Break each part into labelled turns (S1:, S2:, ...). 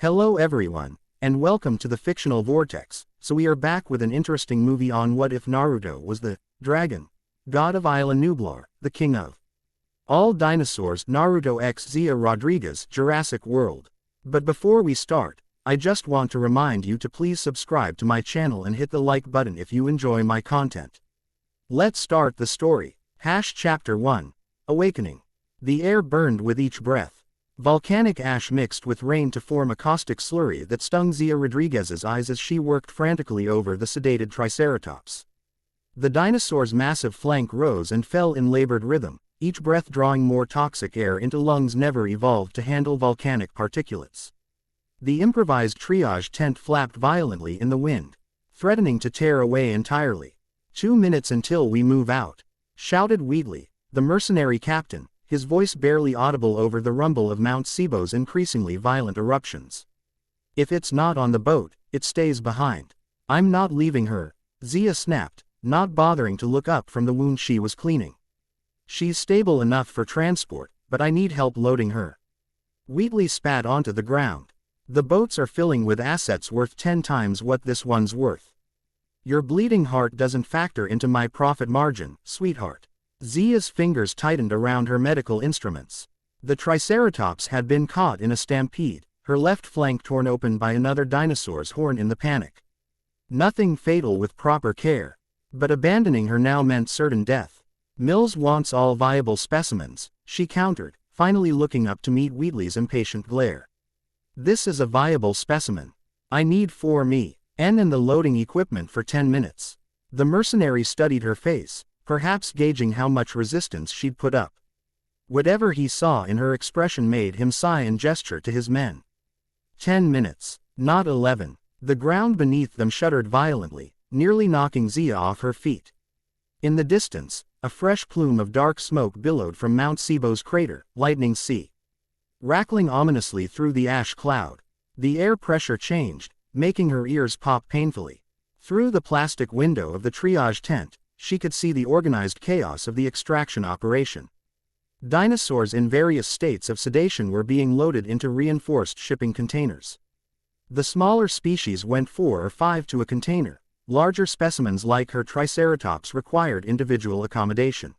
S1: Hello everyone, and welcome to the Fictional Vortex. So we are back with an interesting movie on what if Naruto was the dragon god of Isla Nublar, the king of all dinosaurs. Naruto x Zia Rodriguez, Jurassic World. But before we start, I just want to remind you to please subscribe to my channel and hit the like button if you enjoy my content. Let's start the story. Chapter 1. Awakening. The air burned with each breath. Volcanic ash mixed with rain to form a caustic slurry that stung Zia Rodriguez's eyes as she worked frantically over the sedated Triceratops. The dinosaur's massive flank rose and fell in labored rhythm, each breath drawing more toxic air into lungs never evolved to handle volcanic particulates. The improvised triage tent flapped violently in the wind, threatening to tear away entirely. 2 minutes until we move out, shouted Wheatley, the mercenary captain, his voice barely audible over the rumble of Mount Sibo's increasingly violent eruptions. If it's not on the boat, it stays behind. I'm not leaving her, Zia snapped, not bothering to look up from the wound she was cleaning. She's stable enough for transport, but I need help loading her. Wheatley spat onto the ground. The boats are filling with assets worth 10 times what this one's worth. Your bleeding heart doesn't factor into my profit margin, sweetheart. Zia's fingers tightened around her medical instruments. The Triceratops had been caught in a stampede, her left flank torn open by another dinosaur's horn in the panic. Nothing fatal with proper care. But abandoning her now meant certain death. Mills wants all viable specimens, she countered, finally looking up to meet Wheatley's impatient glare. This is a viable specimen. I need 4 me, and the loading equipment for 10 minutes. The mercenary studied her face, perhaps gauging how much resistance she'd put up. Whatever he saw in her expression made him sigh and gesture to his men. 10 minutes, not 11. The ground beneath them shuddered violently, nearly knocking Zia off her feet. In the distance, a fresh plume of dark smoke billowed from Mount Sibo's crater, Lightning C. Rattling ominously through the ash cloud. The air pressure changed, making her ears pop painfully. Through the plastic window of the triage tent, she could see the organized chaos of the extraction operation. Dinosaurs in various states of sedation were being loaded into reinforced shipping containers. The smaller species went 4 or 5 to a container. Larger specimens like her Triceratops required individual accommodation.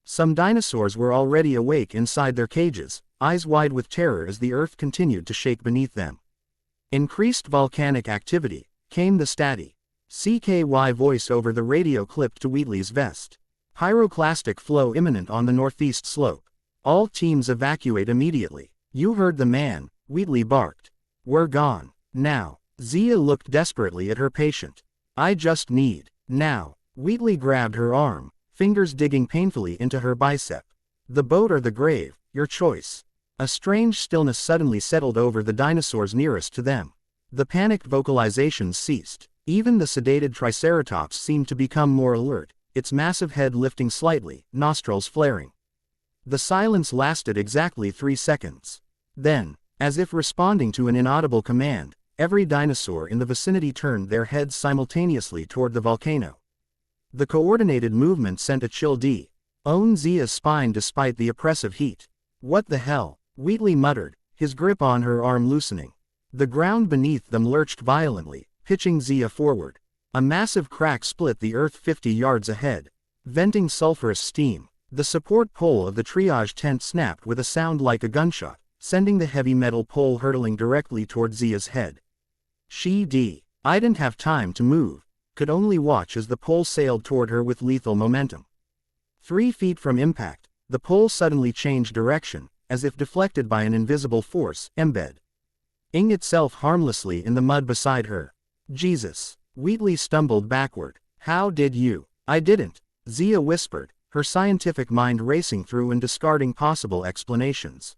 S1: Some dinosaurs were already awake inside their cages, eyes wide with terror as the earth continued to shake beneath them. Increased volcanic activity, came the steady CKY voice over the radio clipped to Wheatley's vest. Pyroclastic flow imminent on the northeast slope. All teams evacuate immediately. You heard the man, Wheatley barked. We're gone. Now. Zia looked desperately at her patient. I just need. Now. Wheatley grabbed her arm, fingers digging painfully into her bicep. The boat or the grave, your choice. A strange stillness suddenly settled over the dinosaurs nearest to them. The panicked vocalizations ceased. Even the sedated Triceratops seemed to become more alert, its massive head lifting slightly, nostrils flaring. The silence lasted exactly 3 seconds. Then, as if responding to an inaudible command, every dinosaur in the vicinity turned their heads simultaneously toward the volcano. The coordinated movement sent a chill down Zia's spine despite the oppressive heat. What the hell? Wheatley muttered, his grip on her arm loosening. The ground beneath them lurched violently, pitching Zia forward. A massive crack split the earth 50 yards ahead, venting sulfurous steam. The support pole of the triage tent snapped with a sound like a gunshot, sending the heavy metal pole hurtling directly toward Zia's head. I didn't have time to move, could only watch as the pole sailed toward her with lethal momentum. 3 feet from impact, the pole suddenly changed direction, as if deflected by an invisible force, embedding itself harmlessly in the mud beside her. Jesus. Wheatley stumbled backward. How did you? I didn't, Zia whispered, her scientific mind racing through and discarding possible explanations.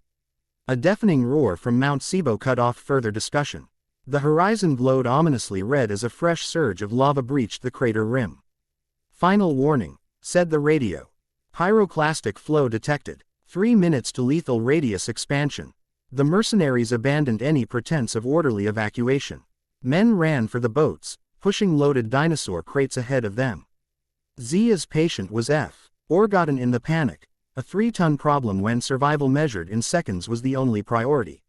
S1: A deafening roar from Mount Sibo cut off further discussion. The horizon glowed ominously red as a fresh surge of lava breached the crater rim. Final warning, said the radio. Pyroclastic flow detected. 3 minutes to lethal radius expansion. The mercenaries abandoned any pretense of orderly evacuation. Men ran for the boats, pushing loaded dinosaur crates ahead of them. Zia's patient was forgotten in the panic. A 3-ton problem when survival measured in seconds was the only priority.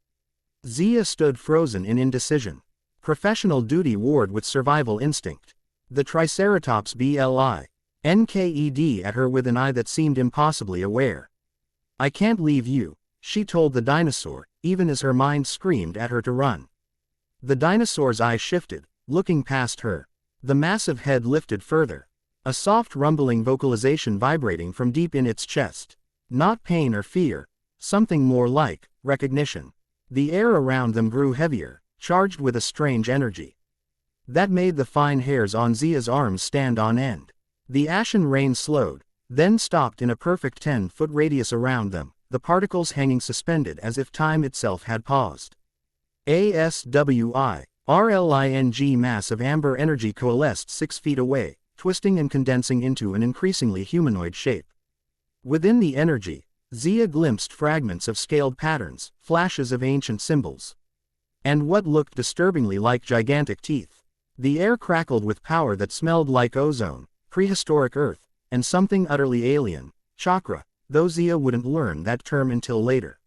S1: Zia stood frozen in indecision. Professional duty warred with survival instinct. The Triceratops NKED at her with an eye that seemed impossibly aware. "I can't leave you," she told the dinosaur, even as her mind screamed at her to run. The dinosaur's eye shifted, looking past her. The massive head lifted further. A soft rumbling vocalization vibrating from deep in its chest. Not pain or fear, something more like recognition. The air around them grew heavier, charged with a strange energy that made the fine hairs on Zia's arms stand on end. The ashen rain slowed, then stopped in a perfect 10-foot radius around them, the particles hanging suspended as if time itself had paused. ASWI-RLING mass of amber energy coalesced 6 feet away, twisting and condensing into an increasingly humanoid shape. Within the energy, Zia glimpsed fragments of scaled patterns, flashes of ancient symbols, and what looked disturbingly like gigantic teeth. The air crackled with power that smelled like ozone, prehistoric Earth, and something utterly alien, chakra, though Zia wouldn't learn that term until later.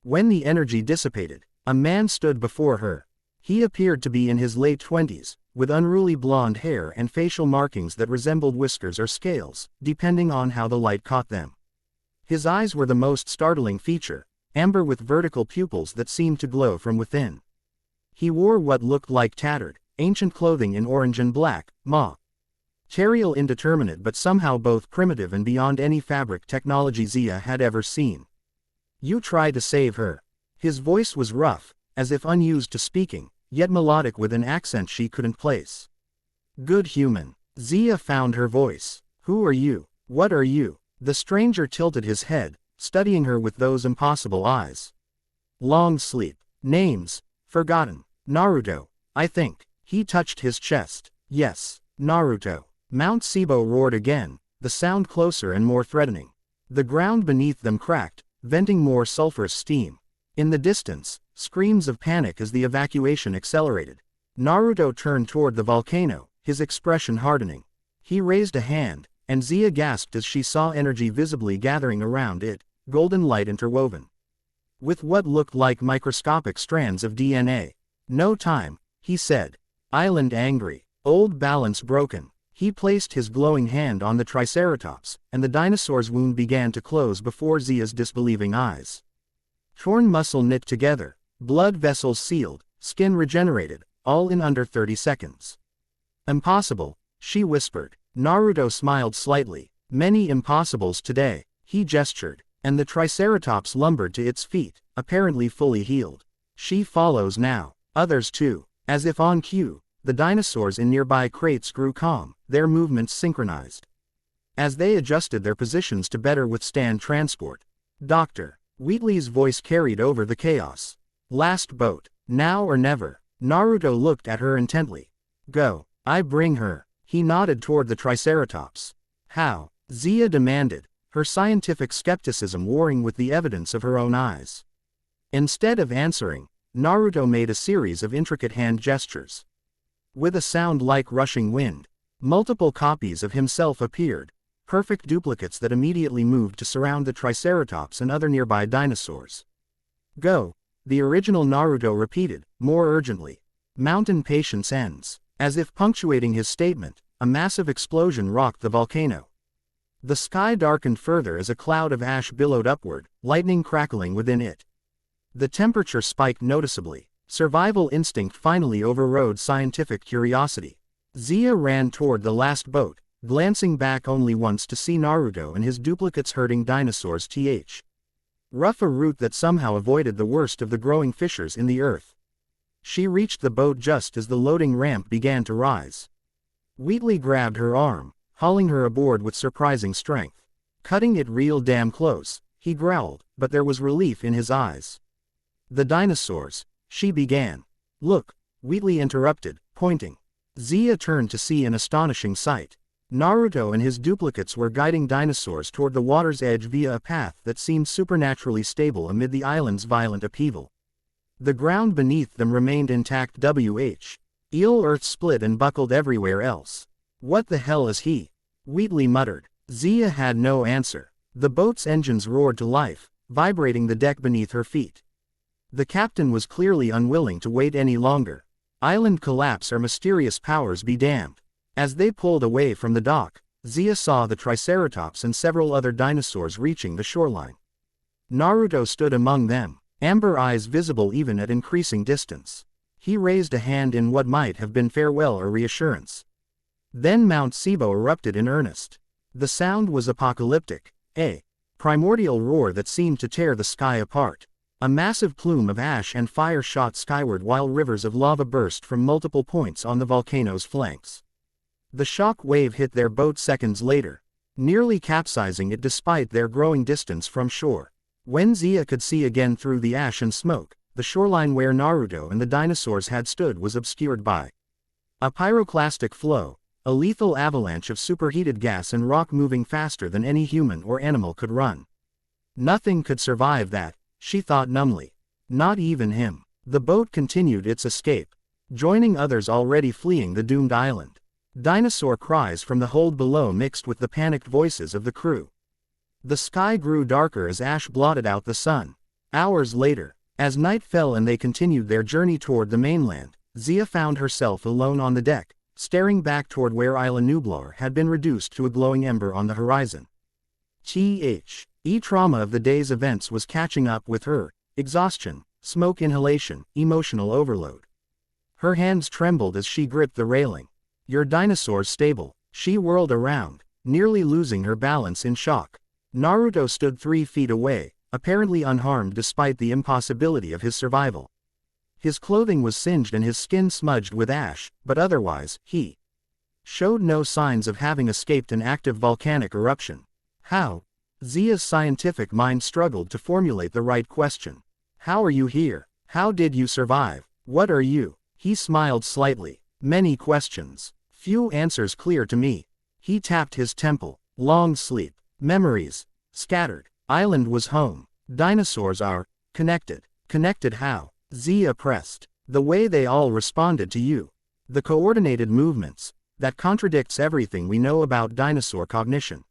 S1: When the energy dissipated, a man stood before her. He appeared to be in his late 20s, with unruly blonde hair and facial markings that resembled whiskers or scales, depending on how the light caught them. His eyes were the most startling feature, amber with vertical pupils that seemed to glow from within. He wore what looked like tattered, ancient clothing in orange and black, material indeterminate but somehow both primitive and beyond any fabric technology Zia had ever seen. "You try to save her." His voice was rough, as if unused to speaking, yet melodic with an accent she couldn't place. "Good human." Zia found her voice. "Who are you? What are you?" The stranger tilted his head, studying her with those impossible eyes. "Long sleep. Names forgotten. Naruto, I think." He touched his chest. "Yes, Naruto." Mount Sibo roared again, the sound closer and more threatening. The ground beneath them cracked, venting more sulfurous steam. In the distance, screams of panic as the evacuation accelerated. Naruto turned toward the volcano, his expression hardening. He raised a hand, and Zia gasped as she saw energy visibly gathering around it, golden light interwoven with what looked like microscopic strands of DNA. "No time," he said. "Island angry. Old balance broken." He placed his glowing hand on the Triceratops, and the dinosaur's wound began to close before Zia's disbelieving eyes. Torn muscle knit together, blood vessels sealed, skin regenerated, all in under 30 seconds. "Impossible," she whispered. Naruto smiled slightly. "Many impossibles today," he gestured, and the Triceratops lumbered to its feet, apparently fully healed. "She follows now." Others too. As if on cue, the dinosaurs in nearby crates grew calm, their movements synchronized. As they adjusted their positions to better withstand transport. "Dr. Wheatley's voice carried over the chaos. "Last boat. Now or never." Naruto looked at her intently. "Go. I bring her." He nodded toward the Triceratops. "How?" Zia demanded, her scientific skepticism warring with the evidence of her own eyes. Instead of answering, Naruto made a series of intricate hand gestures. With a sound like rushing wind, multiple copies of himself appeared, perfect duplicates that immediately moved to surround the Triceratops and other nearby dinosaurs. "Go," the original Naruto repeated, more urgently. "Mountain patience ends." As if punctuating his statement, a massive explosion rocked the volcano. The sky darkened further as a cloud of ash billowed upward, lightning crackling within it. The temperature spiked noticeably. Survival instinct finally overrode scientific curiosity. Zia ran toward the last boat, glancing back only once to see Naruto and his duplicates herding dinosaurs rough a route that somehow avoided the worst of the growing fissures in the earth. She reached the boat just as the loading ramp began to rise. Wheatley grabbed her arm, hauling her aboard with surprising strength. "Cutting it real damn close," he growled, but there was relief in his eyes. "The dinosaurs," she began. "Look," Wheatley interrupted, pointing. Zia turned to see an astonishing sight. Naruto and his duplicates were guiding dinosaurs toward the water's edge via a path that seemed supernaturally stable amid the island's violent upheaval. The ground beneath them remained intact. Eel earth split and buckled everywhere else. "What the hell is he?" Wheatley muttered. Zia had no answer. The boat's engines roared to life, vibrating the deck beneath her feet. The captain was clearly unwilling to wait any longer. Island collapse or mysterious powers be damned. As they pulled away from the dock, Zia saw the Triceratops and several other dinosaurs reaching the shoreline. Naruto stood among them, amber eyes visible even at increasing distance. He raised a hand in what might have been farewell or reassurance. Then Mount Sibo erupted in earnest. The sound was apocalyptic, a primordial roar that seemed to tear the sky apart. A massive plume of ash and fire shot skyward while rivers of lava burst from multiple points on the volcano's flanks. The shock wave hit their boat seconds later, nearly capsizing it despite their growing distance from shore. When Zia could see again through the ash and smoke, the shoreline where Naruto and the dinosaurs had stood was obscured by a pyroclastic flow, a lethal avalanche of superheated gas and rock moving faster than any human or animal could run. Nothing could survive that, she thought numbly. Not even him. The boat continued its escape, joining others already fleeing the doomed island. Dinosaur cries from the hold below mixed with the panicked voices of the crew. The sky grew darker as ash blotted out the sun. Hours later, as night fell and they continued their journey toward the mainland, Zia found herself alone on the deck, staring back toward where Isla Nublar had been reduced to a glowing ember on the horizon. Trauma of the day's events was catching up with her: exhaustion, smoke inhalation, emotional overload. Her hands trembled as she gripped the railing. "Your dinosaur's stable." She whirled around, nearly losing her balance in shock. Naruto stood 3 feet away, apparently unharmed despite the impossibility of his survival. His clothing was singed and his skin smudged with ash, but otherwise, he showed no signs of having escaped an active volcanic eruption. How? Zia's scientific mind struggled to formulate the right question. How are you here? How did you survive? What are you? He smiled slightly. Many questions. Few answers clear to me. He tapped his temple. Long sleep. Memories. Scattered. Island was home. Dinosaurs are connected. Connected how? Zia pressed. The way they all responded to you. The coordinated movements. That contradicts everything we know about dinosaur cognition.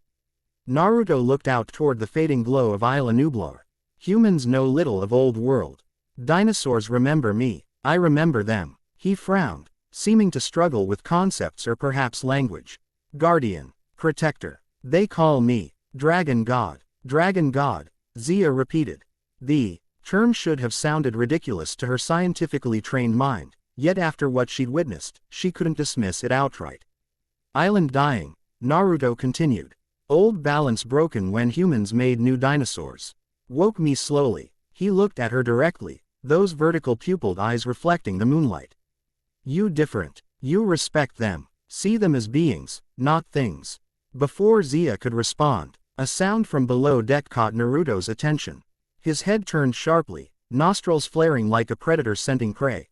S1: Naruto looked out toward the fading glow of Isla Nublar. Humans know little of old world. Dinosaurs remember me. I remember them. He frowned, seeming to struggle with concepts or perhaps language. Guardian. Protector. They call me Dragon God. Dragon God, Zia repeated. The term should have sounded ridiculous to her scientifically trained mind, yet after what she'd witnessed, she couldn't dismiss it outright. Island dying, Naruto continued. Old balance broken when humans made new dinosaurs. Woke me slowly. He looked at her directly, those vertical pupilled eyes reflecting the moonlight. You different. You respect them. See them as beings, not things. Before Zia could respond, a sound from below deck caught Naruto's attention. His head turned sharply, nostrils flaring like a predator scenting prey.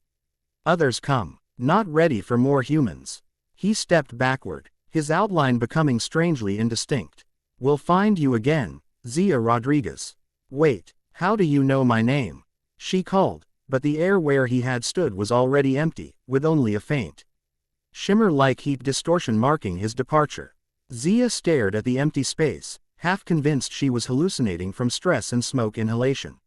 S1: Others come, not ready for more humans. He stepped backward, his outline becoming strangely indistinct. We'll find you again, Zia Rodriguez. Wait, how do you know my name? She called, but the air where he had stood was already empty, with only a faint shimmer-like heat distortion marking his departure. Zia stared at the empty space, half convinced she was hallucinating from stress and smoke inhalation.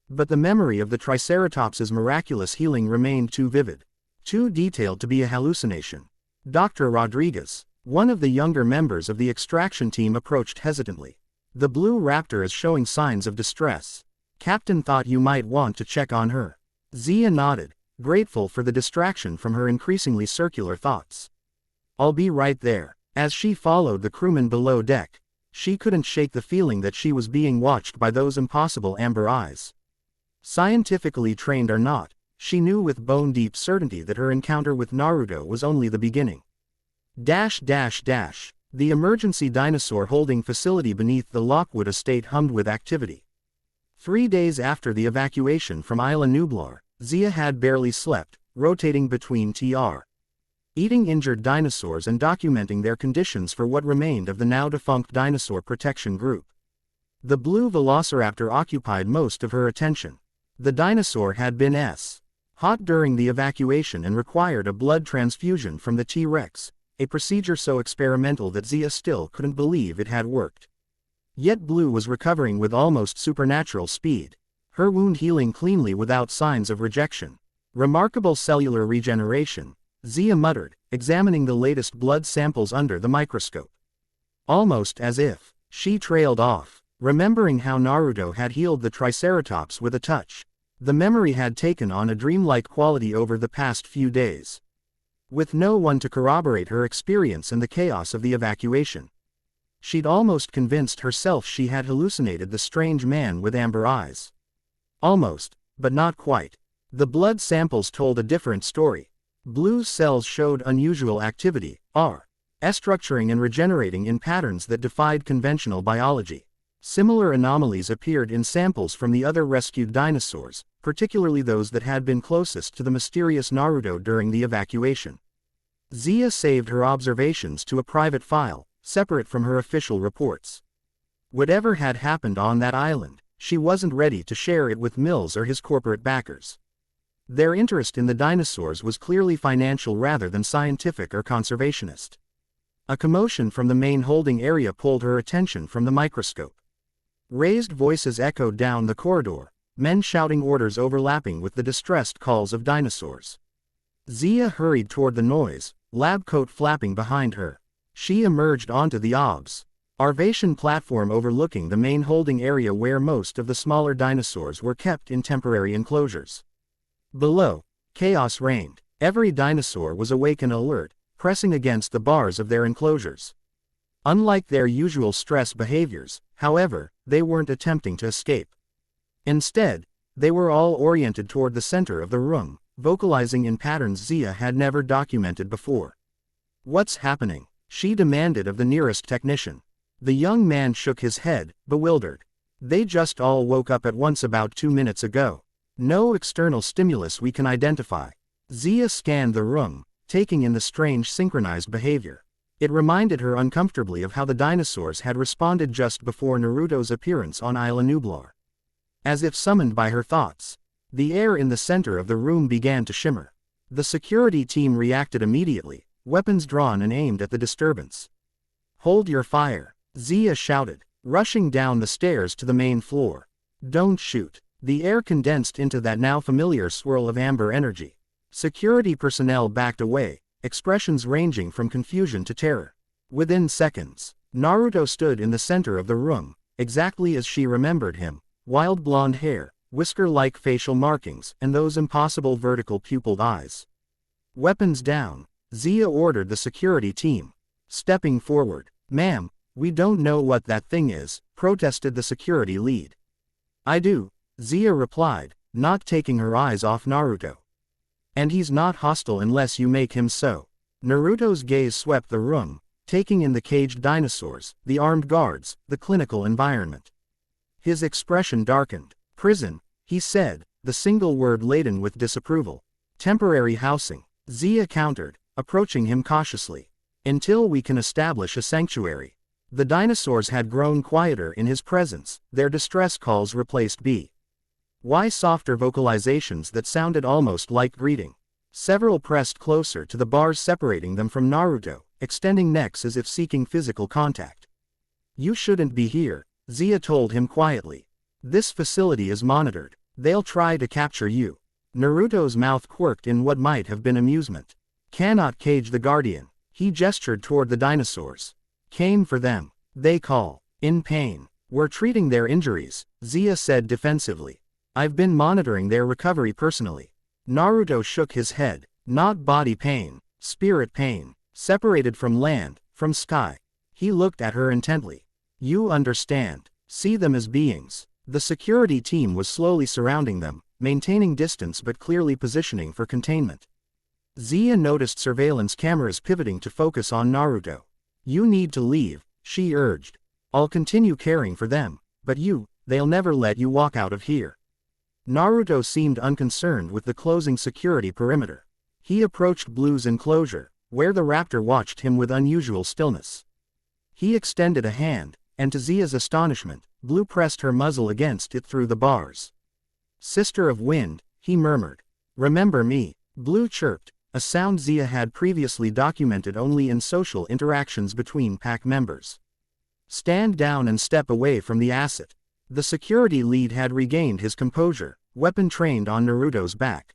S1: But the memory of the Triceratops's miraculous healing remained too vivid, too detailed to be a hallucination. Dr. Rodriguez, one of the younger members of the extraction team, approached hesitantly. The blue raptor is showing signs of distress. Captain thought you might want to check on her. Zia nodded, grateful for the distraction from her increasingly circular thoughts. I'll be right there. As she followed the crewman below deck, she couldn't shake the feeling that she was being watched by those impossible amber eyes. Scientifically trained or not, she knew with bone-deep certainty that her encounter with Naruto was only the beginning. The emergency dinosaur holding facility beneath the Lockwood estate hummed with activity. 3 days after the evacuation from Isla Nublar, Zia had barely slept, rotating between eating injured dinosaurs and documenting their conditions for what remained of the now-defunct Dinosaur Protection Group. The blue velociraptor occupied most of her attention. The dinosaur had been hot during the evacuation and required a blood transfusion from the T-Rex, a procedure so experimental that Zia still couldn't believe it had worked. Yet Blue was recovering with almost supernatural speed. her wound healing cleanly without signs of rejection. Remarkable cellular regeneration, Zia muttered, examining the latest blood samples under the microscope. Almost as if she trailed off, remembering how Naruto had healed the Triceratops with a touch. The memory had taken on a dreamlike quality over the past few days. With no one to corroborate her experience and the chaos of the evacuation, she'd almost convinced herself she had hallucinated the strange man with amber eyes. Almost, but not quite. The blood samples told a different story. Blue's cells showed unusual activity, structuring and regenerating in patterns that defied conventional biology. Similar anomalies appeared in samples from the other rescued dinosaurs, particularly those that had been closest to the mysterious Naruto during the evacuation. Zia saved her observations to a private file, separate from her official reports. Whatever had happened on that island, she wasn't ready to share it with Mills or his corporate backers. Their interest in the dinosaurs was clearly financial rather than scientific or conservationist. A commotion from the main holding area pulled her attention from the microscope. Raised voices echoed down the corridor, men shouting orders overlapping with the distressed calls of dinosaurs. Zia hurried toward the noise, lab coat flapping behind her. She emerged onto the observation platform overlooking the main holding area where most of the smaller dinosaurs were kept in temporary enclosures. Below, chaos reigned. Every dinosaur was awake and alert, pressing against the bars of their enclosures. Unlike their usual stress behaviors, however, they weren't attempting to escape. Instead, they were all oriented toward the center of the room, vocalizing in patterns Zia had never documented before. "What's happening?" she demanded of the nearest technician. The young man shook his head, bewildered. "They just all woke up at once about 2 minutes ago. No external stimulus we can identify." Zia scanned the room, taking in the strange synchronized behavior. It reminded her uncomfortably of how the dinosaurs had responded just before Naruto's appearance on Isla Nublar. As if summoned by her thoughts, the air in the center of the room began to shimmer. The security team reacted immediately, weapons drawn and aimed at the disturbance. "Hold your fire," Zia shouted, rushing down the stairs to the main floor. "Don't shoot." The air condensed into that now familiar swirl of amber energy. Security personnel backed away, expressions ranging from confusion to terror. Within seconds, Naruto stood in the center of the room, exactly as she remembered him: wild blonde hair, whisker-like facial markings, and those impossible vertical pupilled eyes. "Weapons down," Zia ordered the security team. Stepping forward, "Ma'am, we don't know what that thing is," protested the security lead. "I do," Zia replied, not taking her eyes off Naruto. "And he's not hostile unless you make him so." Naruto's gaze swept the room, taking in the caged dinosaurs, the armed guards, the clinical environment. His expression darkened. "Prison," he said, the single word laden with disapproval. "Temporary housing," Zia countered, approaching him cautiously. "Until we can establish a sanctuary." The dinosaurs had grown quieter in his presence, their distress calls replaced by softer vocalizations that sounded almost like greeting. Several pressed closer to the bars separating them from Naruto, extending necks as if seeking physical contact. "You shouldn't be here," Zia told him quietly. "This facility is monitored. They'll try to capture you." Naruto's mouth quirked in what might have been amusement. "Cannot cage the guardian." He gestured toward the dinosaurs. "Came for them. They call in pain." "We're treating their injuries," Zia said defensively. "I've been monitoring their recovery personally." Naruto shook his head. "Not body pain, spirit pain, separated from land, from sky." He looked at her intently. "You understand. See them as beings." The security team was slowly surrounding them, maintaining distance but clearly positioning for containment. Zia noticed surveillance cameras pivoting to focus on Naruto. "You need to leave," she urged. "I'll continue caring for them, but they'll never let you walk out of here." Naruto seemed unconcerned with the closing security perimeter. He approached Blue's enclosure, where the raptor watched him with unusual stillness. He extended a hand, and to Zia's astonishment, Blue pressed her muzzle against it through the bars. "Sister of Wind," he murmured. "Remember me," Blue chirped, a sound Zia had previously documented only in social interactions between pack members. "Stand down and step away from the asset." The security lead had regained his composure, weapon trained on Naruto's back.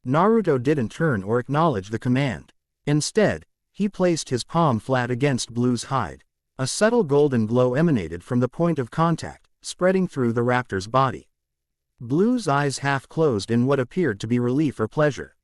S1: Naruto didn't turn or acknowledge the command. Instead, he placed his palm flat against Blue's hide. A subtle golden glow emanated from the point of contact, spreading through the raptor's body. Blue's eyes half closed in what appeared to be relief or pleasure.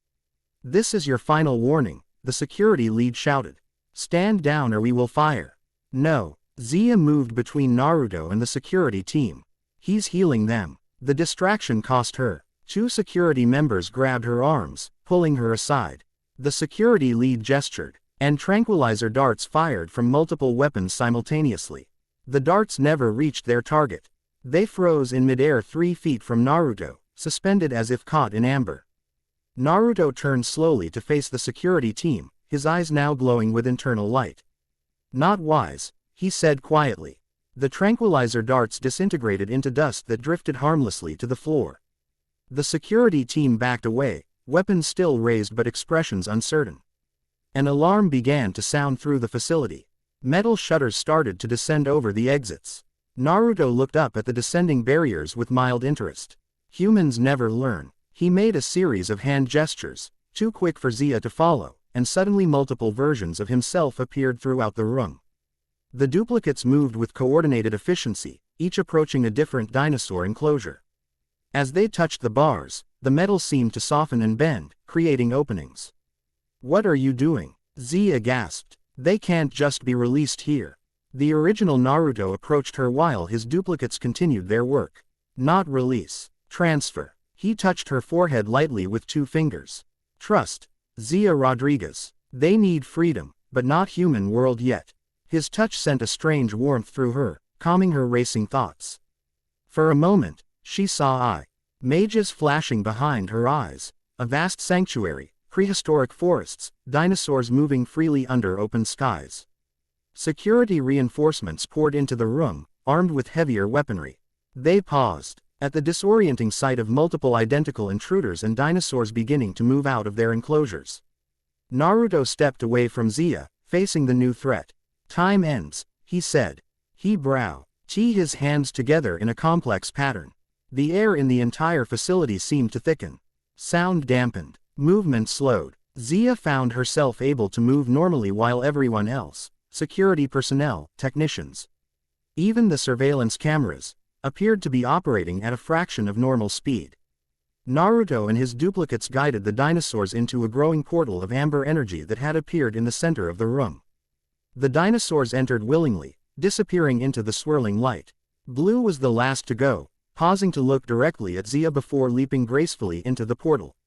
S1: "This is your final warning," the security lead shouted. "Stand down or we will fire." "No." Zia moved between Naruto and the security team. "He's healing them." The distraction cost her. 2 security members grabbed her arms, pulling her aside. The security lead gestured, and tranquilizer darts fired from multiple weapons simultaneously. The darts never reached their target. They froze in midair 3 feet from Naruto, suspended as if caught in amber. Naruto turned slowly to face the security team, his eyes now glowing with internal light. "Not wise," he said quietly. The tranquilizer darts disintegrated into dust that drifted harmlessly to the floor. The security team backed away, weapons still raised but expressions uncertain. An alarm began to sound through the facility. Metal shutters started to descend over the exits. Naruto looked up at the descending barriers with mild interest. Humans never learn. He made a series of hand gestures, too quick for Zia to follow, and suddenly multiple versions of himself appeared throughout the room. The duplicates moved with coordinated efficiency, each approaching a different dinosaur enclosure. As they touched the bars, the metal seemed to soften and bend, creating openings. "What are you doing?" Zia gasped. "They can't just be released here." The original Naruto approached her while his duplicates continued their work. "Not release. Transfer." He touched her forehead lightly with 2 fingers. "Trust. Zia Rodriguez. They need freedom, but not human world yet." His touch sent a strange warmth through her, calming her racing thoughts. For a moment, she saw mages flashing behind her eyes, a vast sanctuary, prehistoric forests, dinosaurs moving freely under open skies. Security reinforcements poured into the room, armed with heavier weaponry. They paused at the disorienting sight of multiple identical intruders and dinosaurs beginning to move out of their enclosures. Naruto stepped away from Zia, facing the new threat. "Time ends," he said. He browed his hands together in a complex pattern. The air in the entire facility seemed to thicken. Sound dampened. Movement slowed. Zia found herself able to move normally while everyone else, security personnel, technicians, even the surveillance cameras, appeared to be operating at a fraction of normal speed. Naruto and his duplicates guided the dinosaurs into a growing portal of amber energy that had appeared in the center of the room. The dinosaurs entered willingly, disappearing into the swirling light. Blue was the last to go, pausing to look directly at Zia before leaping gracefully into the portal.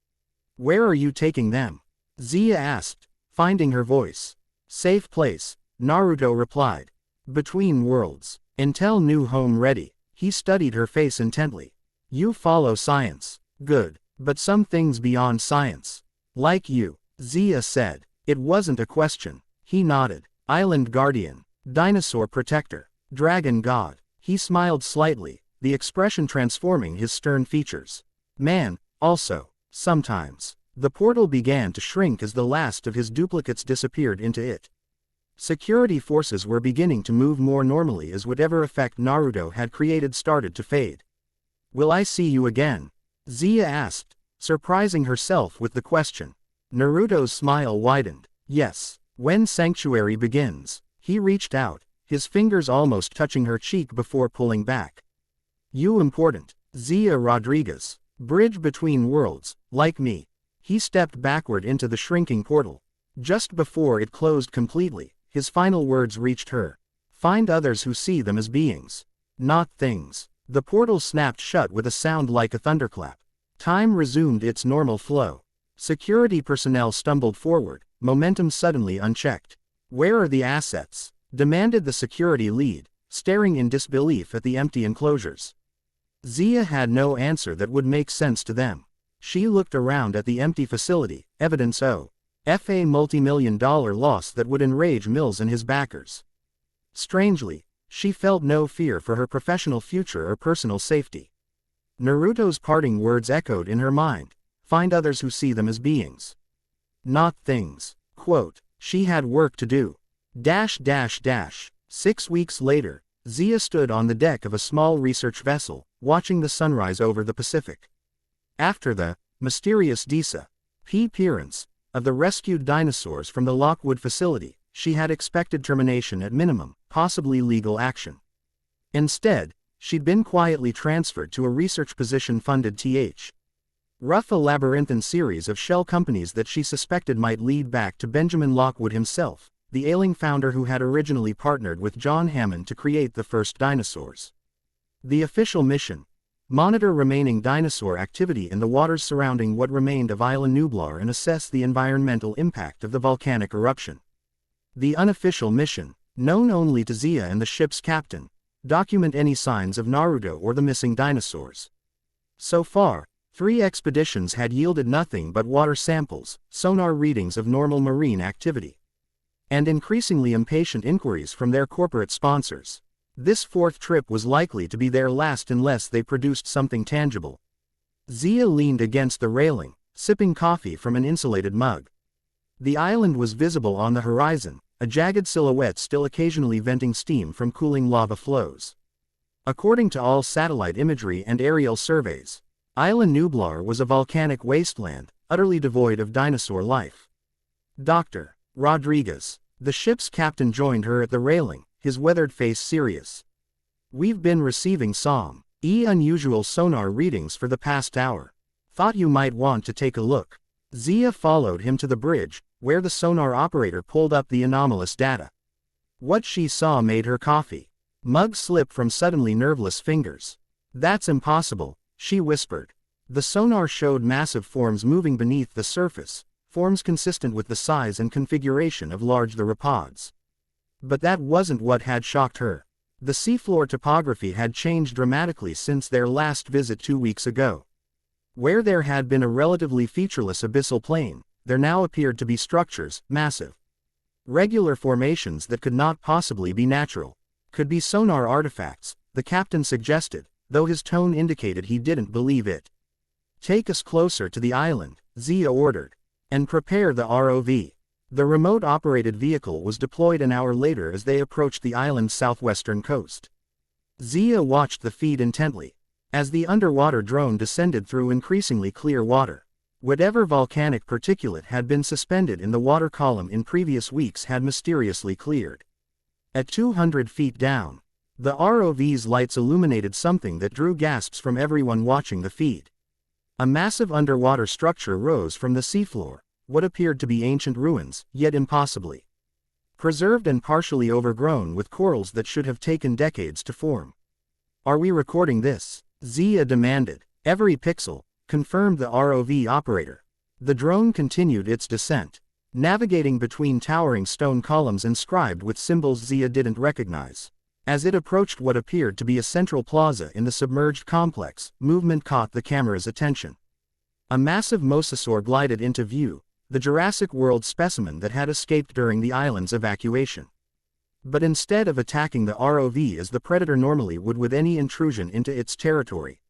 S1: "Where are you taking them?" Zia asked, finding her voice. "Safe place," Naruto replied. "Between worlds. Until new home ready." He studied her face intently. "You follow science. Good. But some things beyond science. Like you," Zia said. It wasn't a question. He nodded. "Island guardian. Dinosaur protector. Dragon god." He smiled slightly, the expression transforming his stern features. "Man, also. Sometimes." The portal began to shrink as the last of his duplicates disappeared into it. Security forces were beginning to move more normally as whatever effect Naruto had created started to fade. "Will I see you again?" Zia asked, surprising herself with the question. Naruto's smile widened. "Yes. When Sanctuary begins." He reached out, his fingers almost touching her cheek before pulling back. "You important. Zia Rodriguez. Bridge between worlds, like me." He stepped backward into the shrinking portal. Just before it closed completely, his final words reached her. "Find others who see them as beings, not things." The portal snapped shut with a sound like a thunderclap. Time resumed its normal flow. Security personnel stumbled forward, momentum suddenly unchecked. "Where are the assets?" demanded the security lead, staring in disbelief at the empty enclosures. Zia had no answer that would make sense to them. She looked around at the empty facility, evidence of a multi-million-dollar loss that would enrage Mills and his backers. Strangely, she felt no fear for her professional future or personal safety. Naruto's parting words echoed in her mind. Find others who see them as beings, not things. Quote, she had work to do. 6 weeks later, Zia stood on the deck of a small research vessel, watching the sunrise over the Pacific. After the mysterious disappearance of the rescued dinosaurs from the Lockwood facility, she had expected termination at minimum, possibly legal action. Instead, she'd been quietly transferred to a research position funded rough a labyrinthine series of shell companies that she suspected might lead back to Benjamin Lockwood himself, the ailing founder who had originally partnered with John Hammond to create the first dinosaurs. The official mission: monitor remaining dinosaur activity in the waters surrounding what remained of Isla Nublar and assess the environmental impact of the volcanic eruption. The unofficial mission, known only to Zia and the ship's captain: document any signs of Naruto or the missing dinosaurs. So far, 3 expeditions had yielded nothing but water samples, sonar readings of normal marine activity, and increasingly impatient inquiries from their corporate sponsors. This 4th trip was likely to be their last unless they produced something tangible. Zia leaned against the railing, sipping coffee from an insulated mug. The island was visible on the horizon, a jagged silhouette still occasionally venting steam from cooling lava flows. According to all satellite imagery and aerial surveys, Isla Nublar was a volcanic wasteland, utterly devoid of dinosaur life. Dr. Rodriguez, the ship's captain, joined her at the railing, his weathered face serious. "We've been receiving some unusual sonar readings for the past hour. Thought you might want to take a look." Zia followed him to the bridge, where the sonar operator pulled up the anomalous data. What she saw made her coffee mug slip from suddenly nerveless fingers. "That's impossible," she whispered. The sonar showed massive forms moving beneath the surface, forms consistent with the size and configuration of large theropods. But that wasn't what had shocked her. The seafloor topography had changed dramatically since their last visit 2 weeks ago. Where there had been a relatively featureless abyssal plain, there now appeared to be structures, massive, regular formations that could not possibly be natural. "Could be sonar artifacts," the captain suggested, though his tone indicated he didn't believe it. "Take us closer to the island," Zia ordered, "and prepare the ROV." The remote-operated vehicle was deployed an hour later as they approached the island's southwestern coast. Zia watched the feed intently, as the underwater drone descended through increasingly clear water. Whatever volcanic particulate had been suspended in the water column in previous weeks had mysteriously cleared. At 200 feet down, the ROV's lights illuminated something that drew gasps from everyone watching the feed. A massive underwater structure rose from the seafloor, what appeared to be ancient ruins, yet impossibly preserved and partially overgrown with corals that should have taken decades to form. "Are we recording this?" Zia demanded. "Every pixel," confirmed the ROV operator. The drone continued its descent, navigating between towering stone columns inscribed with symbols Zia didn't recognize. As it approached what appeared to be a central plaza in the submerged complex, movement caught the camera's attention. A massive mosasaur glided into view, the Jurassic World specimen that had escaped during the island's evacuation. But instead of attacking the ROV as the predator normally would with any intrusion into its territory,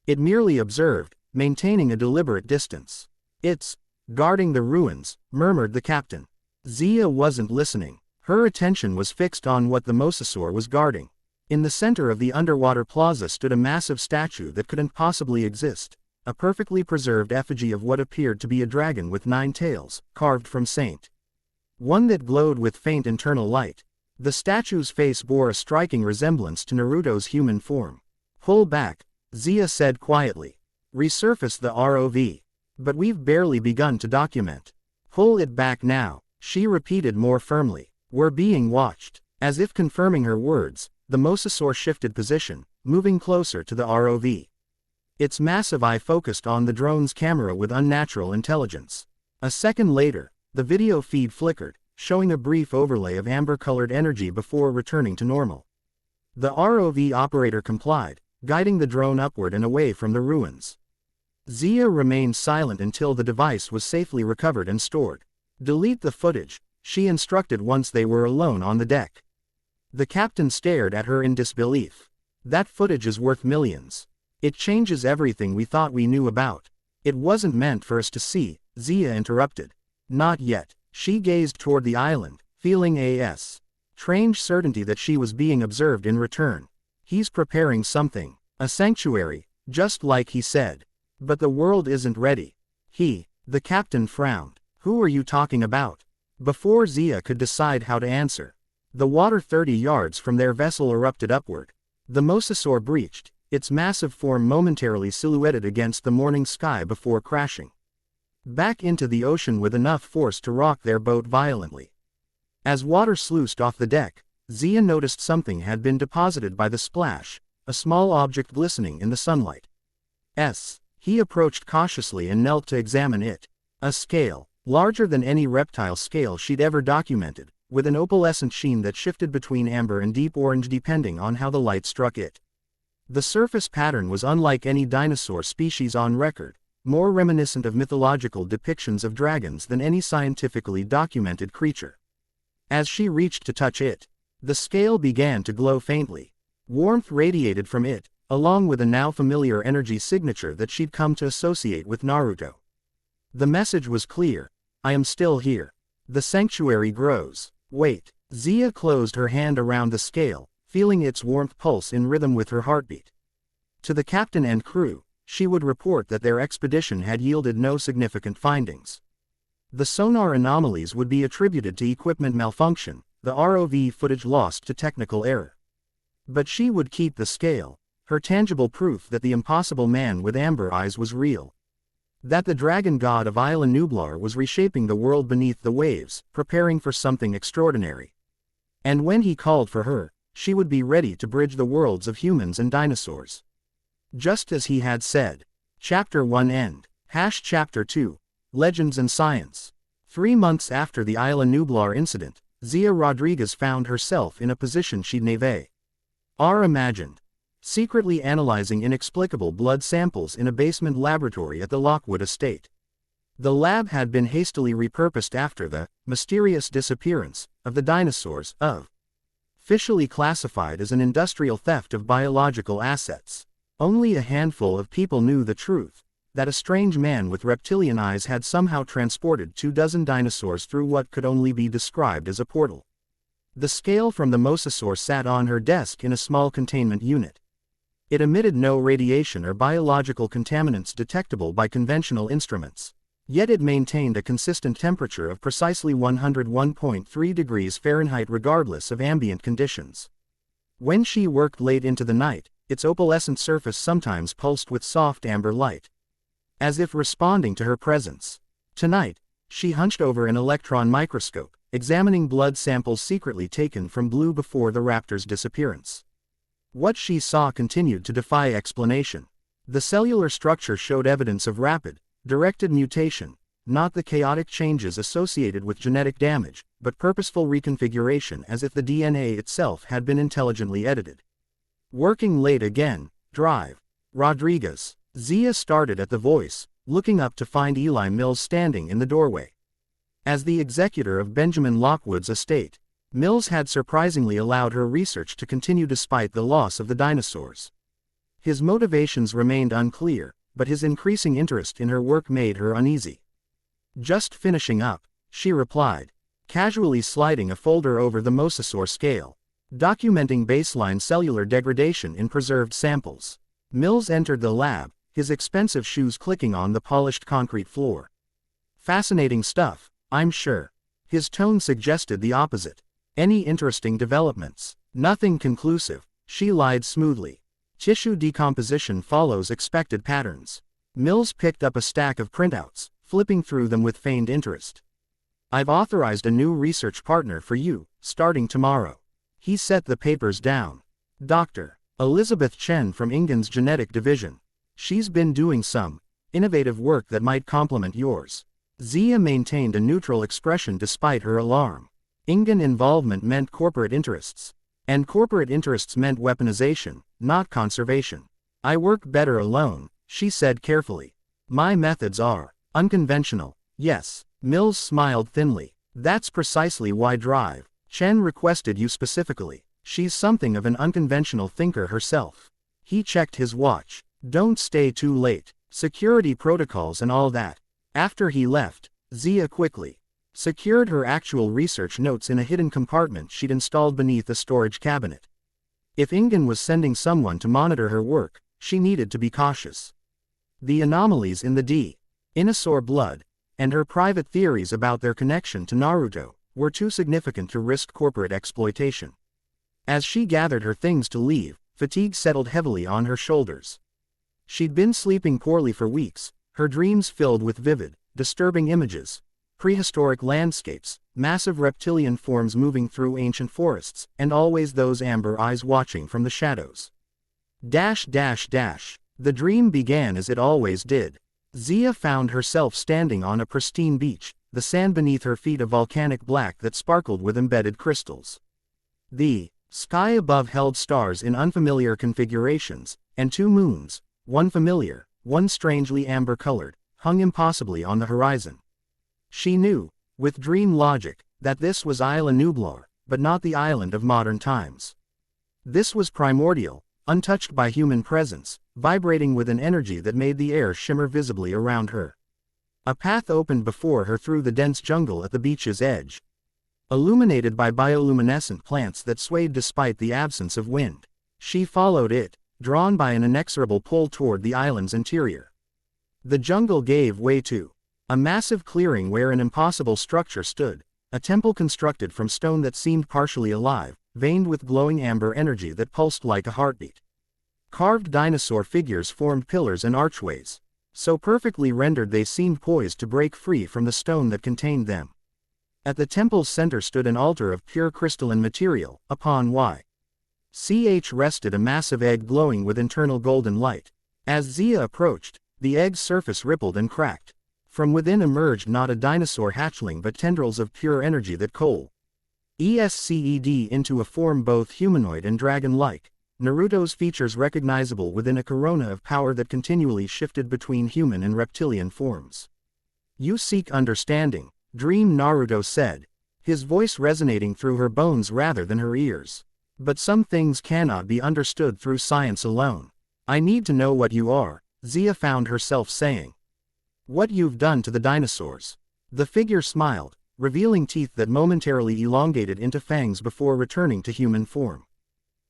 S1: it merely observed, maintaining a deliberate distance. "It's guarding the ruins," murmured the captain. Zia wasn't listening. Her attention was fixed on what the mosasaur was guarding. In the center of the underwater plaza stood a massive statue that couldn't possibly exist, a perfectly preserved effigy of what appeared to be a dragon with 9 tails, carved from St. One that glowed with faint internal light. The statue's face bore a striking resemblance to Naruto's human form. "Pull back," Zia said quietly. "Resurface the ROV. But we've barely begun to document." "Pull it back now," she repeated more firmly. "We're being watched." As if confirming her words, the mosasaur shifted position, moving closer to the ROV. Its massive eye focused on the drone's camera with unnatural intelligence. A second later, the video feed flickered, showing a brief overlay of amber-colored energy before returning to normal. The ROV operator complied, guiding the drone upward and away from the ruins. Zia remained silent until the device was safely recovered and stored. "Delete the footage," she instructed once they were alone on the deck. The captain stared at her in disbelief. "That footage is worth millions. It changes everything we thought we knew about." "It wasn't meant for us to see," Zia interrupted. "Not yet." She gazed toward the island, feeling a strange certainty that she was being observed in return. He's preparing something. A sanctuary, just like he said. But the world isn't ready. The captain frowned. Who are you talking about? Before Zia could decide how to answer, the water 30 yards from their vessel erupted upward. The mosasaur breached, its massive form momentarily silhouetted against the morning sky before crashing back into the ocean with enough force to rock their boat violently. As water sluiced off the deck, Zia noticed something had been deposited by the splash, a small object glistening in the sunlight. He approached cautiously and knelt to examine it. A scale, larger than any reptile scale she'd ever documented, with an opalescent sheen that shifted between amber and deep orange depending on how the light struck it. The surface pattern was unlike any dinosaur species on record, more reminiscent of mythological depictions of dragons than any scientifically documented creature. As she reached to touch it, the scale began to glow faintly. Warmth radiated from it, along with a now familiar energy signature that she'd come to associate with Naruto. The message was clear: I am still here. The sanctuary grows. Wait. Zia closed her hand around the scale, feeling its warmth pulse in rhythm with her heartbeat. To the captain and crew, she would report that their expedition had yielded no significant findings. The sonar anomalies would be attributed to equipment malfunction, the ROV footage lost to technical error. But she would keep the scale, her tangible proof that the impossible man with amber eyes was real. That the dragon god of Isla Nublar was reshaping the world beneath the waves, preparing for something extraordinary. And when he called for her, she would be ready to bridge the worlds of humans and dinosaurs. Just as he had said. Chapter 1 End. Chapter 2. Legends and Science. 3 months after the Isla Nublar incident, Zia Rodriguez found herself in a position she'd never imagined. Secretly analyzing inexplicable blood samples in a basement laboratory at the Lockwood estate. The lab had been hastily repurposed after the mysterious disappearance of the dinosaurs, officially classified as an industrial theft of biological assets. Only a handful of people knew the truth, that a strange man with reptilian eyes had somehow transported 24 dinosaurs through what could only be described as a portal. The scale from the mosasaur sat on her desk in a small containment unit. It emitted no radiation or biological contaminants detectable by conventional instruments. Yet it maintained a consistent temperature of precisely 101.3 degrees Fahrenheit regardless of ambient conditions. When she worked late into the night, its opalescent surface sometimes pulsed with soft amber light, as if responding to her presence. Tonight, she hunched over an electron microscope, examining blood samples secretly taken from Blue before the raptor's disappearance. What she saw continued to defy explanation. The cellular structure showed evidence of rapid, directed mutation, not the chaotic changes associated with genetic damage, but purposeful reconfiguration as if the DNA itself had been intelligently edited. Working late again, drive. Rodriguez. Zia started at the voice, looking up to find Eli Mills standing in the doorway. As the executor of Benjamin Lockwood's estate, Mills had surprisingly allowed her research to continue despite the loss of the dinosaurs. His motivations remained unclear, but his increasing interest in her work made her uneasy. Just finishing up, she replied, casually sliding a folder over the mosasaur scale, documenting baseline cellular degradation in preserved samples. Mills entered the lab, his expensive shoes clicking on the polished concrete floor. Fascinating stuff, I'm sure. His tone suggested the opposite. Any interesting developments? Nothing conclusive, she lied smoothly. Tissue decomposition follows expected patterns. Mills picked up a stack of printouts, flipping through them with feigned interest. I've authorized a new research partner for you, starting tomorrow. He set the papers down. Dr. Elizabeth Chen from Ingen's genetic division. She's been doing some innovative work that might complement yours. Zia maintained a neutral expression despite her alarm. Ingen involvement meant corporate interests. And corporate interests meant weaponization, not conservation. I work better alone, she said carefully. My methods are unconventional. Yes. Mills smiled thinly. That's precisely why Drive. Chen requested you specifically. She's something of an unconventional thinker herself. He checked his watch. Don't stay too late. Security protocols and all that. After he left, Zia quickly secured her actual research notes in a hidden compartment she'd installed beneath a storage cabinet. If Ingen was sending someone to monitor her work, she needed to be cautious. The anomalies in the dinosaur blood, and her private theories about their connection to Naruto, were too significant to risk corporate exploitation. As she gathered her things to leave, fatigue settled heavily on her shoulders. She'd been sleeping poorly for weeks, her dreams filled with vivid, disturbing images, prehistoric landscapes, massive reptilian forms moving through ancient forests, and always those amber eyes watching from the shadows. The dream began as it always did. Zia found herself standing on a pristine beach, the sand beneath her feet a volcanic black that sparkled with embedded crystals. The sky above held stars in unfamiliar configurations, and two moons, one familiar, one strangely amber-colored, hung impossibly on the horizon. She knew, with dream logic, that this was Isla Nublar, but not the island of modern times. This was primordial, untouched by human presence, vibrating with an energy that made the air shimmer visibly around her. A path opened before her through the dense jungle at the beach's edge, illuminated by bioluminescent plants that swayed despite the absence of wind. She followed it, drawn by an inexorable pull toward the island's interior. The jungle gave way to a massive clearing where an impossible structure stood, a temple constructed from stone that seemed partially alive, veined with glowing amber energy that pulsed like a heartbeat. Carved dinosaur figures formed pillars and archways, so perfectly rendered they seemed poised to break free from the stone that contained them. At the temple's center stood an altar of pure crystalline material, upon which rested a massive egg glowing with internal golden light. As Zia approached, the egg's surface rippled and cracked. From within emerged not a dinosaur hatchling but tendrils of pure energy that coalesced into a form both humanoid and dragon-like, Naruto's features recognizable within a corona of power that continually shifted between human and reptilian forms. "You seek understanding," Dream Naruto said, his voice resonating through her bones rather than her ears. "But some things cannot be understood through science alone. I need to know what you are," Zia found herself saying. "What you've done to the dinosaurs." The figure smiled, revealing teeth that momentarily elongated into fangs before returning to human form.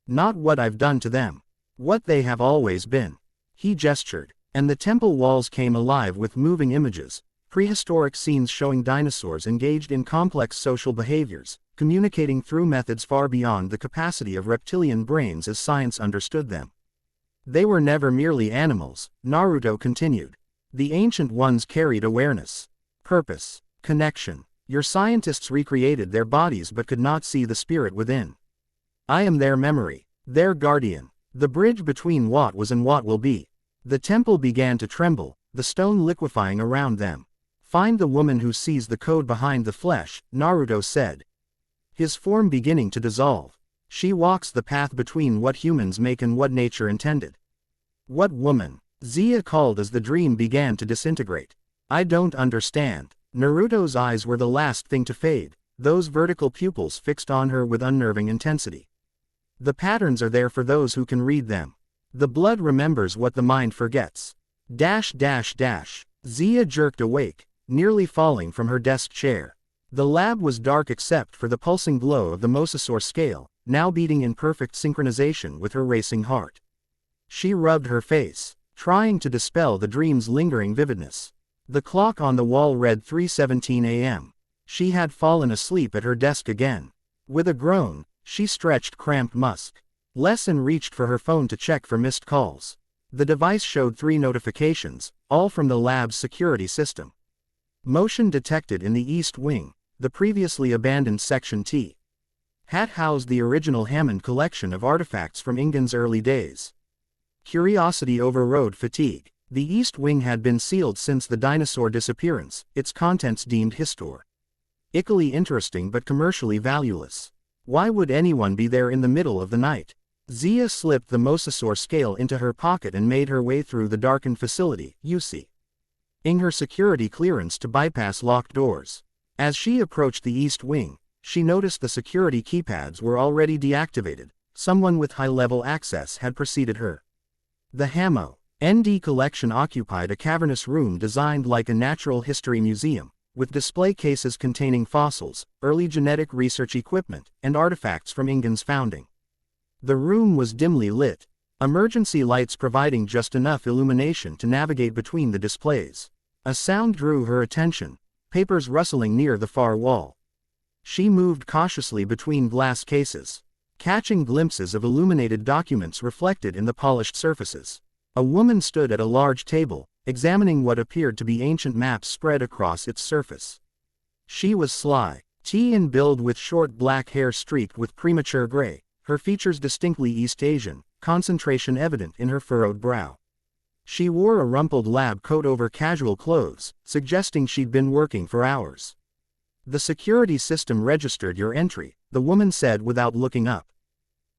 S1: "Not what I've done to them. What they have always been." He gestured, and the temple walls came alive with moving images, prehistoric scenes showing dinosaurs engaged in complex social behaviors, communicating through methods far beyond the capacity of reptilian brains as science understood them. "They were never merely animals," Naruto continued. "The ancient ones carried awareness, purpose, connection. Your scientists recreated their bodies but could not see the spirit within. I am their memory, their guardian, the bridge between what was and what will be." The temple began to tremble, the stone liquefying around them. "Find the woman who sees the code behind the flesh," Naruto said, his form beginning to dissolve. "She walks the path between what humans make and what nature intended." "What woman?" Zia called as the dream began to disintegrate. "I don't understand." Naruto's eyes were the last thing to fade, those vertical pupils fixed on her with unnerving intensity. "The patterns are there for those who can read them. The blood remembers what the mind forgets." Zia jerked awake, nearly falling from her desk chair. The lab was dark except for the pulsing glow of the mosasaur scale, now beating in perfect synchronization with her racing heart. She rubbed her face, trying to dispel the dream's lingering vividness. The clock on the wall read 3:17 a.m. She had fallen asleep at her desk again. With a groan, she stretched cramped musk. And reached for her phone to check for missed calls. The device showed 3 notifications, all from the lab's security system. Motion detected in the East Wing, the previously abandoned Section T. Hat housed the original Hammond collection of artifacts from Ingen's early days. Curiosity overrode fatigue. The East Wing had been sealed since the dinosaur disappearance, its contents deemed historically interesting but commercially valueless. Why would anyone be there in the middle of the night? Zia slipped the mosasaur scale into her pocket and made her way through the darkened facility, using her security clearance to bypass locked doors. As she approached the East Wing, she noticed the security keypads were already deactivated. Someone with high-level access had preceded her. The Hamo ND collection occupied a cavernous room designed like a natural history museum, with display cases containing fossils, early genetic research equipment, and artifacts from Ingen's founding. The room was dimly lit, emergency lights providing just enough illumination to navigate between the displays. A sound drew her attention, papers rustling near the far wall. She moved cautiously between glass cases, catching glimpses of illuminated documents reflected in the polished surfaces. A woman stood at a large table, examining what appeared to be ancient maps spread across its surface. She was sly, in build with short black hair streaked with premature gray, her features distinctly East Asian, concentration evident in her furrowed brow. She wore a rumpled lab coat over casual clothes, suggesting she'd been working for hours. "The security system registered your entry," the woman said without looking up.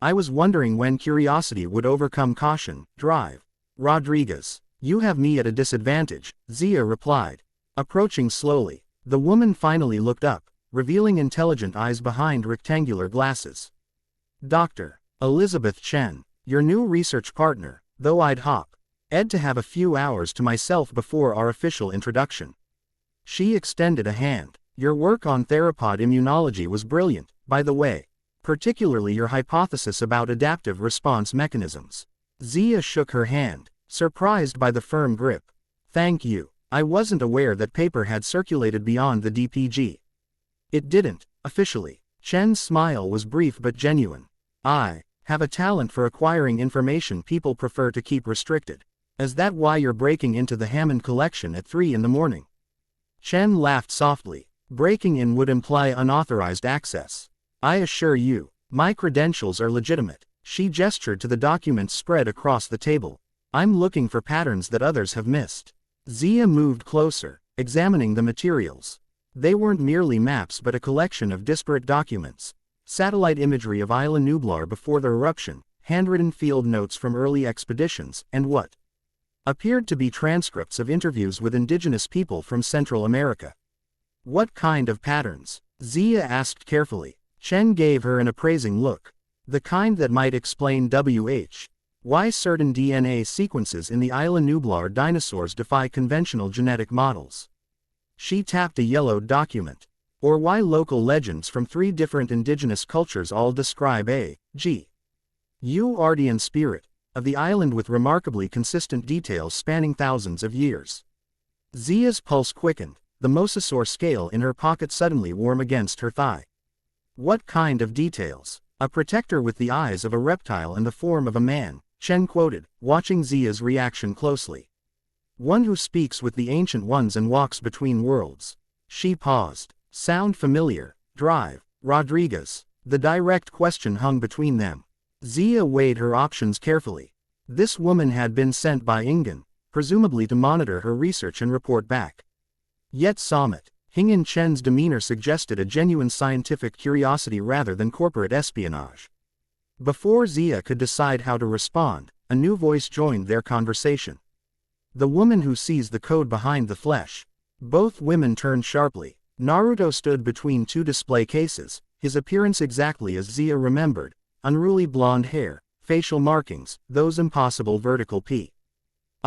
S1: "I was wondering when curiosity would overcome caution." Drive. Rodriguez. "You have me at a disadvantage," Zia replied. Approaching slowly, the woman finally looked up, revealing intelligent eyes behind rectangular glasses. "Dr. Elizabeth Chen, your new research partner, though I'd to have a few hours to myself before our official introduction." She extended a hand. "Your work on theropod immunology was brilliant, by the way. Particularly your hypothesis about adaptive response mechanisms." Zia shook her hand, surprised by the firm grip. "Thank you. I wasn't aware that paper had circulated beyond the DPG." "It didn't, officially." Chen's smile was brief but genuine. "I have a talent for acquiring information people prefer to keep restricted. Is that why you're breaking into the Hammond collection at 3 in the morning?" Chen laughed softly. "Breaking in would imply unauthorized access. I assure you, my credentials are legitimate." She gestured to the documents spread across the table. "I'm looking for patterns that others have missed." Zia moved closer, examining the materials. They weren't merely maps but a collection of disparate documents. Satellite imagery of Isla Nublar before the eruption, handwritten field notes from early expeditions, and what appeared to be transcripts of interviews with indigenous people from Central America. "What kind of patterns?" Zia asked carefully. Chen gave her an appraising look. "The kind that might explain why certain DNA sequences in the Isla Nublar dinosaurs defy conventional genetic models." She tapped a yellowed document. "Or why local legends from 3 different indigenous cultures all describe Ardian spirit of the island with remarkably consistent details spanning thousands of years." Zia's pulse quickened, the mosasaur scale in her pocket suddenly warm against her thigh. "What kind of details?" "A protector with the eyes of a reptile and the form of a man," Chen quoted, watching Zia's reaction closely. "One who speaks with the ancient ones and walks between worlds." She paused. "Sound familiar?" Drive. Rodriguez. The direct question hung between them. Zia weighed her options carefully. This woman had been sent by Ingen, presumably to monitor her research and report back. Yet Samit, Hingen Chen's demeanor suggested a genuine scientific curiosity rather than corporate espionage. Before Zia could decide how to respond, a new voice joined their conversation. "The woman who sees the code behind the flesh." Both women turned sharply. Naruto stood between 2 display cases, his appearance exactly as Zia remembered, unruly blonde hair, facial markings, those impossible vertical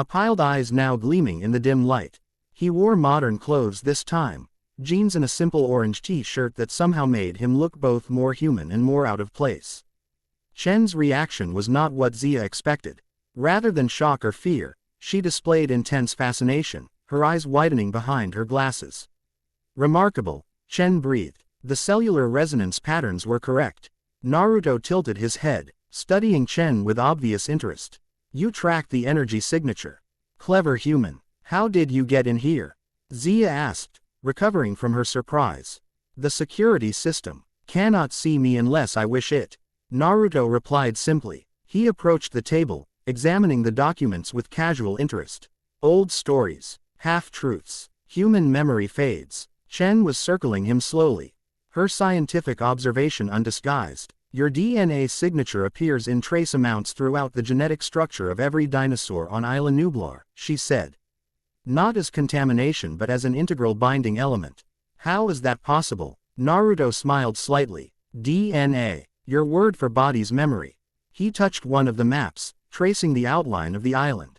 S1: piled eyes now gleaming in the dim light. He wore modern clothes this time, jeans and a simple orange t-shirt that somehow made him look both more human and more out of place. Chen's reaction was not what Zia expected. Rather than shock or fear, she displayed intense fascination, her eyes widening behind her glasses. "Remarkable," Chen breathed. The cellular resonance patterns were correct. Naruto tilted his head, studying Chen with obvious interest. "You tracked the energy signature. Clever human. How did you get in here?" Zia asked, recovering from her surprise. "The security system cannot see me unless I wish it," Naruto replied simply. He approached the table, examining the documents with casual interest. Old stories, half-truths, human memory fades. Chen was circling him slowly, her scientific observation undisguised. "Your DNA signature appears in trace amounts throughout the genetic structure of every dinosaur on Isla Nublar," she said. "Not as contamination but as an integral binding element." "How is that possible?" Naruto smiled slightly. "DNA, your word for body's memory." He touched one of the maps, tracing the outline of the island.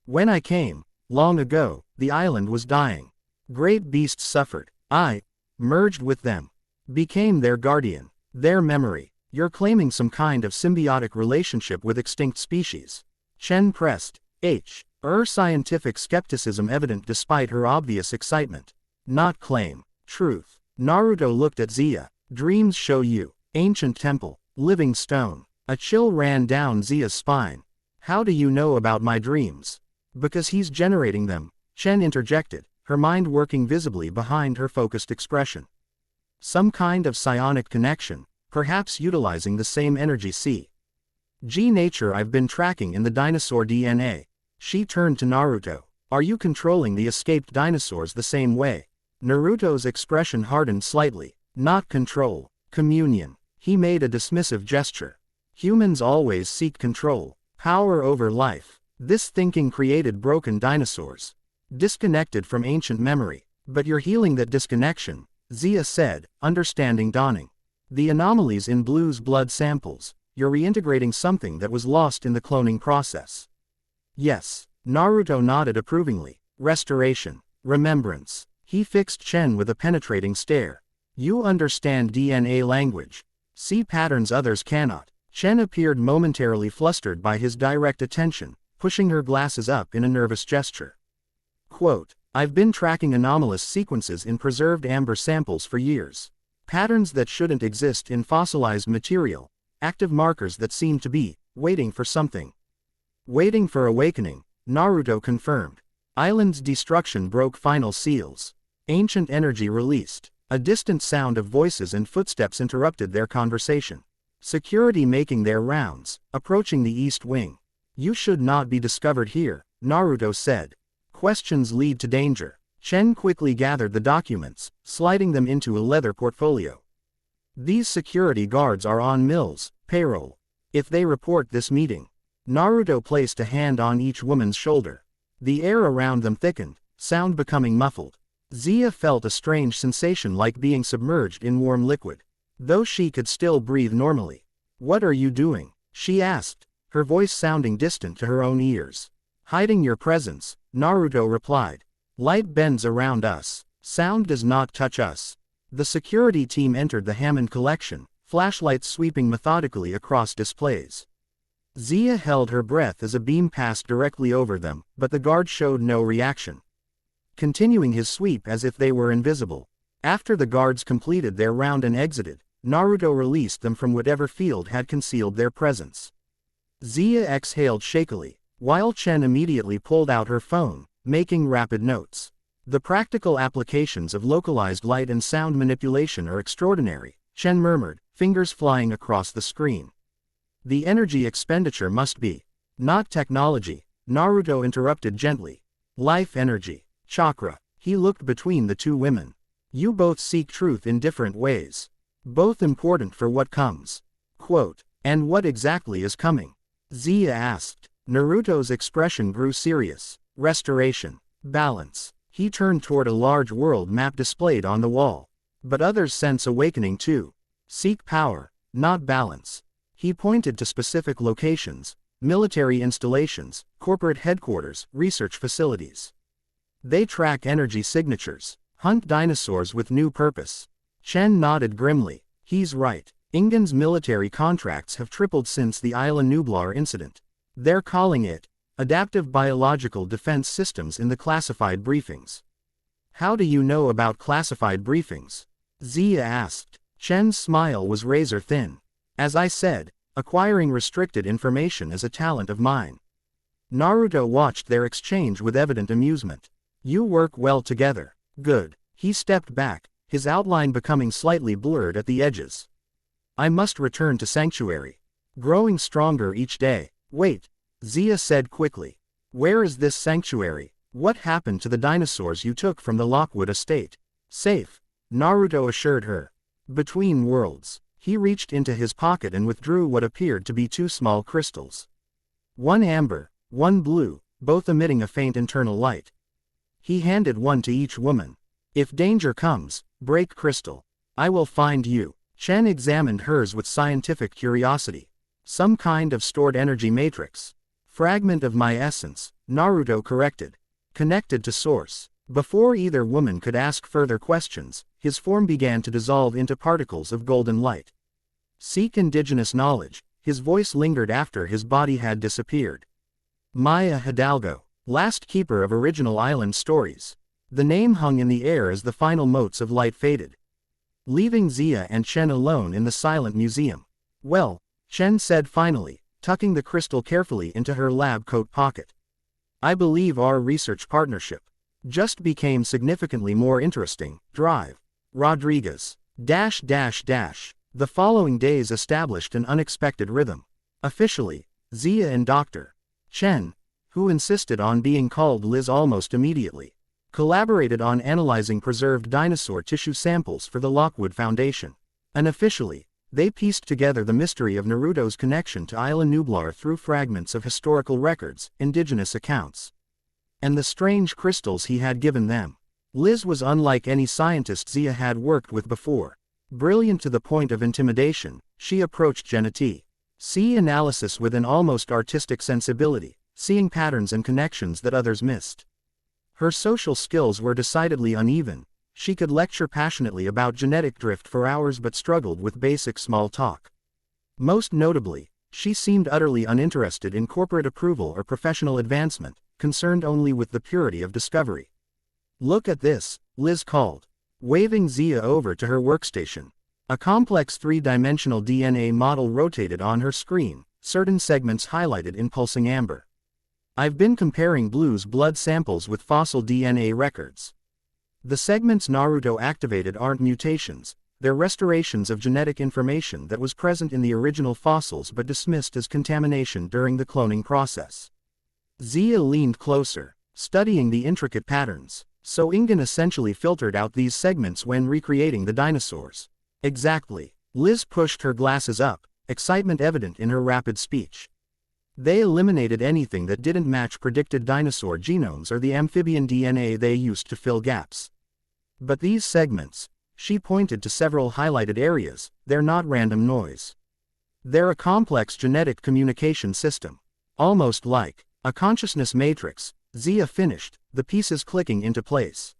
S1: "When I came, long ago, the island was dying. Great beasts suffered. I merged with them. Became their guardian. Their memory. You're claiming some kind of symbiotic relationship with extinct species. Chen pressed. Scientific skepticism evident despite her obvious excitement. Not claim. Truth. Naruto looked at Zia. Dreams show you. Ancient temple. Living stone. A chill ran down Zia's spine. How do you know about my dreams? Because he's generating them, Chen interjected, her mind working visibly behind her focused expression. Some kind of psionic connection, perhaps utilizing the same energy G nature I've been tracking in the dinosaur DNA. She turned to Naruto. Are you controlling the escaped dinosaurs the same way? Naruto's expression hardened slightly. Not control. Communion. He made a dismissive gesture. Humans always seek control. Power over life. This thinking created broken dinosaurs. Disconnected from ancient memory. But you're healing that disconnection, Zia said, understanding dawning. The anomalies in Blue's blood samples. You're reintegrating something that was lost in the cloning process. Yes. Naruto nodded approvingly. Restoration. Remembrance. He fixed Chen with a penetrating stare. You understand DNA language. See patterns others cannot. Chen appeared momentarily flustered by his direct attention, pushing her glasses up in a nervous gesture. Quote, I've been tracking anomalous sequences in preserved amber samples for years. Patterns that shouldn't exist in fossilized material. Active markers that seem to be waiting for something. Waiting for awakening, Naruto confirmed. Island's destruction broke final seals. Ancient energy released. A distant sound of voices and footsteps interrupted their conversation. Security making their rounds, approaching the east wing. You should not be discovered here, Naruto said. Questions lead to danger. Chen quickly gathered the documents, sliding them into a leather portfolio. These security guards are on Mills' payroll. If they report this meeting. Naruto placed a hand on each woman's shoulder. The air around them thickened, sound becoming muffled. Zia felt a strange sensation like being submerged in warm liquid, though she could still breathe normally. What are you doing? She asked, her voice sounding distant to her own ears. Hiding your presence, Naruto replied. Light bends around us. Sound does not touch us. The security team entered the Hammond collection, flashlights sweeping methodically across displays. Zia held her breath as a beam passed directly over them, but the guard showed no reaction. Continuing his sweep as if they were invisible. After the guards completed their round and exited, Naruto released them from whatever field had concealed their presence. Zia exhaled shakily, while Chen immediately pulled out her phone, making rapid notes. The practical applications of localized light and sound manipulation are extraordinary, Chen murmured, fingers flying across the screen. The energy expenditure must be. Not technology, Naruto interrupted gently. Life energy. Chakra. He looked between the two women. You both seek truth in different ways. Both important for what comes. Quote, and what exactly is coming? Zia asked. Naruto's expression grew serious. Restoration. Balance. He turned toward a large world map displayed on the wall. But others sense awakening too. Seek power, not balance. He pointed to specific locations, military installations, corporate headquarters, research facilities. They track energy signatures, hunt dinosaurs with new purpose. Chen nodded grimly. He's right. Ingen's military contracts have tripled since the Isla Nublar incident. They're calling it adaptive biological defense systems in the classified briefings. How do you know about classified briefings? Zia asked. Chen's smile was razor thin. As I said, acquiring restricted information is a talent of mine. Naruto watched their exchange with evident amusement. You work well together. Good. He stepped back, his outline becoming slightly blurred at the edges. I must return to Sanctuary. Growing stronger each day. Wait, Zia said quickly. Where is this sanctuary? What happened to the dinosaurs you took from the Lockwood estate? Safe, Naruto assured her. Between worlds. He reached into his pocket and withdrew what appeared to be two small crystals. One amber, one blue, both emitting a faint internal light. He handed one to each woman. If danger comes, break crystal. I will find you. Chen examined hers with scientific curiosity. Some kind of stored energy matrix. Fragment of my essence, Naruto corrected. Connected to source. Before either woman could ask further questions, his form began to dissolve into particles of golden light. Seek indigenous knowledge, his voice lingered after his body had disappeared. Maya Hidalgo, last keeper of original island stories. The name hung in the air as the final motes of light faded, leaving Zia and Chen alone in the silent museum. Well, Chen said finally, tucking the crystal carefully into her lab coat pocket. I believe our research partnership just became significantly more interesting. Drive. Rodriguez. The following days established an unexpected rhythm. Officially, Zia and Dr. Chen, who insisted on being called Liz almost immediately, collaborated on analyzing preserved dinosaur tissue samples for the Lockwood Foundation. Unofficially, they pieced together the mystery of Naruto's connection to Isla Nublar through fragments of historical records, indigenous accounts, and the strange crystals he had given them. Liz was unlike any scientist Zia had worked with before. Brilliant to the point of intimidation, she approached genetic analysis with an almost artistic sensibility, seeing patterns and connections that others missed. Her social skills were decidedly uneven. She could lecture passionately about genetic drift for hours but struggled with basic small talk. Most notably, she seemed utterly uninterested in corporate approval or professional advancement, concerned only with the purity of discovery. Look at this, Liz called, waving Zia over to her workstation. A complex three-dimensional DNA model rotated on her screen, certain segments highlighted in pulsing amber. I've been comparing Blue's blood samples with fossil DNA records. The segments Naruto activated aren't mutations, they're restorations of genetic information that was present in the original fossils but dismissed as contamination during the cloning process. Zia leaned closer, studying the intricate patterns. So Ingen essentially filtered out these segments when recreating the dinosaurs. Exactly. Liz pushed her glasses up, excitement evident in her rapid speech. They eliminated anything that didn't match predicted dinosaur genomes or the amphibian DNA they used to fill gaps. But these segments, she pointed to several highlighted areas, they're not random noise. They're a complex genetic communication system. Almost like a consciousness matrix, Zia finished, the pieces clicking into place.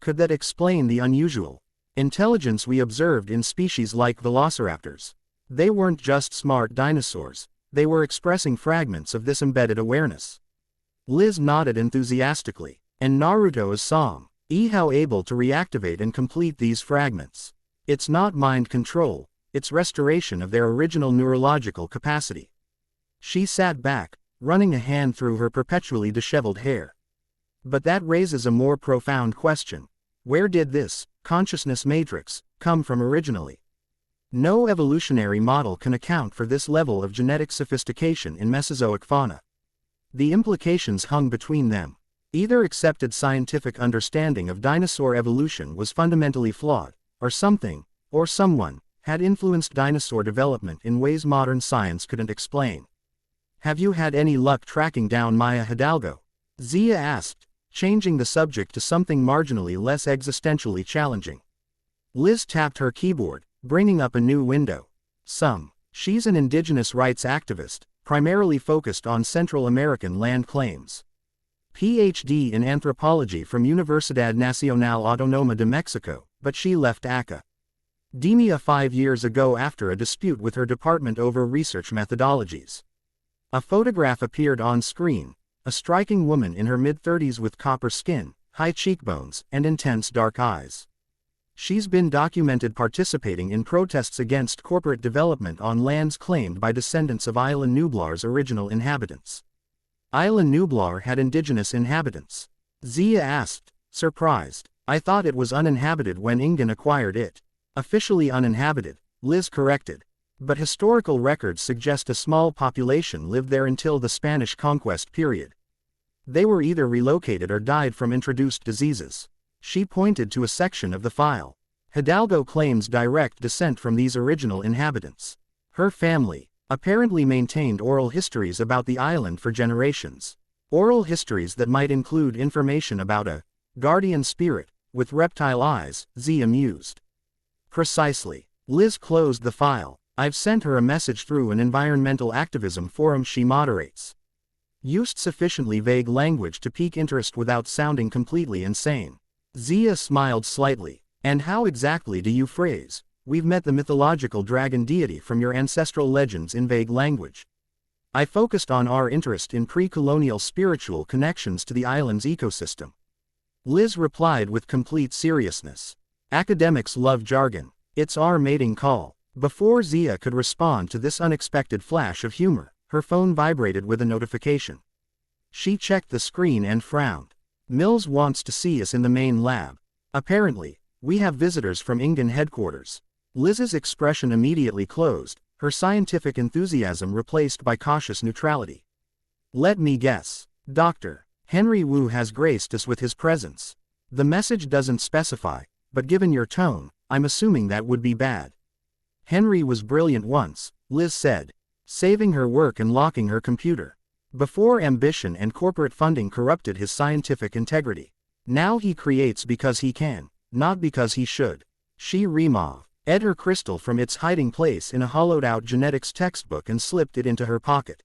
S1: Could that explain the unusual intelligence we observed in species like velociraptors? They weren't just smart dinosaurs, they were expressing fragments of this embedded awareness. Liz nodded enthusiastically, and Naruto is Sam. How able to reactivate and complete these fragments. It's not mind control, it's restoration of their original neurological capacity. She sat back, running a hand through her perpetually disheveled hair. But that raises a more profound question. Where did this consciousness matrix come from originally? No evolutionary model can account for this level of genetic sophistication in Mesozoic fauna. The implications hung between them. Either accepted scientific understanding of dinosaur evolution was fundamentally flawed, or something, or someone, had influenced dinosaur development in ways modern science couldn't explain. Have you had any luck tracking down Maya Hidalgo? Zia asked, changing the subject to something marginally less existentially challenging. Liz tapped her keyboard, bringing up a new window. She's an indigenous rights activist, primarily focused on Central American land claims. PhD in anthropology from Universidad Nacional Autónoma de Mexico, but she left academia 5 years ago after a dispute with her department over research methodologies. A photograph appeared on screen, a striking woman in her mid-30s with copper skin, high cheekbones, and intense dark eyes. She's been documented participating in protests against corporate development on lands claimed by descendants of Isla Nublar's original inhabitants. Isla Nublar had indigenous inhabitants? Zia asked, surprised. I thought it was uninhabited when Ingen acquired it. Officially uninhabited, Liz corrected. But historical records suggest a small population lived there until the Spanish conquest period. They were either relocated or died from introduced diseases. She pointed to a section of the file. Hidalgo claims direct descent from these original inhabitants. Her family apparently maintained oral histories about the island for generations. Oral histories that might include information about a guardian spirit with reptile eyes, Zia mused. Precisely. Liz closed the file. I've sent her a message through an environmental activism forum she moderates. Used sufficiently vague language to pique interest without sounding completely insane. Zia smiled slightly. And how exactly do you phrase, "We've met the mythological dragon deity from your ancestral legends" in vague language? I focused on our interest in pre-colonial spiritual connections to the island's ecosystem. Liz replied with complete seriousness. Academics love jargon. It's our mating call. Before Zia could respond to this unexpected flash of humor, her phone vibrated with a notification. She checked the screen and frowned. Mills wants to see us in the main lab. Apparently, we have visitors from Ingen headquarters. Liz's expression immediately closed, her scientific enthusiasm replaced by cautious neutrality. Let me guess. Dr. Henry Wu has graced us with his presence. The message doesn't specify, but given your tone, I'm assuming that would be bad. Henry was brilliant once, Liz said, saving her work and locking her computer. Before ambition and corporate funding corrupted his scientific integrity. Now he creates because he can, not because he should. She removed her crystal from its hiding place in a hollowed-out genetics textbook and slipped it into her pocket.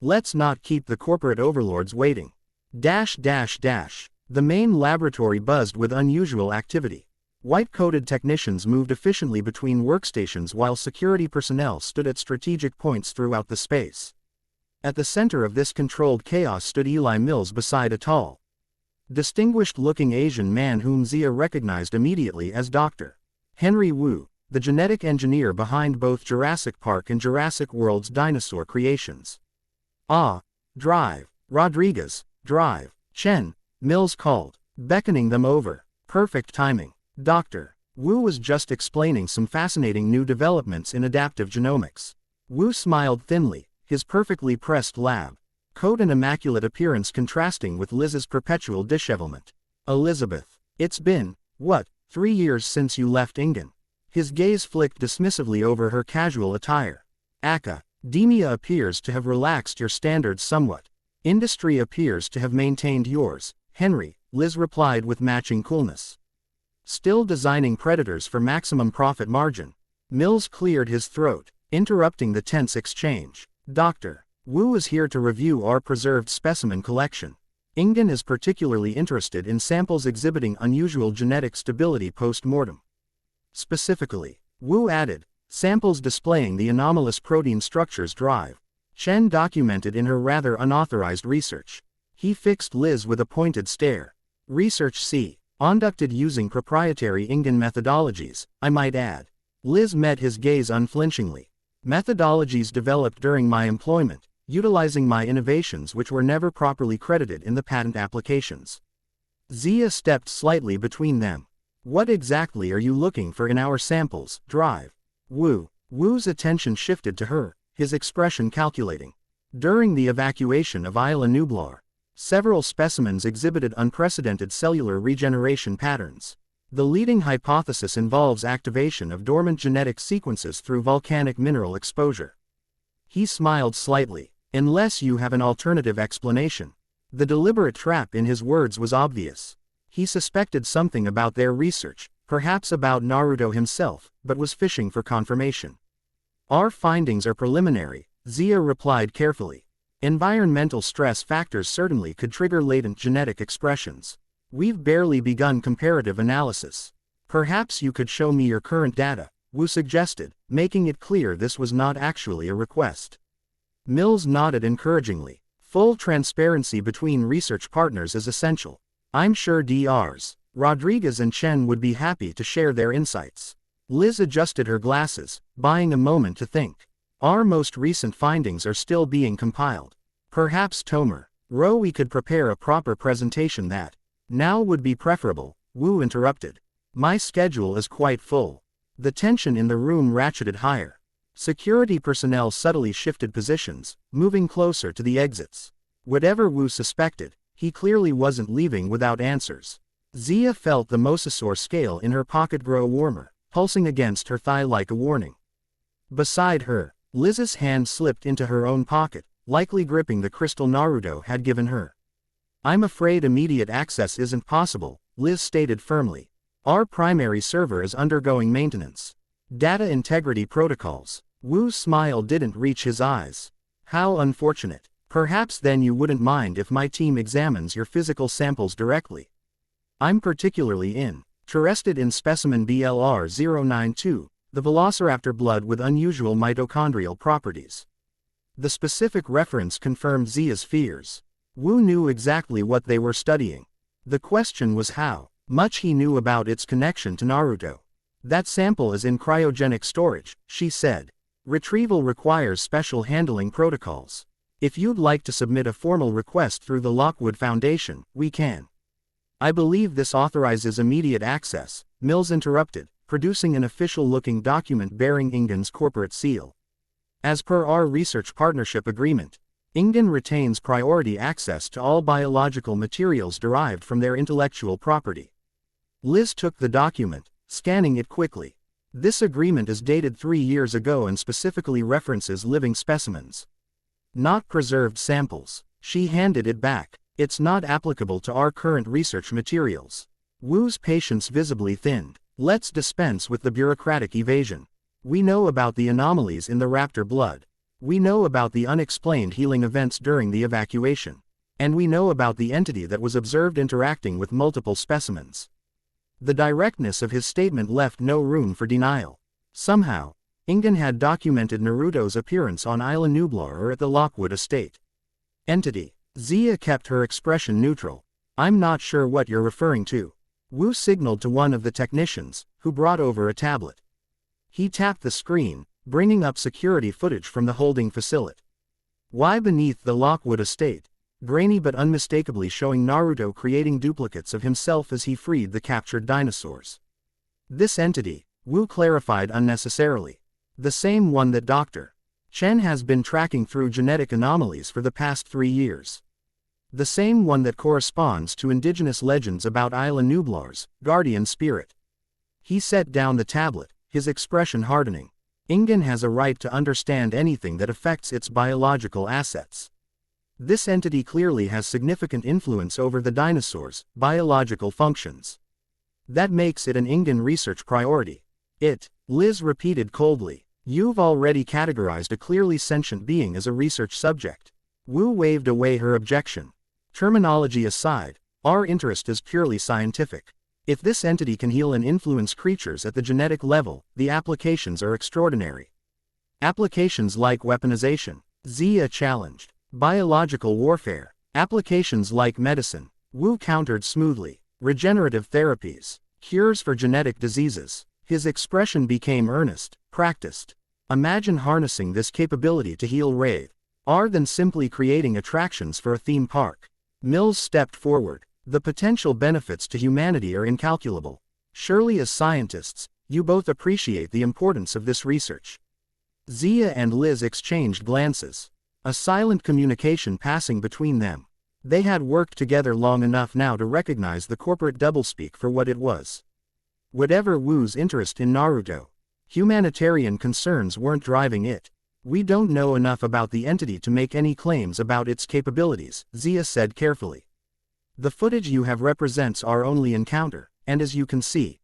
S1: Let's not keep the corporate overlords waiting. The main laboratory buzzed with unusual activity. White-coated technicians moved efficiently between workstations while security personnel stood at strategic points throughout the space. At the center of this controlled chaos stood Eli Mills beside a tall, distinguished-looking Asian man whom Zia recognized immediately as Dr. Henry Wu, the genetic engineer behind both Jurassic Park and Jurassic World's dinosaur creations. "Ah, drive, Rodriguez, drive, Chen," Mills called, beckoning them over. Perfect timing. Dr. Wu was just explaining some fascinating new developments in adaptive genomics. Wu smiled thinly, his perfectly pressed lab coat and immaculate appearance contrasting with Liz's perpetual dishevelment. "Elizabeth, it's been, what, 3 years since you left Ingen?" His gaze flicked dismissively over her casual attire. "Academia appears to have relaxed your standards somewhat. Industry appears to have maintained yours, Henry," Liz replied with matching coolness. "Still designing predators for maximum profit margin." Mills cleared his throat, interrupting the tense exchange. "Dr. Wu is here to review our preserved specimen collection. Ingen is particularly interested in samples exhibiting unusual genetic stability post-mortem. Specifically," Wu added, "samples displaying the anomalous protein structures drive Chen documented in her rather unauthorized research." He fixed Liz with a pointed stare. "Research conducted using proprietary Ingen methodologies, I might add." Liz met his gaze unflinchingly. "Methodologies developed during my employment, utilizing my innovations which were never properly credited in the patent applications." Zia stepped slightly between them. "What exactly are you looking for in our samples, drive?" Wu's attention shifted to her, his expression calculating. "During the evacuation of Isla Nublar, several specimens exhibited unprecedented cellular regeneration patterns. The leading hypothesis involves activation of dormant genetic sequences through volcanic mineral exposure." He smiled slightly. "Unless you have an alternative explanation." The deliberate trap in his words was obvious. He suspected something about their research, perhaps about Naruto himself, but was fishing for confirmation. "Our findings are preliminary," Zia replied carefully. "Environmental stress factors certainly could trigger latent genetic expressions. We've barely begun comparative analysis." "Perhaps you could show me your current data," Wu suggested, making it clear this was not actually a request. Mills nodded encouragingly. "Full transparency between research partners is essential. I'm sure Drs. Rodriguez and Chen would be happy to share their insights." Liz adjusted her glasses, buying a moment to think. "Our most recent findings are still being compiled. Perhaps we could prepare a proper presentation that." "Now would be preferable," Wu interrupted. "My schedule is quite full." The tension in the room ratcheted higher. Security personnel subtly shifted positions, moving closer to the exits. Whatever Wu suspected, he clearly wasn't leaving without answers. Zia felt the mosasaur scale in her pocket grow warmer, pulsing against her thigh like a warning. Beside her, Liz's hand slipped into her own pocket, likely gripping the crystal Naruto had given her. "I'm afraid immediate access isn't possible," Liz stated firmly. "Our primary server is undergoing maintenance. Data integrity protocols." Wu's smile didn't reach his eyes. "How unfortunate. Perhaps then you wouldn't mind if my team examines your physical samples directly. I'm particularly interested in specimen BLR-092, the velociraptor blood with unusual mitochondrial properties. The specific reference confirmed Zia's fears. Wu knew exactly what they were studying. The question was how much he knew about its connection to Naruto. That sample is in cryogenic storage, she said. Retrieval requires special handling protocols. If you'd like to submit a formal request through the Lockwood Foundation, we can. I believe this authorizes immediate access, Mills interrupted, producing an official-looking document bearing Ingen's corporate seal. As per our research partnership agreement, Ingen retains priority access to all biological materials derived from their intellectual property. Liz took the document, scanning it quickly. This agreement is dated 3 years ago and specifically references living specimens, not preserved samples. She handed it back. It's not applicable to our current research materials. Wu's patience visibly thinned. Let's dispense with the bureaucratic evasion. We know about the anomalies in the raptor blood. We know about the unexplained healing events during the evacuation. And we know about the entity that was observed interacting with multiple specimens. The directness of his statement left no room for denial. Somehow, Ingen had documented Naruto's appearance on Isla Nublar or at the Lockwood estate. Entity. Zia kept her expression neutral. I'm not sure what you're referring to. Wu signaled to one of the technicians, who brought over a tablet. He tapped the screen, bringing up security footage from the holding facility. Why beneath the Lockwood estate? Grainy but unmistakably showing Naruto creating duplicates of himself as he freed the captured dinosaurs. This entity, Wu clarified unnecessarily. The same one that Dr. Chen has been tracking through genetic anomalies for the past 3 years. The same one that corresponds to indigenous legends about Isla Nublar's guardian spirit. He set down the tablet, his expression hardening. Ingen has a right to understand anything that affects its biological assets. This entity clearly has significant influence over the dinosaurs' biological functions. That makes it an Ingen research priority. Liz repeated coldly. You've already categorized a clearly sentient being as a research subject. Wu waved away her objection. Terminology aside, our interest is purely scientific. If this entity can heal and influence creatures at the genetic level, the applications are extraordinary. Applications like weaponization, Zia challenged. Biological warfare. Applications like medicine, Wu countered smoothly. Regenerative therapies. Cures for genetic diseases. His expression became earnest, practiced. Imagine harnessing this capability to heal rather than simply creating attractions for a theme park. Mills stepped forward. The potential benefits to humanity are incalculable. Surely as scientists, you both appreciate the importance of this research. Zia and Liz exchanged glances. A silent communication passing between them. They had worked together long enough now to recognize the corporate doublespeak for what it was. Whatever Wu's interest in Naruto, humanitarian concerns weren't driving it. We don't know enough about the entity to make any claims about its capabilities, Zia said carefully. The footage you have represents our only encounter, and as you can see,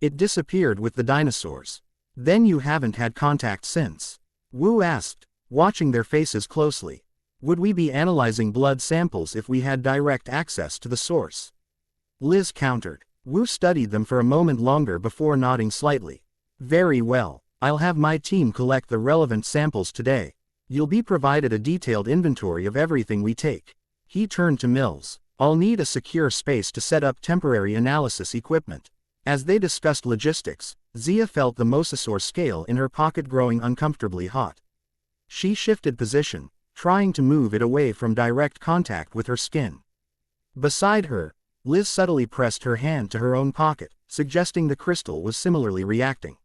S1: it disappeared with the dinosaurs. Then you haven't had contact since? Wu asked, watching their faces closely. Would we be analyzing blood samples if we had direct access to the source? Liz countered. Wu studied them for a moment longer before nodding slightly. Very well. I'll have my team collect the relevant samples today. You'll be provided a detailed inventory of everything we take. He turned to Mills. I'll need a secure space to set up temporary analysis equipment. As they discussed logistics, Zia felt the mosasaur scale in her pocket growing uncomfortably hot. She shifted position, trying to move it away from direct contact with her skin. Beside her, Liz subtly pressed her hand to her own pocket, suggesting the crystal was similarly reacting.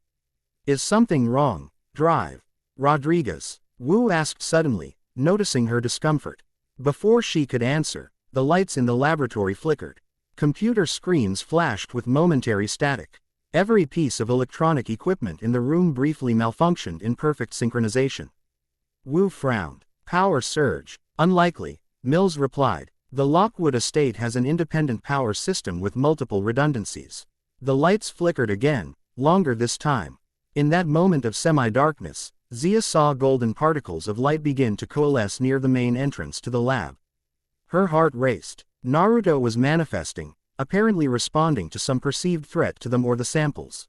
S1: Is something wrong, Drive? Rodriguez? Wu asked suddenly, noticing her discomfort. Before she could answer, the lights in the laboratory flickered. Computer screens flashed with momentary static. Every piece of electronic equipment in the room briefly malfunctioned in perfect synchronization. Wu frowned. Power surge. Unlikely, Mills replied. The Lockwood estate has an independent power system with multiple redundancies. The lights flickered again, longer this time. In that moment of semi-darkness, Zia saw golden particles of light begin to coalesce near the main entrance to the lab. Her heart raced. Naruto was manifesting, apparently responding to some perceived threat to them or the samples.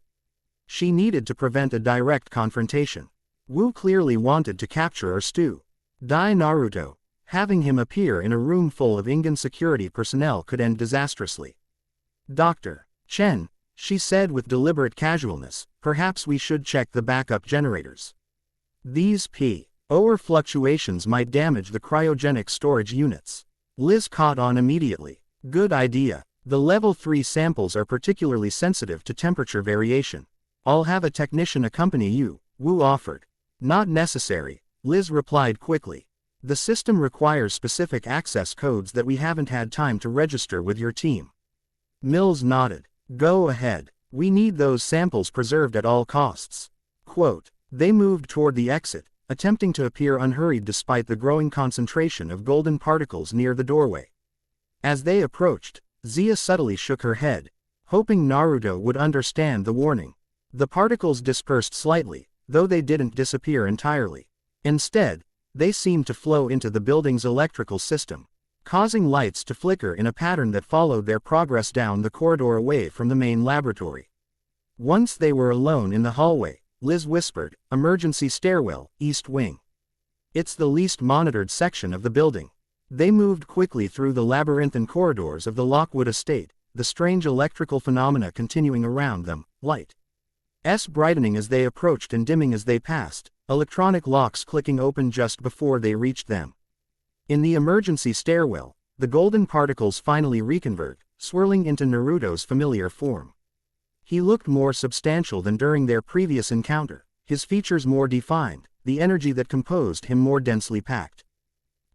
S1: She needed to prevent a direct confrontation. Wu clearly wanted to capture or stew. Naruto. Having him appear in a room full of Ingen security personnel could end disastrously. Dr. Chen, she said with deliberate casualness, perhaps we should check the backup generators. These P.O.R. fluctuations might damage the cryogenic storage units. Liz caught on immediately. Good idea. The level 3 samples are particularly sensitive to temperature variation. I'll have a technician accompany you, Wu offered. Not necessary, Liz replied quickly. The system requires specific access codes that we haven't had time to register with your team. Mills nodded. Go ahead. We need those samples preserved at all costs. Quote. They moved toward the exit, attempting to appear unhurried despite the growing concentration of golden particles near the doorway. As they approached, Zia subtly shook her head, hoping Naruto would understand the warning. The particles dispersed slightly, though they didn't disappear entirely. Instead, they seemed to flow into the building's electrical system, causing lights to flicker in a pattern that followed their progress down the corridor away from the main laboratory. Once they were alone in the hallway, Liz whispered, "Emergency stairwell, east wing." It's the least monitored section of the building. They moved quickly through the labyrinthine corridors of the Lockwood estate, the strange electrical phenomena continuing around them, lights brightening as they approached and dimming as they passed, electronic locks clicking open just before they reached them. In the emergency stairwell, the golden particles finally reconvert, swirling into Naruto's familiar form. He looked more substantial than during their previous encounter, his features more defined, the energy that composed him more densely packed.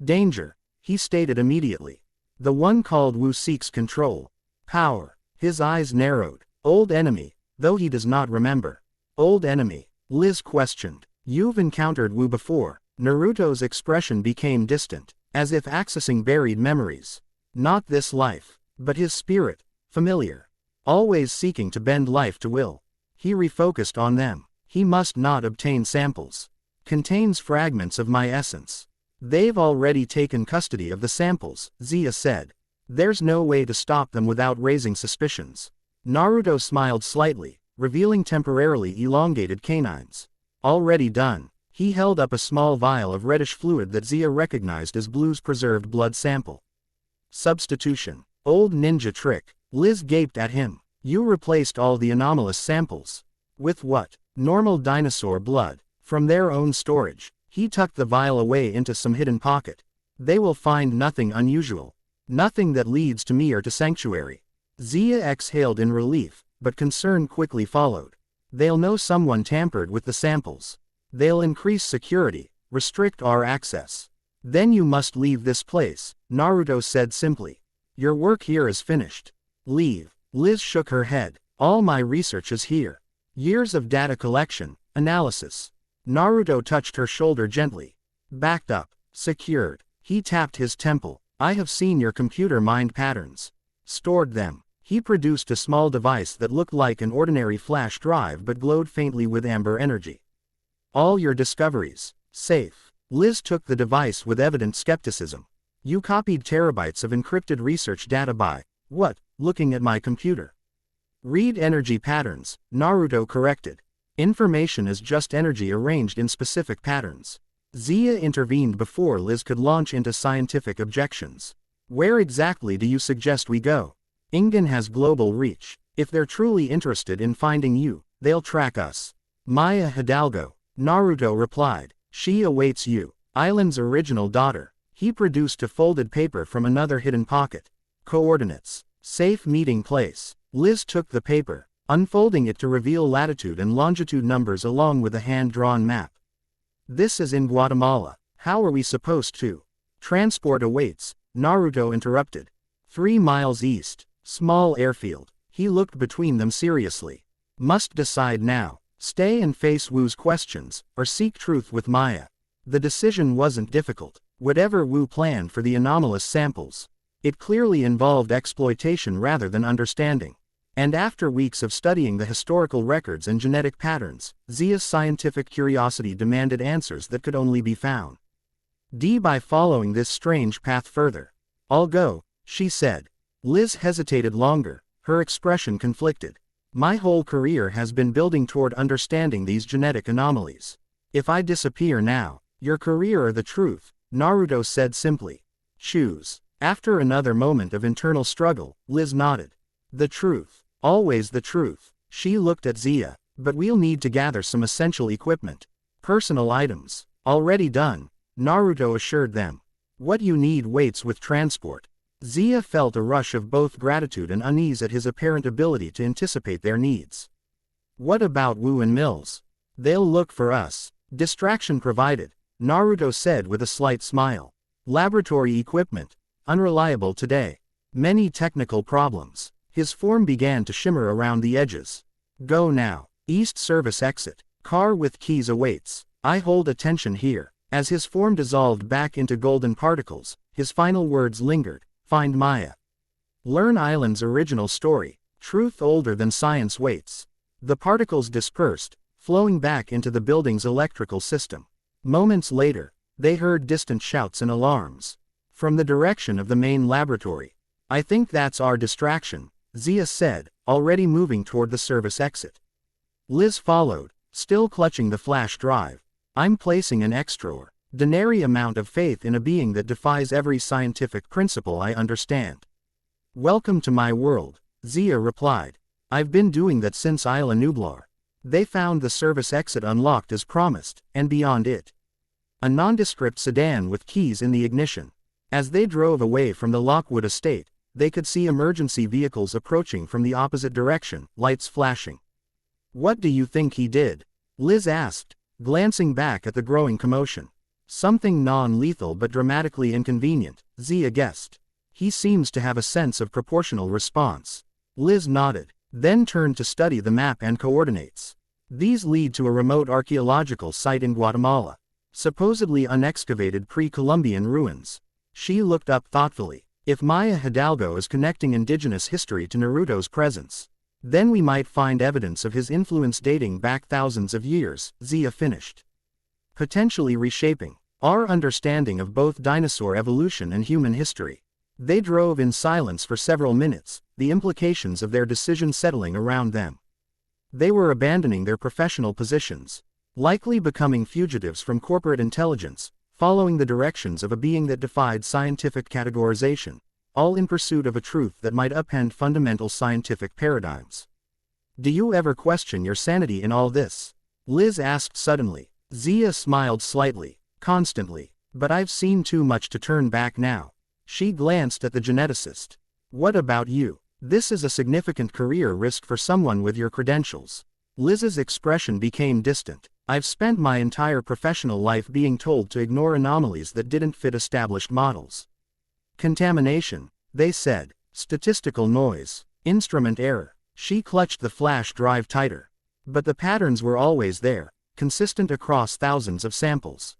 S1: Danger, he stated immediately. The one called Wu seeks control. Power. His eyes narrowed. Old enemy, though he does not remember. Old enemy, Liz questioned. You've encountered Wu before. Naruto's expression became distant, as if accessing buried memories. Not this life, but his spirit, familiar. Always seeking to bend life to will. He refocused on them. He must not obtain samples. Contains fragments of my essence. They've already taken custody of the samples, Zia said. There's no way to stop them without raising suspicions. Naruto smiled slightly, revealing temporarily elongated canines. Already done. He held up a small vial of reddish fluid that Zia recognized as Blue's preserved blood sample. Substitution. Old ninja trick. Liz gaped at him. You replaced all the anomalous samples. With what? Normal dinosaur blood. From their own storage. He tucked the vial away into some hidden pocket. They will find nothing unusual. Nothing that leads to me or to Sanctuary. Zia exhaled in relief, but concern quickly followed. They'll know someone tampered with the samples. They'll increase security, restrict our access. Then you must leave this place, Naruto said simply. Your work here is finished. Leave. Liz shook her head. All my research is here. Years of data collection, analysis. Naruto touched her shoulder gently. Backed up. Secured. He tapped his temple. I have seen your computer mind patterns. Stored them. He produced a small device that looked like an ordinary flash drive but glowed faintly with amber energy. All your discoveries. Safe. Liz took the device with evident skepticism. You copied terabytes of encrypted research data by, what, looking at my computer? Read energy patterns, Naruto corrected. Information is just energy arranged in specific patterns. Zia intervened before Liz could launch into scientific objections. Where exactly do you suggest we go? Ingen has global reach. If they're truly interested in finding you, they'll track us. Maya Hidalgo, Naruto replied. She awaits you. Island's original daughter. He produced a folded paper from another hidden pocket. Coordinates. Safe meeting place. Liz took the paper, unfolding it to reveal latitude and longitude numbers along with a hand-drawn map. This is in Guatemala. How are we supposed to? Transport awaits, Naruto interrupted. 3 miles east. Small airfield. He looked between them seriously. Must decide now. Stay and face Wu's questions, or seek truth with Maya. The decision wasn't difficult. Whatever Wu planned for the anomalous samples, it clearly involved exploitation rather than understanding. And after weeks of studying the historical records and genetic patterns, Zia's scientific curiosity demanded answers that could only be found by following this strange path further. "I'll go," she said. Liz hesitated longer, her expression conflicted. "My whole career has been building toward understanding these genetic anomalies. If I disappear now, your career or the truth," Naruto said simply. "Choose." After another moment of internal struggle, Liz nodded. "The truth. Always the truth." She looked at Zia. "But we'll need to gather some essential equipment. Personal items." "Already done," Naruto assured them. "What you need waits with transport." Zia felt a rush of both gratitude and unease at his apparent ability to anticipate their needs. "What about Wu and Mills?" "They'll look for us." "Distraction provided," Naruto said with a slight smile. "Laboratory equipment. Unreliable today. Many technical problems." His form began to shimmer around the edges. "Go now. East Service exit. Car with keys awaits. I hold attention here." As his form dissolved back into golden particles, his final words lingered. "Find Maya. Learn Island's original story. Truth older than science waits." The particles dispersed, flowing back into the building's electrical system. Moments later, they heard distant shouts and alarms from the direction of the main laboratory. "I think that's our distraction," Zia said, already moving toward the service exit. Liz followed, still clutching the flash drive. "I'm placing an extraordinary amount of faith in a being that defies every scientific principle I understand." "Welcome to my world," Zia replied. "I've been doing that since Isla Nublar." They found the service exit unlocked as promised, and beyond it, a nondescript sedan with keys in the ignition. As they drove away from the Lockwood estate, they could see emergency vehicles approaching from the opposite direction, lights flashing. "What do you think he did?" Liz asked, glancing back at the growing commotion. "Something non-lethal but dramatically inconvenient," Zia guessed. "He seems to have a sense of proportional response." Liz nodded, then turned to study the map and coordinates. "These lead to a remote archaeological site in Guatemala. Supposedly unexcavated pre-Columbian ruins." She looked up thoughtfully. "If Maya Hidalgo is connecting indigenous history to Naruto's presence, then we might find evidence of his influence dating back thousands of years," Zia finished. "Potentially reshaping our understanding of both dinosaur evolution and human history." They drove in silence for several minutes, the implications of their decision settling around them. They were abandoning their professional positions, likely becoming fugitives from corporate intelligence, following the directions of a being that defied scientific categorization, all in pursuit of a truth that might upend fundamental scientific paradigms. "Do you ever question your sanity in all this?" Liz asked suddenly. Zia smiled slightly. "Constantly. But I've seen too much to turn back now." She glanced at the geneticist. "What about you? This is a significant career risk for someone with your credentials." Liz's expression became distant. "I've spent my entire professional life being told to ignore anomalies that didn't fit established models. Contamination, they said. Statistical noise. Instrument error." She clutched the flash drive tighter. But the patterns were always there, consistent across thousands of samples.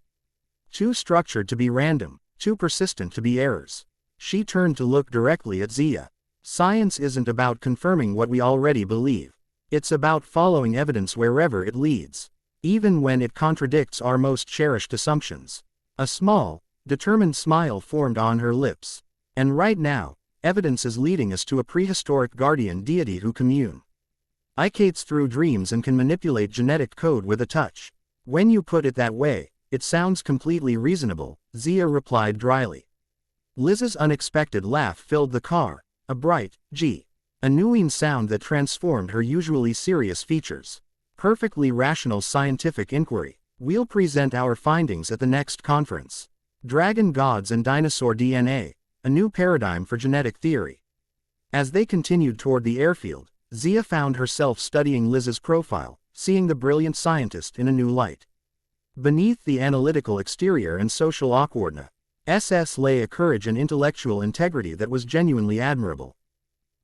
S1: Too structured to be random, too persistent to be errors. She turned to look directly at Zia. "Science isn't about confirming what we already believe. It's about following evidence wherever it leads, even when it contradicts our most cherished assumptions." A small, determined smile formed on her lips. "And right now, evidence is leading us to a prehistoric guardian deity who communicates through dreams and can manipulate genetic code with a touch." "When you put it that way, it sounds completely reasonable," Zia replied dryly. Liz's unexpected laugh filled the car, a bright, genuine sound that transformed her usually serious features. "Perfectly rational scientific inquiry. We'll present our findings at the next conference. Dragon Gods and Dinosaur DNA, a new paradigm for genetic theory." As they continued toward the airfield, Zia found herself studying Liz's profile, seeing the brilliant scientist in a new light. Beneath the analytical exterior and social awkwardness, lay a courage and intellectual integrity that was genuinely admirable.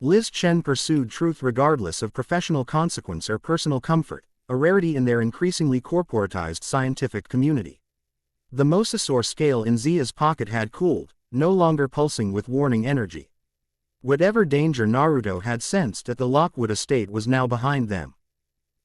S1: Liz Chen pursued truth regardless of professional consequence or personal comfort, a rarity in their increasingly corporatized scientific community. The mosasaur scale in Zia's pocket had cooled, no longer pulsing with warning energy. Whatever danger Naruto had sensed at the Lockwood estate was now behind them.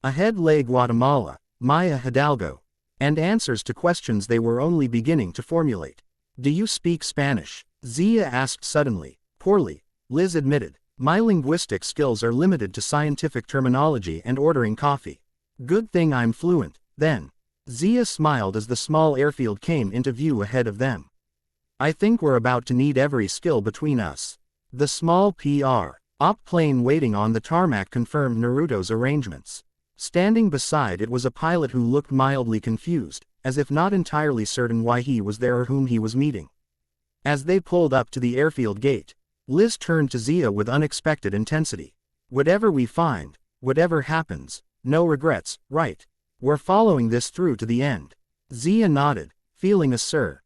S1: Ahead lay Guatemala, Maya Hidalgo, and answers to questions they were only beginning to formulate. "Do you speak Spanish?" Zia asked suddenly. "Poorly," Liz admitted. "My linguistic skills are limited to scientific terminology and ordering coffee." "Good thing I'm fluent, then." Zia smiled as the small airfield came into view ahead of them. "I think we're about to need every skill between us." The small Op plane waiting on the tarmac confirmed Naruto's arrangements. Standing beside it was a pilot who looked mildly confused, as if not entirely certain why he was there or whom he was meeting. As they pulled up to the airfield gate, Liz turned to Zia with unexpected intensity. "Whatever we find, whatever happens, no regrets, right? We're following this through to the end." Zia nodded, feeling a surge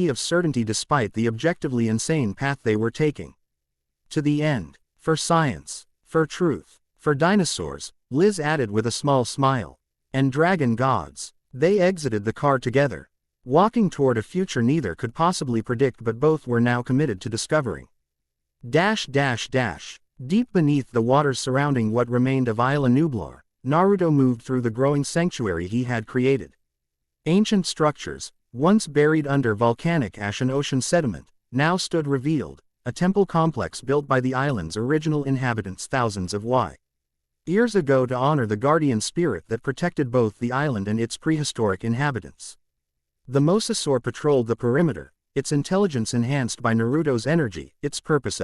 S1: of certainty despite the objectively insane path they were taking. "To the end. For science. For truth. For dinosaurs," Liz added with a small smile. "And dragon gods." They exited the car together, walking toward a future neither could possibly predict but both were now committed to discovering. Deep beneath the waters surrounding what remained of Isla Nublar, Naruto moved through the growing sanctuary he had created. Ancient structures, once buried under volcanic ash and ocean sediment, now stood revealed, a temple complex built by the island's original inhabitants thousands of years ago to honor the guardian spirit that protected both the island and its prehistoric inhabitants. The Mosasaur patrolled the perimeter, its intelligence enhanced by Naruto's energy, its purpose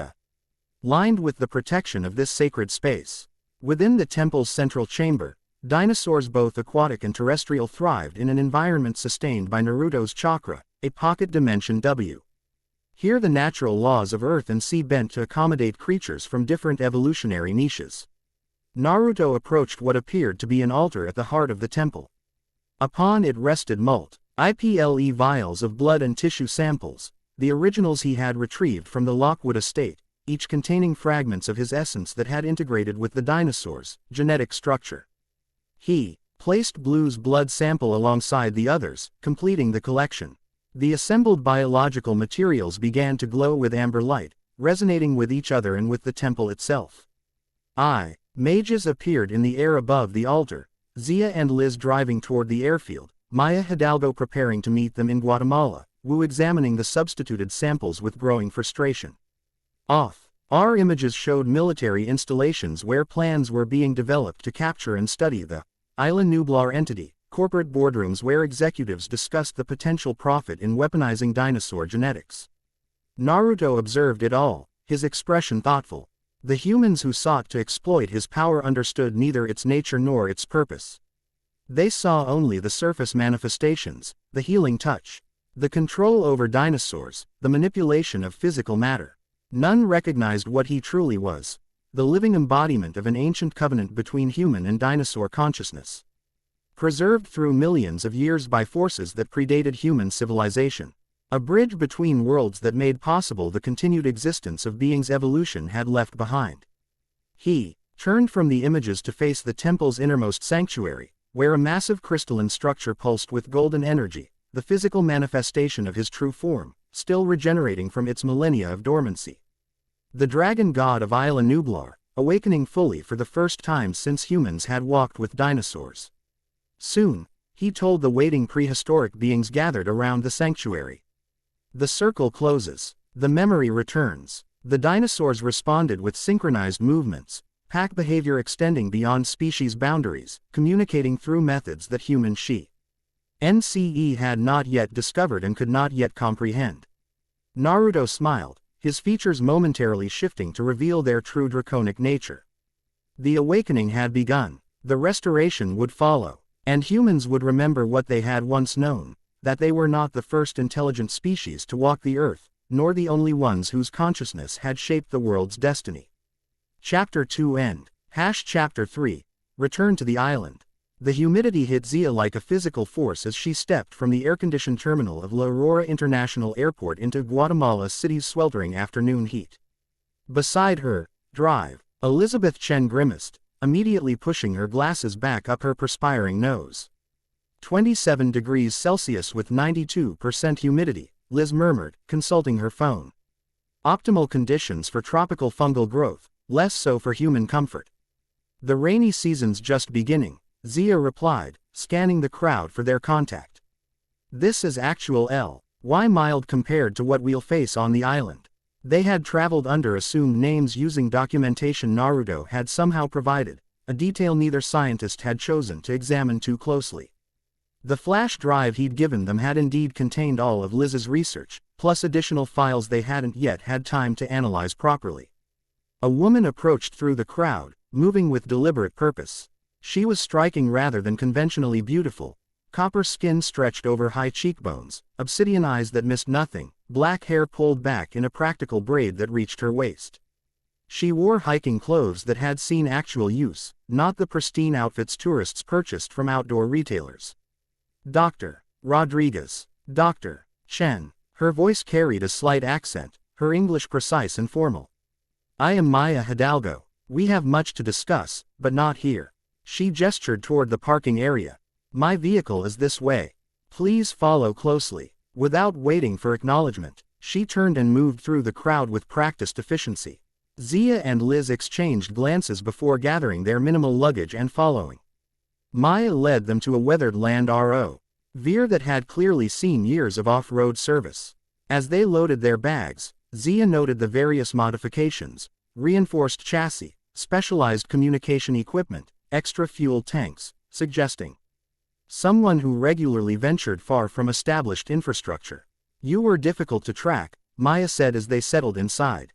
S1: aligned with the protection of this sacred space. Within the temple's central chamber, dinosaurs both aquatic and terrestrial thrived in an environment sustained by Naruto's chakra, a pocket dimension W. Here the natural laws of earth and sea bent to accommodate creatures from different evolutionary niches. Naruto approached what appeared to be an altar at the heart of the temple. Upon it rested multiple vials of blood and tissue samples, the originals he had retrieved from the Lockwood estate, each containing fragments of his essence that had integrated with the dinosaurs' genetic structure. He placed Blue's blood sample alongside the others, completing the collection. The assembled biological materials began to glow with amber light, resonating with each other and with the temple itself. Mages appeared in the air above the altar, Zia and Liz driving toward the airfield, Maya Hidalgo preparing to meet them in Guatemala, Wu examining the substituted samples with growing frustration. Our images showed military installations where plans were being developed to capture and study the Isla Nublar entity, corporate boardrooms where executives discussed the potential profit in weaponizing dinosaur genetics. Naruto observed it all, his expression thoughtful. The humans who sought to exploit his power understood neither its nature nor its purpose. They saw only the surface manifestations, the healing touch, the control over dinosaurs, the manipulation of physical matter. None recognized what he truly was, the living embodiment of an ancient covenant between human and dinosaur consciousness, preserved through millions of years by forces that predated human civilization. A bridge between worlds that made possible the continued existence of beings evolution had left behind. He turned from the images to face the temple's innermost sanctuary, where a massive crystalline structure pulsed with golden energy, the physical manifestation of his true form, still regenerating from its millennia of dormancy. The dragon god of Isla Nublar, awakening fully for the first time since humans had walked with dinosaurs. Soon, he told the waiting prehistoric beings gathered around the sanctuary. The circle closes. The memory returns. The dinosaurs responded with synchronized movements, pack behavior extending beyond species boundaries, communicating through methods that human NCE had not yet discovered and could not yet comprehend. Naruto smiled, his features momentarily shifting to reveal their true draconic nature. The awakening had begun, the restoration would follow, and humans would remember what they had once known, that they were not the first intelligent species to walk the earth, nor the only ones whose consciousness had shaped the world's destiny. Chapter 2 End. Chapter 3. Return to the island. The humidity hit Zia like a physical force as she stepped from the air-conditioned terminal of La Aurora International Airport into Guatemala City's sweltering afternoon heat. Beside her, drive, Elizabeth Chen grimaced, immediately pushing her glasses back up her perspiring nose. 27 degrees Celsius with 92% humidity, Liz murmured, consulting her phone. Optimal conditions for tropical fungal growth, less so for human comfort. The rainy season's just beginning, Zia replied, scanning the crowd for their contact. This is actual Why mild compared to what we'll face on the island? They had traveled under assumed names using documentation Naruto had somehow provided, a detail neither scientist had chosen to examine too closely. The flash drive he'd given them had indeed contained all of Liz's research, plus additional files they hadn't yet had time to analyze properly. A woman approached through the crowd, moving with deliberate purpose. She was striking rather than conventionally beautiful. Copper skin stretched over high cheekbones, obsidian eyes that missed nothing, black hair pulled back in a practical braid that reached her waist. She wore hiking clothes that had seen actual use, not the pristine outfits tourists purchased from outdoor retailers. Dr. Rodriguez. Dr. Chen. Her voice carried a slight accent, her English precise and formal. I am Maya Hidalgo. We have much to discuss, but not here. She gestured toward the parking area. My vehicle is this way. Please follow closely. Without waiting for acknowledgement, she turned and moved through the crowd with practiced efficiency. Zia and Liz exchanged glances before gathering their minimal luggage and following. Maya led them to a weathered Land Rover that had clearly seen years of off-road service. As they loaded their bags, Zia noted the various modifications: reinforced chassis, specialized communication equipment, extra fuel tanks, suggesting someone who regularly ventured far from established infrastructure. You were difficult to track, Maya said as they settled inside.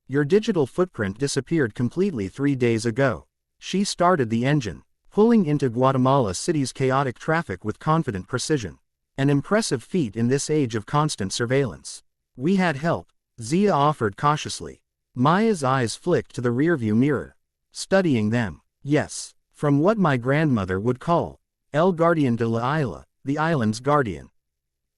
S1: Your digital footprint disappeared completely 3 days ago. She started the engine, pulling into Guatemala City's chaotic traffic with confident precision. An impressive feat in this age of constant surveillance. We had help, Zia offered cautiously. Maya's eyes flicked to the rearview mirror. Studying them. Yes. From what my grandmother would call El Guardian de la Isla, the island's guardian.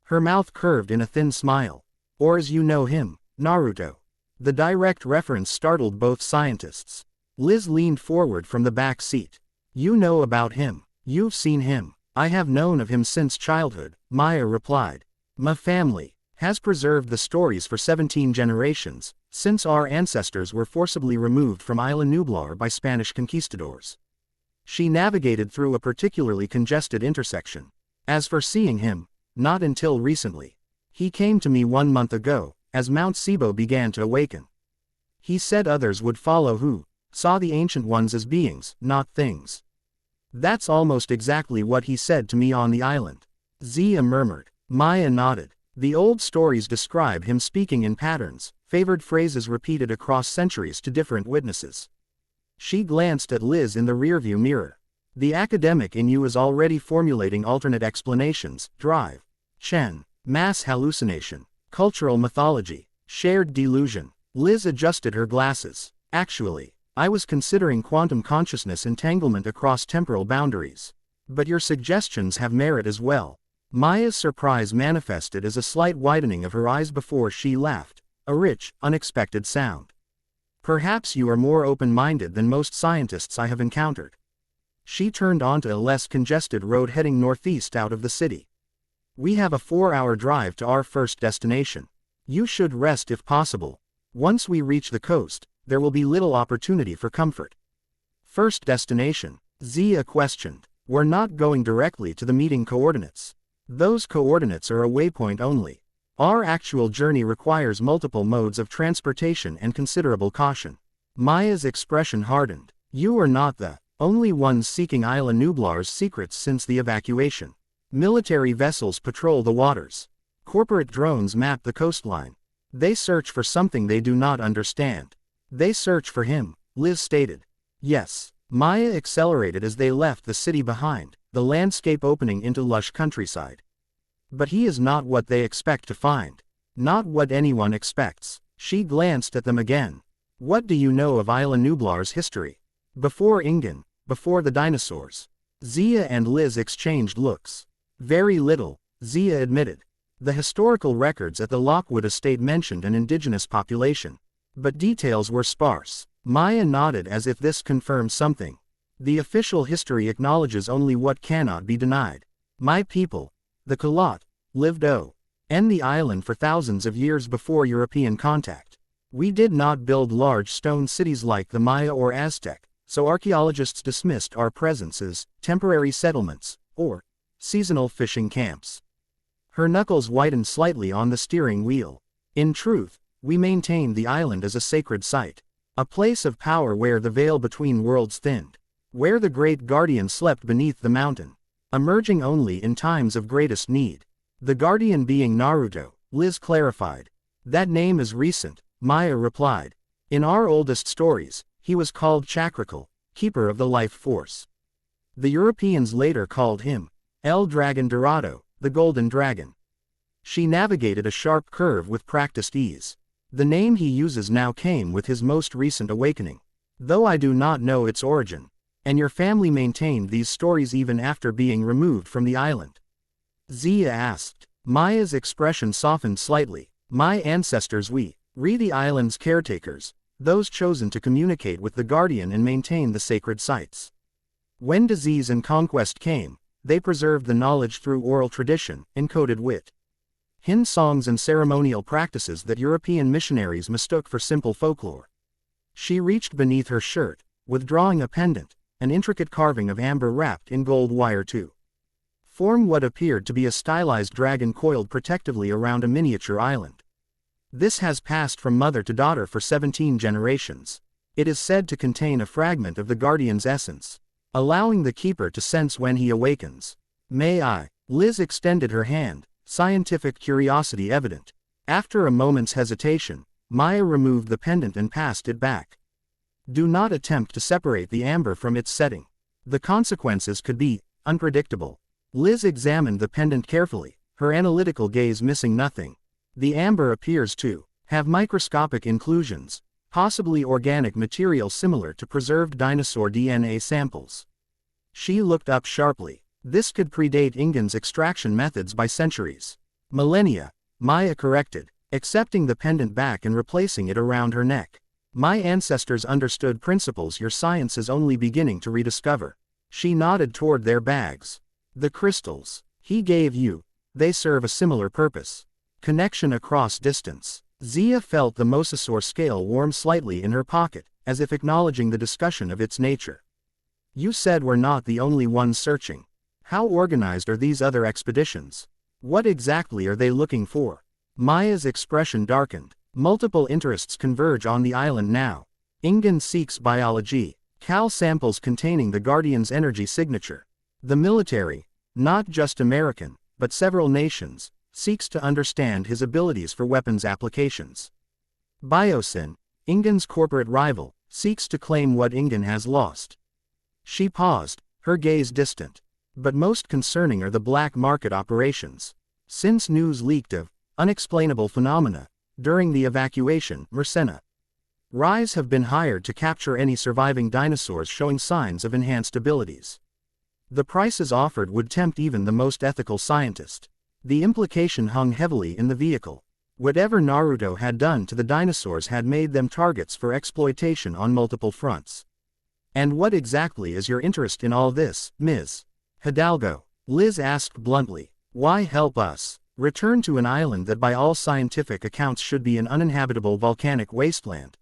S1: Her mouth curved in a thin smile. Or as you know him, Naruto. The direct reference startled both scientists. Liz leaned forward from the back seat. You know about him. You've seen him. I have known of him since childhood, Maya replied. My family has preserved the stories for 17 generations, since our ancestors were forcibly removed from Isla Nublar by Spanish conquistadors. She navigated through a particularly congested intersection. As for seeing him, not until recently. He came to me 1 month ago, as Mount Sibo began to awaken. He said others would follow who saw the ancient ones as beings, not things. That's almost exactly what he said to me on the island. Zia murmured. Maya nodded. The old stories describe him speaking in patterns, favored phrases repeated across centuries to different witnesses. She glanced at Liz in the rearview mirror. The academic in you is already formulating alternate explanations: drive, Chen, mass hallucination, cultural mythology, shared delusion. Liz adjusted her glasses. Actually, I was considering quantum consciousness entanglement across temporal boundaries. But your suggestions have merit as well. Maya's surprise manifested as a slight widening of her eyes before she laughed, a rich, unexpected sound. Perhaps you are more open-minded than most scientists I have encountered. She turned onto a less congested road heading northeast out of the city. We have a 4-hour drive to our first destination. You should rest if possible. Once we reach the coast, there will be little opportunity for comfort. First destination? Zia questioned. We're not going directly to the meeting coordinates. Those coordinates are a waypoint only. Our actual journey requires multiple modes of transportation and considerable caution. Maya's expression hardened. You are not the only ones seeking Isla Nublar's secrets since the evacuation. Military vessels patrol the waters. Corporate drones map the coastline. They search for something they do not understand. They search for him, Liz stated. Yes. Maya accelerated as they left the city behind, the landscape opening into lush countryside. But he is not what they expect to find. Not what anyone expects. She glanced at them again. What do you know of Isla Nublar's history? Before Ingen, before the dinosaurs. Zia and Liz exchanged looks. Very little, Zia admitted. The historical records at the Lockwood estate mentioned an indigenous population. But details were sparse. Maya nodded as if this confirmed something. The official history acknowledges only what cannot be denied. My people, the Kalat, lived on the island for thousands of years before European contact. We did not build large stone cities like the Maya or Aztec, so archaeologists dismissed our presence as temporary settlements, or seasonal fishing camps. Her knuckles whitened slightly on the steering wheel. In truth, we maintained the island as a sacred site. A place of power where the veil between worlds thinned. Where the great guardian slept beneath the mountain. Emerging only in times of greatest need. The guardian being Naruto, Liz clarified. That name is recent, Maya replied. In our oldest stories, he was called Chakrakal, keeper of the life force. The Europeans later called him El Dragon Dorado, the golden dragon. She navigated a sharp curve with practiced ease. The name he uses now came with his most recent awakening. Though I do not know its origin. And your family maintained these stories even after being removed from the island? Zia asked. Maya's expression softened slightly. My ancestors we the island's caretakers, those chosen to communicate with the guardian and maintain the sacred sites. When disease and conquest came, they preserved the knowledge through oral tradition, encoded wit. Hymn songs and ceremonial practices that European missionaries mistook for simple folklore. She reached beneath her shirt, withdrawing a pendant, an intricate carving of amber wrapped in gold wire to form what appeared to be a stylized dragon coiled protectively around a miniature island. This has passed from mother to daughter for 17 generations. It is said to contain a fragment of the guardian's essence, allowing the keeper to sense when he awakens. May I? Liz extended her hand, scientific curiosity evident. After a moment's hesitation, Maya removed the pendant and passed it back. Do not attempt to separate the amber from its setting. The consequences could be unpredictable. Liz examined the pendant carefully, her analytical gaze missing nothing. The amber appears to have microscopic inclusions, possibly organic material similar to preserved dinosaur DNA samples. She looked up sharply. This could predate Ingen's extraction methods by centuries. Millennia, Maya corrected, accepting the pendant back and replacing it around her neck. My ancestors understood principles your science is only beginning to rediscover. She nodded toward their bags. The crystals he gave you, they serve a similar purpose. Connection across distance. Zia felt the mosasaur scale warm slightly in her pocket, as if acknowledging the discussion of its nature. You said we're not the only ones searching. How organized are these other expeditions? What exactly are they looking for? Maya's expression darkened. Multiple interests converge on the island now. Ingen seeks biology, cal samples containing the Guardian's energy signature. The military, not just American, but several nations, seeks to understand his abilities for weapons applications. Biosyn, Ingen's corporate rival, seeks to claim what Ingen has lost. She paused, her gaze distant. But most concerning are the black market operations. Since news leaked of unexplainable phenomena during the evacuation, Mersena Rise have been hired to capture any surviving dinosaurs showing signs of enhanced abilities. The prices offered would tempt even the most ethical scientist. The implication hung heavily in the vehicle. Whatever Naruto had done to the dinosaurs had made them targets for exploitation on multiple fronts. And what exactly is your interest in all this, Ms. Hidalgo? Liz asked bluntly. Why help us return to an island that by all scientific accounts should be an uninhabitable volcanic wasteland?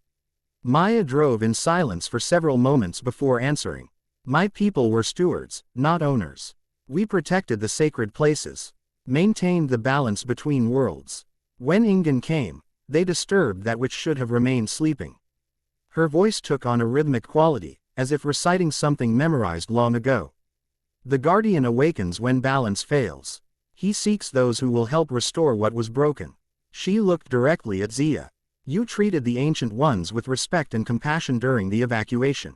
S1: Maya drove in silence for several moments before answering. My people were stewards, not owners. We protected the sacred places, maintained the balance between worlds. When Ingen came, they disturbed that which should have remained sleeping. Her voice took on a rhythmic quality, as if reciting something memorized long ago. The Guardian awakens when balance fails. He seeks those who will help restore what was broken. She looked directly at Zia. You treated the Ancient Ones with respect and compassion during the evacuation.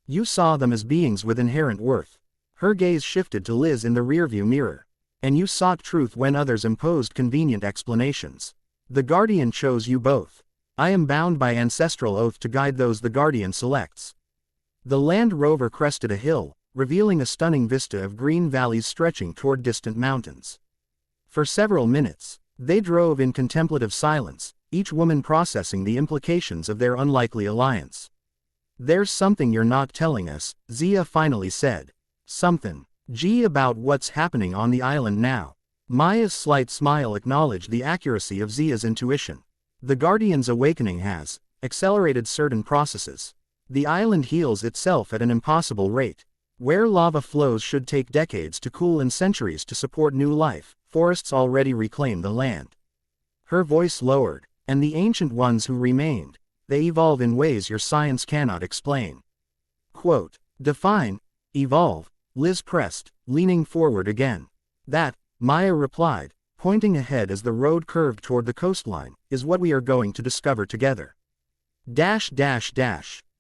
S1: You saw them as beings with inherent worth. Her gaze shifted to Liz in the rearview mirror. And you sought truth when others imposed convenient explanations. The Guardian chose you both. I am bound by ancestral oath to guide those the Guardian selects. The Land Rover crested a hill, revealing a stunning vista of green valleys stretching toward distant mountains. For several minutes, they drove in contemplative silence, each woman processing the implications of their unlikely alliance. There's something you're not telling us, Zia finally said. Something. About what's happening on the island now. Maya's slight smile acknowledged the accuracy of Zia's intuition. The Guardian's awakening has accelerated certain processes. The island heals itself at an impossible rate. Where lava flows should take decades to cool and centuries to support new life, forests already reclaim the land. Her voice lowered, and the ancient ones who remained, they evolve in ways your science cannot explain. Quote, define, evolve, Liz pressed, leaning forward again. That, Maya replied, pointing ahead as the road curved toward the coastline, is what we are going to discover together.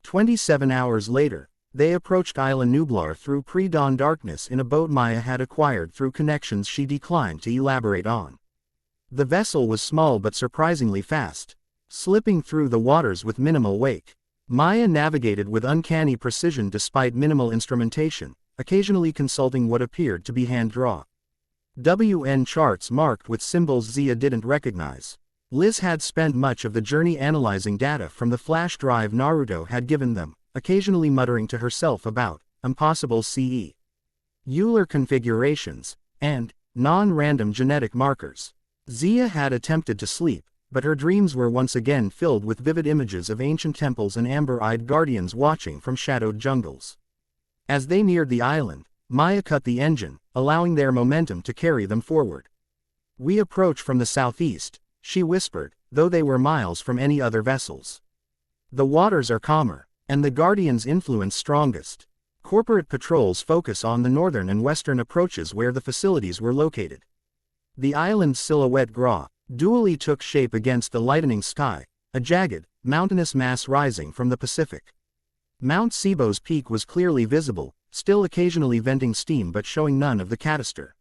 S1: 27 hours later, they approached Isla Nublar through pre-dawn darkness in a boat Maya had acquired through connections she declined to elaborate on. The vessel was small but surprisingly fast, slipping through the waters with minimal wake. Maya navigated with uncanny precision despite minimal instrumentation, occasionally consulting what appeared to be hand-drawn WN charts marked with symbols Zia didn't recognize. Liz had spent much of the journey analyzing data from the flash drive Naruto had given them, occasionally muttering to herself about impossible CE. Euler configurations, and non-random genetic markers. Zia had attempted to sleep, but her dreams were once again filled with vivid images of ancient temples and amber-eyed guardians watching from shadowed jungles. As they neared the island, Maya cut the engine, allowing their momentum to carry them forward. We approach from the southeast, she whispered, though they were miles from any other vessels. The waters are calmer, and the Guardian's influence strongest. Corporate patrols focus on the northern and western approaches where the facilities were located. The island's silhouette dually took shape against the lightening sky, a jagged, mountainous mass rising from the Pacific. Mount Sibo's peak was clearly visible, still occasionally venting steam but showing none of the cataster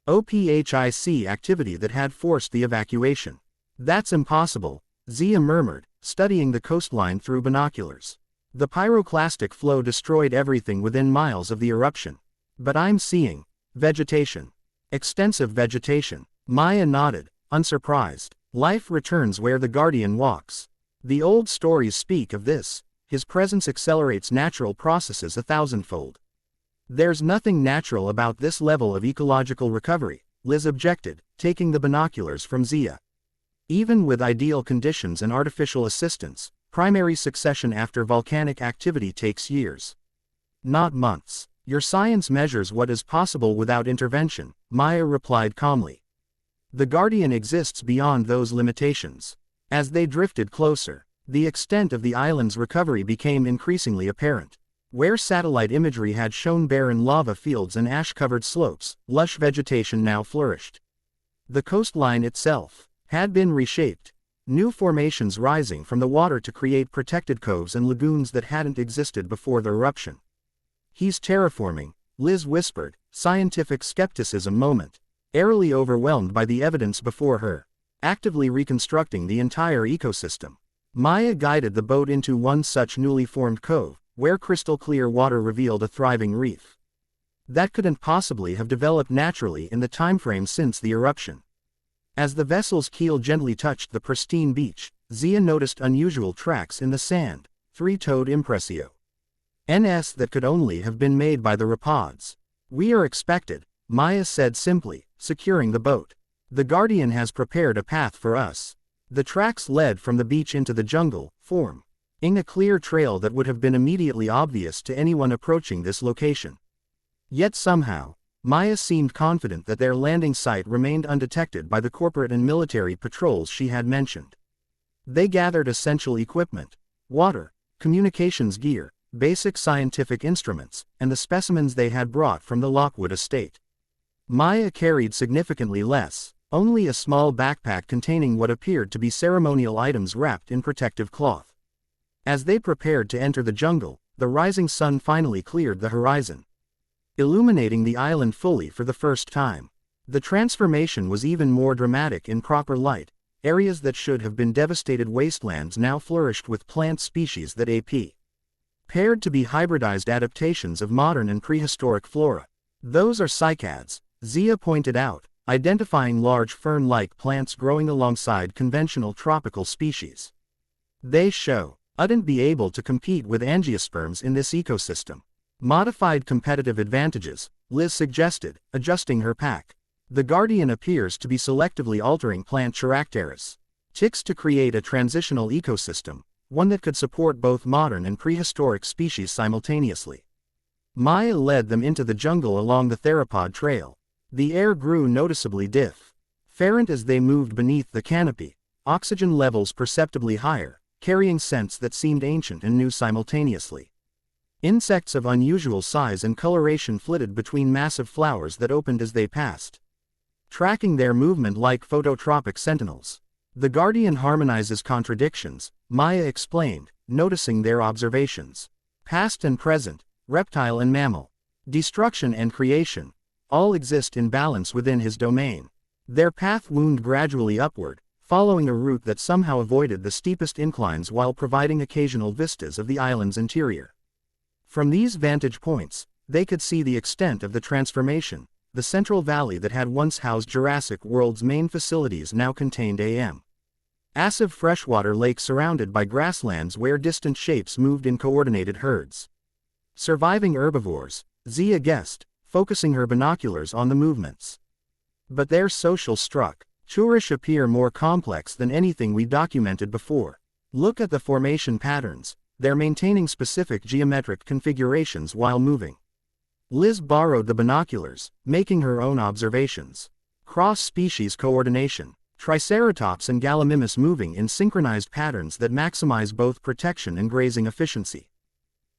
S1: OPHIC activity that had forced the evacuation. That's impossible, Zia murmured, studying the coastline through binoculars. The pyroclastic flow destroyed everything within miles of the eruption. But I'm seeing vegetation. Extensive vegetation. Maya nodded, unsurprised. Life returns where the Guardian walks. The old stories speak of this. His presence accelerates natural processes 1,000-fold. There's nothing natural about this level of ecological recovery, Liz objected, taking the binoculars from Zia. Even with ideal conditions and artificial assistance, primary succession after volcanic activity takes years. Not months. Your science measures what is possible without intervention, Maya replied calmly. The Guardian exists beyond those limitations. As they drifted closer, the extent of the island's recovery became increasingly apparent. Where satellite imagery had shown barren lava fields and ash-covered slopes, lush vegetation now flourished. The coastline itself had been reshaped, new formations rising from the water to create protected coves and lagoons that hadn't existed before the eruption. He's terraforming, Liz whispered, scientific skepticism moment, airily overwhelmed by the evidence before her, actively reconstructing the entire ecosystem. Maya guided the boat into one such newly formed cove, where crystal-clear water revealed a thriving reef. That couldn't possibly have developed naturally in the timeframe since the eruption. As the vessel's keel gently touched the pristine beach, Zia noticed unusual tracks in the sand, three-toed impressio. NS that could only have been made by the Rapods. We are expected, Maya said simply, securing the boat. The Guardian has prepared a path for us. The tracks led from the beach into the jungle, forming a clear trail that would have been immediately obvious to anyone approaching this location. Yet somehow, Maya seemed confident that their landing site remained undetected by the corporate and military patrols she had mentioned. They gathered essential equipment, water, communications gear, basic scientific instruments, and the specimens they had brought from the Lockwood estate. Maya carried significantly less, only a small backpack containing what appeared to be ceremonial items wrapped in protective cloth. As they prepared to enter the jungle, the rising sun finally cleared the horizon, illuminating the island fully for the first time. The transformation was even more dramatic in proper light. Areas that should have been devastated wastelands now flourished with plant species that appeared to be hybridized adaptations of modern and prehistoric flora. Those are cycads, Zia pointed out, identifying large fern-like plants growing alongside conventional tropical species. They wouldn't be able to compete with angiosperms in this ecosystem. Modified competitive advantages, Liz suggested, adjusting her pack. The Guardian appears to be selectively altering plant characteristics. ticks to create a transitional ecosystem, one that could support both modern and prehistoric species simultaneously. Maya led them into the jungle along the theropod trail. The air grew noticeably different as they moved beneath the canopy, oxygen levels perceptibly higher, carrying scents that seemed ancient and new simultaneously. Insects of unusual size and coloration flitted between massive flowers that opened as they passed, tracking their movement like phototropic sentinels. The Guardian harmonizes contradictions, Maya explained, noticing their observations. Past and present, reptile and mammal, destruction and creation, all exist in balance within his domain. Their path wound gradually upward, following a route that somehow avoided the steepest inclines while providing occasional vistas of the island's interior. From these vantage points, they could see the extent of the transformation. The central valley that had once housed Jurassic World's main facilities now contained massive freshwater lakes surrounded by grasslands where distant shapes moved in coordinated herds. Surviving herbivores, Zia guessed, focusing her binoculars on the movements. But their social structures appear more complex than anything we documented before. Look at the formation patterns, they're maintaining specific geometric configurations while moving. Liz borrowed the binoculars, making her own observations. Cross-species coordination, Triceratops and Gallimimus moving in synchronized patterns that maximize both protection and grazing efficiency.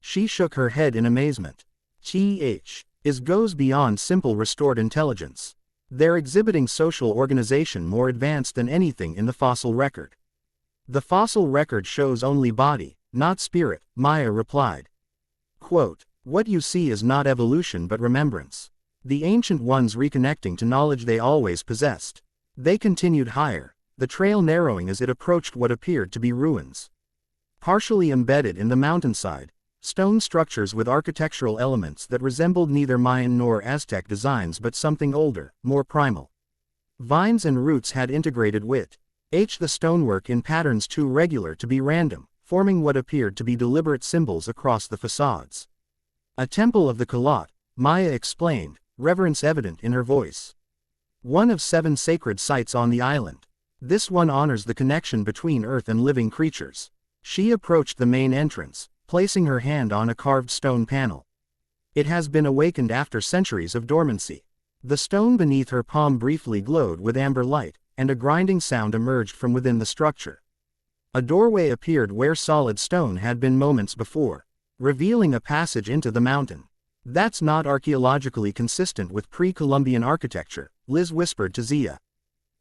S1: She shook her head in amazement. This goes beyond simple restored intelligence. They're exhibiting social organization more advanced than anything in the fossil record. The fossil record shows only body, not spirit, Maya replied. Quote, "What you see is not evolution but remembrance. The ancient ones reconnecting to knowledge they always possessed." They continued higher, the trail narrowing as it approached what appeared to be ruins. Partially embedded in the mountainside, stone structures with architectural elements that resembled neither Mayan nor Aztec designs but something older, more primal. Vines and roots had integrated with the stonework in patterns too regular to be random, forming what appeared to be deliberate symbols across the facades. A temple of the Kalat, Maya explained, reverence evident in her voice. One of 7 sacred sites on the island. This one honors the connection between earth and living creatures. She approached the main entrance, placing her hand on a carved stone panel. It has been awakened after centuries of dormancy. The stone beneath her palm briefly glowed with amber light, and a grinding sound emerged from within the structure. A doorway appeared where solid stone had been moments before, revealing a passage into the mountain. "That's not archaeologically consistent with pre-Columbian architecture," Liz whispered to Zia.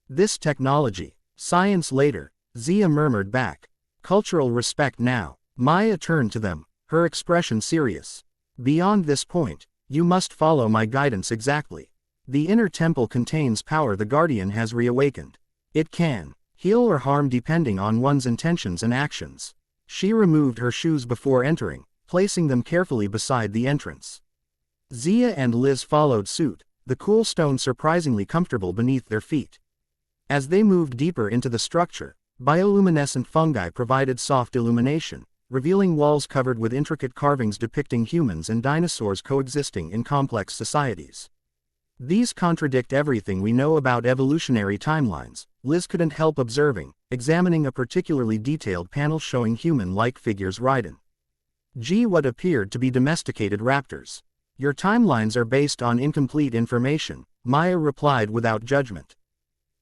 S1: "This technology, science later," Zia murmured back. "Cultural respect now." Maya turned to them, her expression serious. "Beyond this point, you must follow my guidance exactly. The inner temple contains power the Guardian has reawakened. It can heal or harm depending on one's intentions and actions." She removed her shoes before entering, placing them carefully beside the entrance. Zia and Liz followed suit, the cool stone surprisingly comfortable beneath their feet. As they moved deeper into the structure, bioluminescent fungi provided soft illumination, revealing walls covered with intricate carvings depicting humans and dinosaurs coexisting in complex societies. "These contradict everything we know about evolutionary timelines," Liz couldn't help observing, examining a particularly detailed panel showing human-like figures riding what appeared to be domesticated raptors. "Your timelines are based on incomplete information," Maya replied without judgment.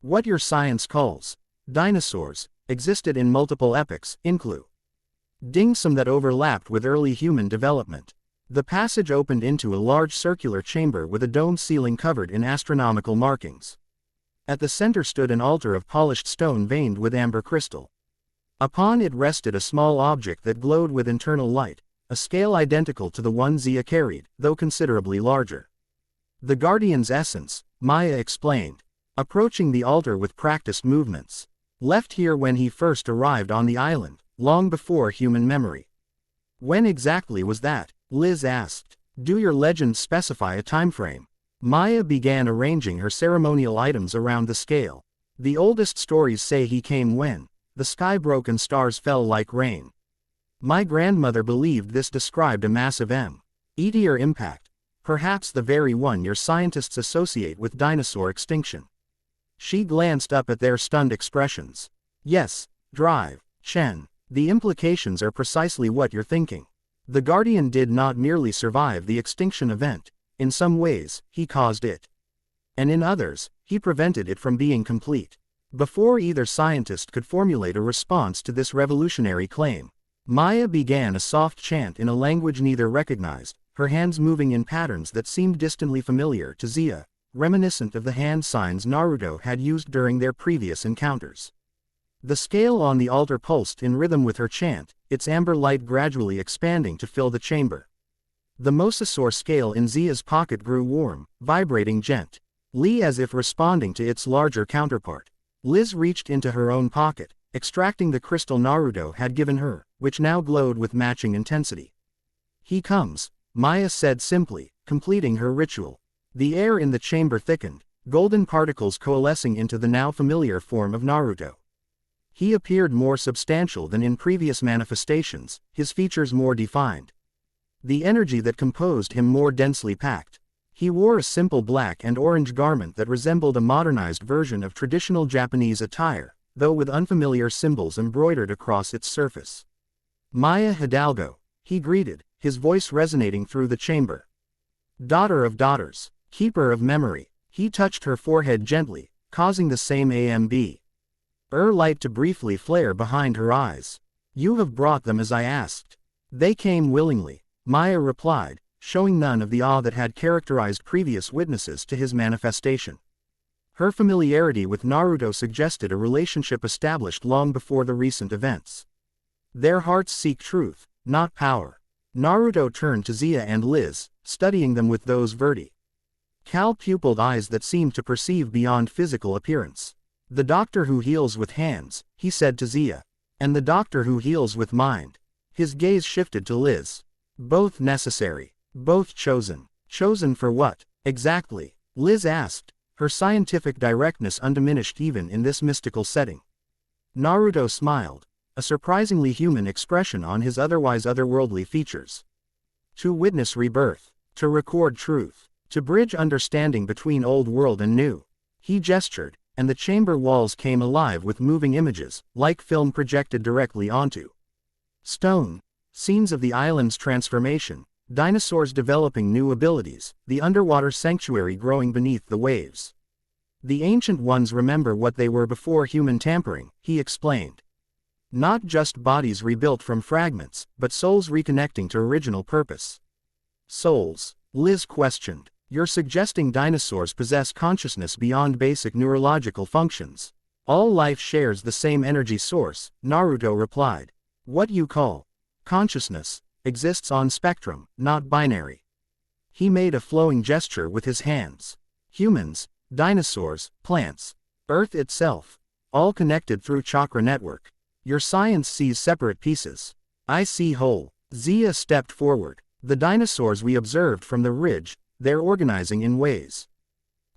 S1: "What your science calls dinosaurs existed in multiple epochs, including some that overlapped with early human development." The passage opened into a large circular chamber with a domed ceiling covered in astronomical markings. At the center stood an altar of polished stone veined with amber crystal. Upon it rested a small object that glowed with internal light, a scale identical to the one Zia carried, though considerably larger. "The Guardian's essence," Maya explained, approaching the altar with practiced movements. "Left here when he first arrived on the island, long before human memory." "When exactly was that?" Liz asked. "Do your legends specify a timeframe?" Maya began arranging her ceremonial items around the scale. "The oldest stories say he came when the sky broke and stars fell like rain. My grandmother believed this described a massive meteor impact, perhaps the very one your scientists associate with dinosaur extinction." She glanced up at their stunned expressions. Yes, drive, Chen. The implications are precisely what you're thinking. The Guardian did not merely survive the extinction event. In some ways, he caused it. And in others, he prevented it from being complete. Before either scientist could formulate a response to this revolutionary claim, Maya began a soft chant in a language neither recognized, her hands moving in patterns that seemed distantly familiar to Zia, reminiscent of the hand signs Naruto had used during their previous encounters. The scale on the altar pulsed in rhythm with her chant, its amber light gradually expanding to fill the chamber. The mosasaur scale in Zia's pocket grew warm, vibrating gently as if responding to its larger counterpart. Liz reached into her own pocket, extracting the crystal Naruto had given her, which now glowed with matching intensity. "He comes," Maya said simply, completing her ritual. The air in the chamber thickened, golden particles coalescing into the now familiar form of Naruto. He appeared more substantial than in previous manifestations, his features more defined. The energy that composed him more densely packed. He wore a simple black and orange garment that resembled a modernized version of traditional Japanese attire, though with unfamiliar symbols embroidered across its surface. "Maya Hidalgo," he greeted, his voice resonating through the chamber. "Daughter of daughters, keeper of memory." He touched her forehead gently, causing the same AMB light to briefly flare behind her eyes. "You have brought them as I asked." "They came willingly," Maya replied, showing none of the awe that had characterized previous witnesses to his manifestation. Her familiarity with Naruto suggested a relationship established long before the recent events. Their hearts seek truth, not power. Naruto turned to Zia and Liz, studying them with those vertical-pupiled eyes that seemed to perceive beyond physical appearance. "The doctor who heals with hands," he said to Zia. "And the doctor who heals with mind." His gaze shifted to Liz. "Both necessary. Both chosen." "Chosen for what, exactly?" Liz asked, her scientific directness undiminished even in this mystical setting. Naruto smiled, a surprisingly human expression on his otherwise otherworldly features. "To witness rebirth. To record truth. To bridge understanding between old world and new." He gestured, and the chamber walls came alive with moving images, like film projected directly onto stone. Scenes of the island's transformation, dinosaurs developing new abilities, the underwater sanctuary growing beneath the waves. "The ancient ones remember what they were before human tampering," he explained. "Not just bodies rebuilt from fragments, but souls reconnecting to original purpose." "Souls?" Liz questioned. "You're suggesting dinosaurs possess consciousness beyond basic neurological functions?" "All life shares the same energy source," Naruto replied. "What you call consciousness exists on spectrum, not binary." He made a flowing gesture with his hands. "Humans, dinosaurs, plants, Earth itself, all connected through chakra network. Your science sees separate pieces. I see whole." Zia stepped forward. "The dinosaurs we observed from the ridge, they're organizing in ways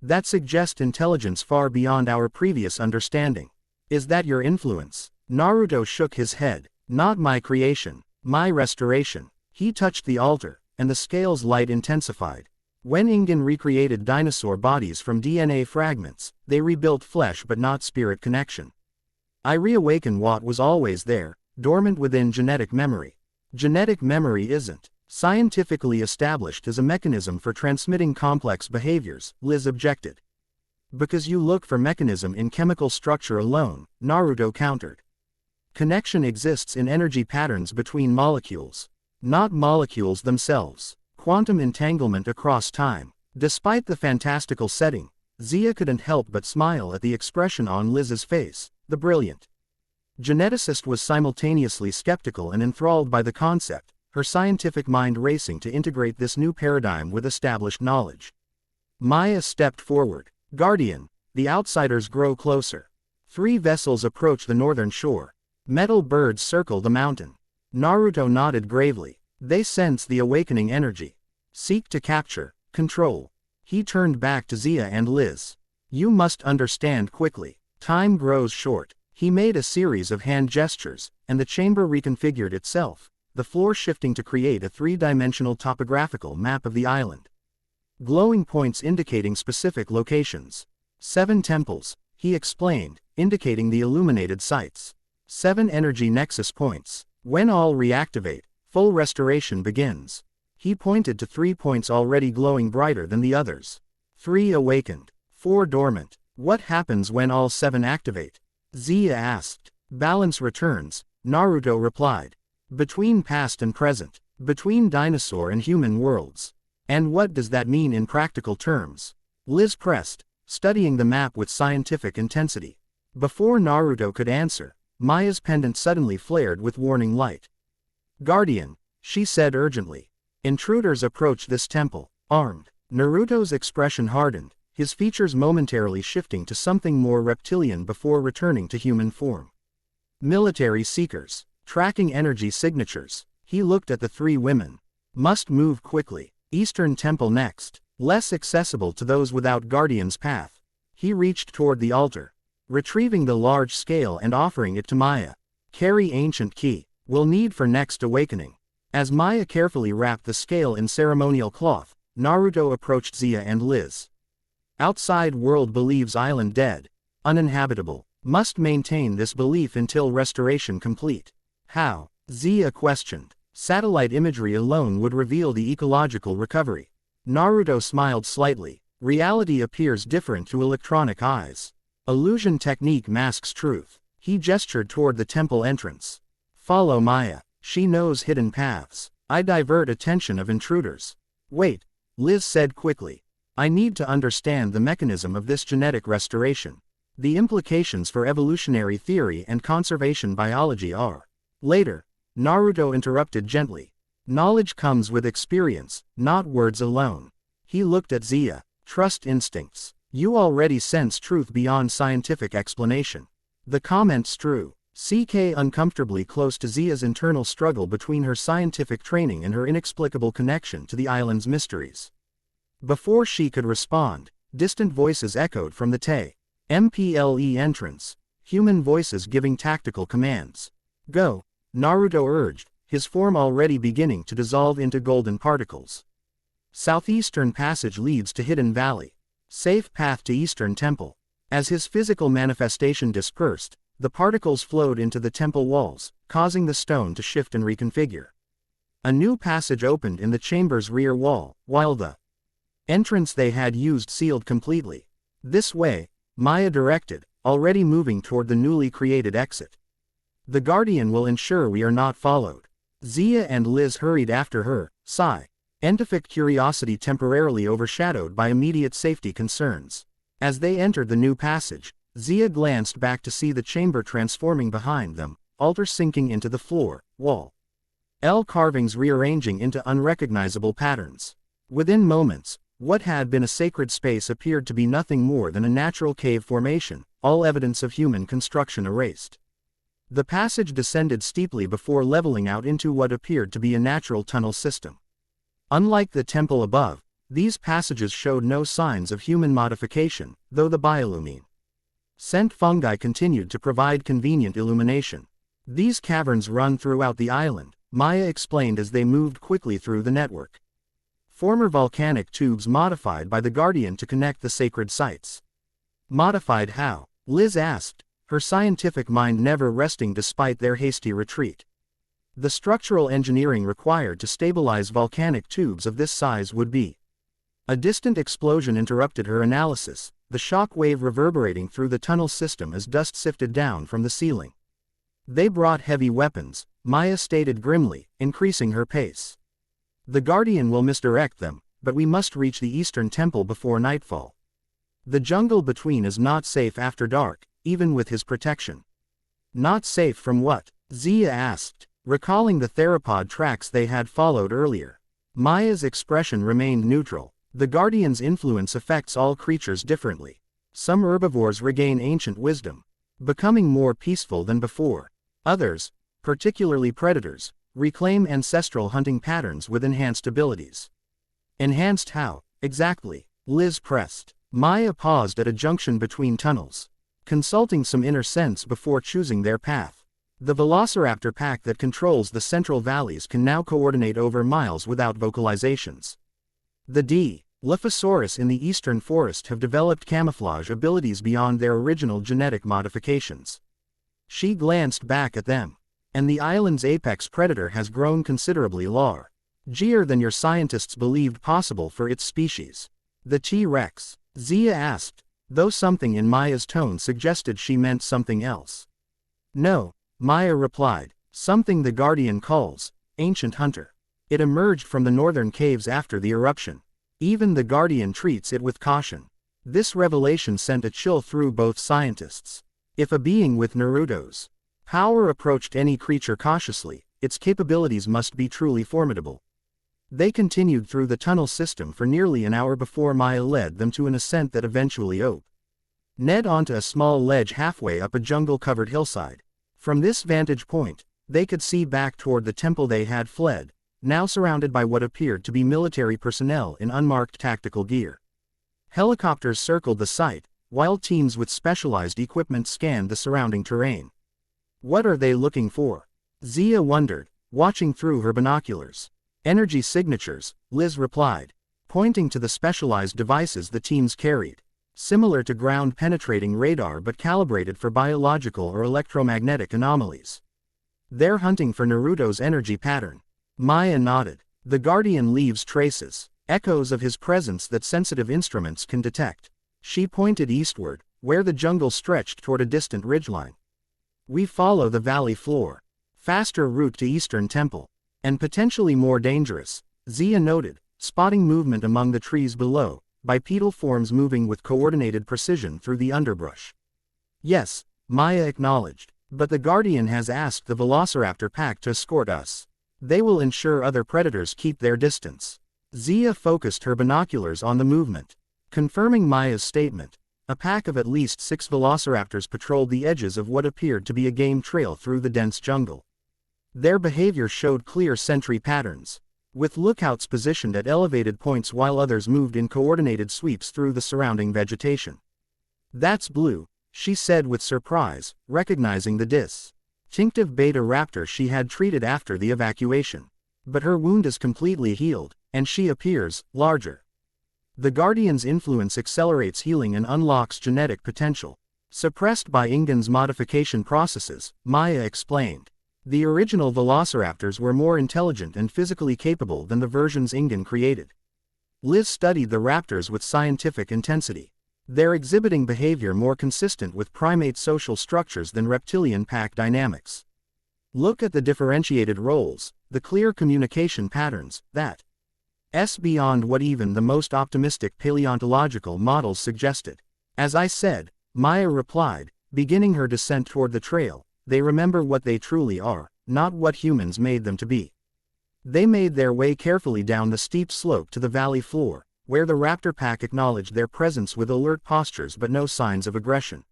S1: that suggest intelligence far beyond our previous understanding. Is that your influence?" Naruto shook his head. "Not my creation, my restoration." He touched the altar, and the scale's light intensified. When Ingen recreated dinosaur bodies from DNA fragments, they rebuilt flesh but not spirit connection. "I reawaken what was always there, dormant within genetic memory." "Genetic memory isn't scientifically established as a mechanism for transmitting complex behaviors," Liz objected. "Because you look for mechanism in chemical structure alone," Naruto countered. "Connection exists in energy patterns between molecules, not molecules themselves. Quantum entanglement across time." Despite the fantastical setting, Zia couldn't help but smile at the expression on Liz's face. The brilliant geneticist was simultaneously skeptical and enthralled by the concept, her scientific mind racing to integrate this new paradigm with established knowledge. Maya stepped forward. "Guardian." The outsiders grow closer. 3 vessels approach the northern shore. Metal birds circle the mountain. Naruto nodded gravely. "They sense the awakening energy. Seek to capture, control." He turned back to Zia and Liz. "You must understand quickly. Time grows short." He made a series of hand gestures, and the chamber reconfigured itself, the floor shifting to create a 3-dimensional topographical map of the island. Glowing points indicating specific locations. 7 temples, he explained, indicating the illuminated sites. 7 energy nexus points. When all reactivate, full restoration begins. He pointed to 3 points already glowing brighter than the others. 3 awakened, 4 dormant. What happens when all 7 activate? Zia asked. Balance returns, Naruto replied. Between past and present, between dinosaur and human worlds. And what does that mean in practical terms? Liz pressed, studying the map with scientific intensity. Before Naruto could answer, Maya's pendant suddenly flared with warning light. Guardian, she said urgently. Intruders approach this temple, armed. Naruto's expression hardened, his features momentarily shifting to something more reptilian before returning to human form. Military seekers, tracking energy signatures. He looked at the 3 women. Must move quickly. Eastern Temple next. Less accessible to those without Guardian's path. He reached toward the altar, retrieving the large scale and offering it to Maya. Carry ancient key. Will need for next awakening. As Maya carefully wrapped the scale in ceremonial cloth, Naruto approached Zia and Liz. Outside world believes island dead. Uninhabitable. Must maintain this belief until restoration complete. How? Zia questioned. Satellite imagery alone would reveal the ecological recovery. Naruto smiled slightly. Reality appears different to electronic eyes. Illusion technique masks truth. He gestured toward the temple entrance. Follow Maya. She knows hidden paths. I divert attention of intruders. Wait, Liz said quickly. I need to understand the mechanism of this genetic restoration. The implications for evolutionary theory and conservation biology are. Later, Naruto interrupted gently. Knowledge comes with experience, not words alone. He looked at Zia. Trust instincts. You already sense truth beyond scientific explanation. The comment's true. CK uncomfortably close to Zia's internal struggle between her scientific training and her inexplicable connection to the island's mysteries. Before she could respond, distant voices echoed from the MPLE entrance. Human voices giving tactical commands. Go, Naruto urged, his form already beginning to dissolve into golden particles. Southeastern passage leads to Hidden Valley. Safe path to Eastern Temple. As his physical manifestation dispersed, the particles flowed into the temple walls, causing the stone to shift and reconfigure. A new passage opened in the chamber's rear wall, while the entrance they had used sealed completely. This way, Maya directed, already moving toward the newly created exit. The Guardian will ensure we are not followed. Zia and Liz hurried after her, scientific curiosity temporarily overshadowed by immediate safety concerns. As they entered the new passage, Zia glanced back to see the chamber transforming behind them, altar sinking into the floor, wall. L carvings rearranging into unrecognizable patterns. Within moments, what had been a sacred space appeared to be nothing more than a natural cave formation, all evidence of human construction erased. The passage descended steeply before leveling out into what appeared to be a natural tunnel system. Unlike the temple above, these passages showed no signs of human modification, though the bioluminescent scent fungi continued to provide convenient illumination. These caverns run throughout the island, Maya explained as they moved quickly through the network. Former volcanic tubes modified by the Guardian to connect the sacred sites. Modified how? Liz asked, her scientific mind never resting despite their hasty retreat. The structural engineering required to stabilize volcanic tubes of this size would be. A distant explosion interrupted her analysis, the shock wave reverberating through the tunnel system as dust sifted down from the ceiling. They brought heavy weapons, Maya stated grimly, increasing her pace. The Guardian will misdirect them, but we must reach the Eastern Temple before nightfall. The jungle between is not safe after dark, even with his protection. Not safe from what? Zia asked, recalling the theropod tracks they had followed earlier. Maya's expression remained neutral. The Guardian's influence affects all creatures differently. Some herbivores regain ancient wisdom, becoming more peaceful than before. Others, particularly predators, reclaim ancestral hunting patterns with enhanced abilities. Enhanced how, exactly? Liz pressed. Maya paused at a junction between tunnels, consulting some inner sense before choosing their path. The Velociraptor pack that controls the central valleys can now coordinate over miles without vocalizations. The Lophosaurus in the eastern forest have developed camouflage abilities beyond their original genetic modifications. She glanced back at them. And the island's apex predator has grown considerably larger than your scientists believed possible for its species. The T-Rex? Zia asked, though something in Maya's tone suggested she meant something else. No, Maya replied, something the Guardian calls, ancient hunter. It emerged from the northern caves after the eruption. Even the Guardian treats it with caution. This revelation sent a chill through both scientists. If a being with Naruto's power approached any creature cautiously, its capabilities must be truly formidable. They continued through the tunnel system for nearly an hour before Maya led them to an ascent that eventually led onto a small ledge halfway up a jungle-covered hillside. From this vantage point, they could see back toward the temple they had fled, now surrounded by what appeared to be military personnel in unmarked tactical gear. Helicopters circled the site, while teams with specialized equipment scanned the surrounding terrain. What are they looking for? Zia wondered, watching through her binoculars. Energy signatures, Liz replied, pointing to the specialized devices the teams carried. Similar to ground-penetrating radar but calibrated for biological or electromagnetic anomalies. They're hunting for Naruto's energy pattern. Maya nodded. The Guardian leaves traces, echoes of his presence that sensitive instruments can detect. She pointed eastward, where the jungle stretched toward a distant ridgeline. We follow the valley floor. Faster route to Eastern Temple. And potentially more dangerous, Zia noted, spotting movement among the trees below, bipedal forms moving with coordinated precision through the underbrush. Yes, Maya acknowledged, but the Guardian has asked the Velociraptor pack to escort us. They will ensure other predators keep their distance. Zia focused her binoculars on the movement. Confirming Maya's statement, a pack of at least 6 velociraptors patrolled the edges of what appeared to be a game trail through the dense jungle. Their behavior showed clear sentry patterns, with lookouts positioned at elevated points while others moved in coordinated sweeps through the surrounding vegetation. That's Blue, she said with surprise, recognizing the distinctive beta raptor she had treated after the evacuation. But her wound is completely healed, and she appears larger. The Guardian's influence accelerates healing and unlocks genetic potential. Suppressed by Ingen's modification processes, Maya explained. The original velociraptors were more intelligent and physically capable than the versions Ingen created. Liz studied the raptors with scientific intensity. They're exhibiting behavior more consistent with primate social structures than reptilian pack dynamics. Look at the differentiated roles, the clear communication patterns, that's beyond what even the most optimistic paleontological models suggested. As I said, Maya replied, beginning her descent toward the trail, they remember what they truly are, not what humans made them to be. They made their way carefully down the steep slope to the valley floor, where the raptor pack acknowledged their presence with alert postures but no signs of aggression.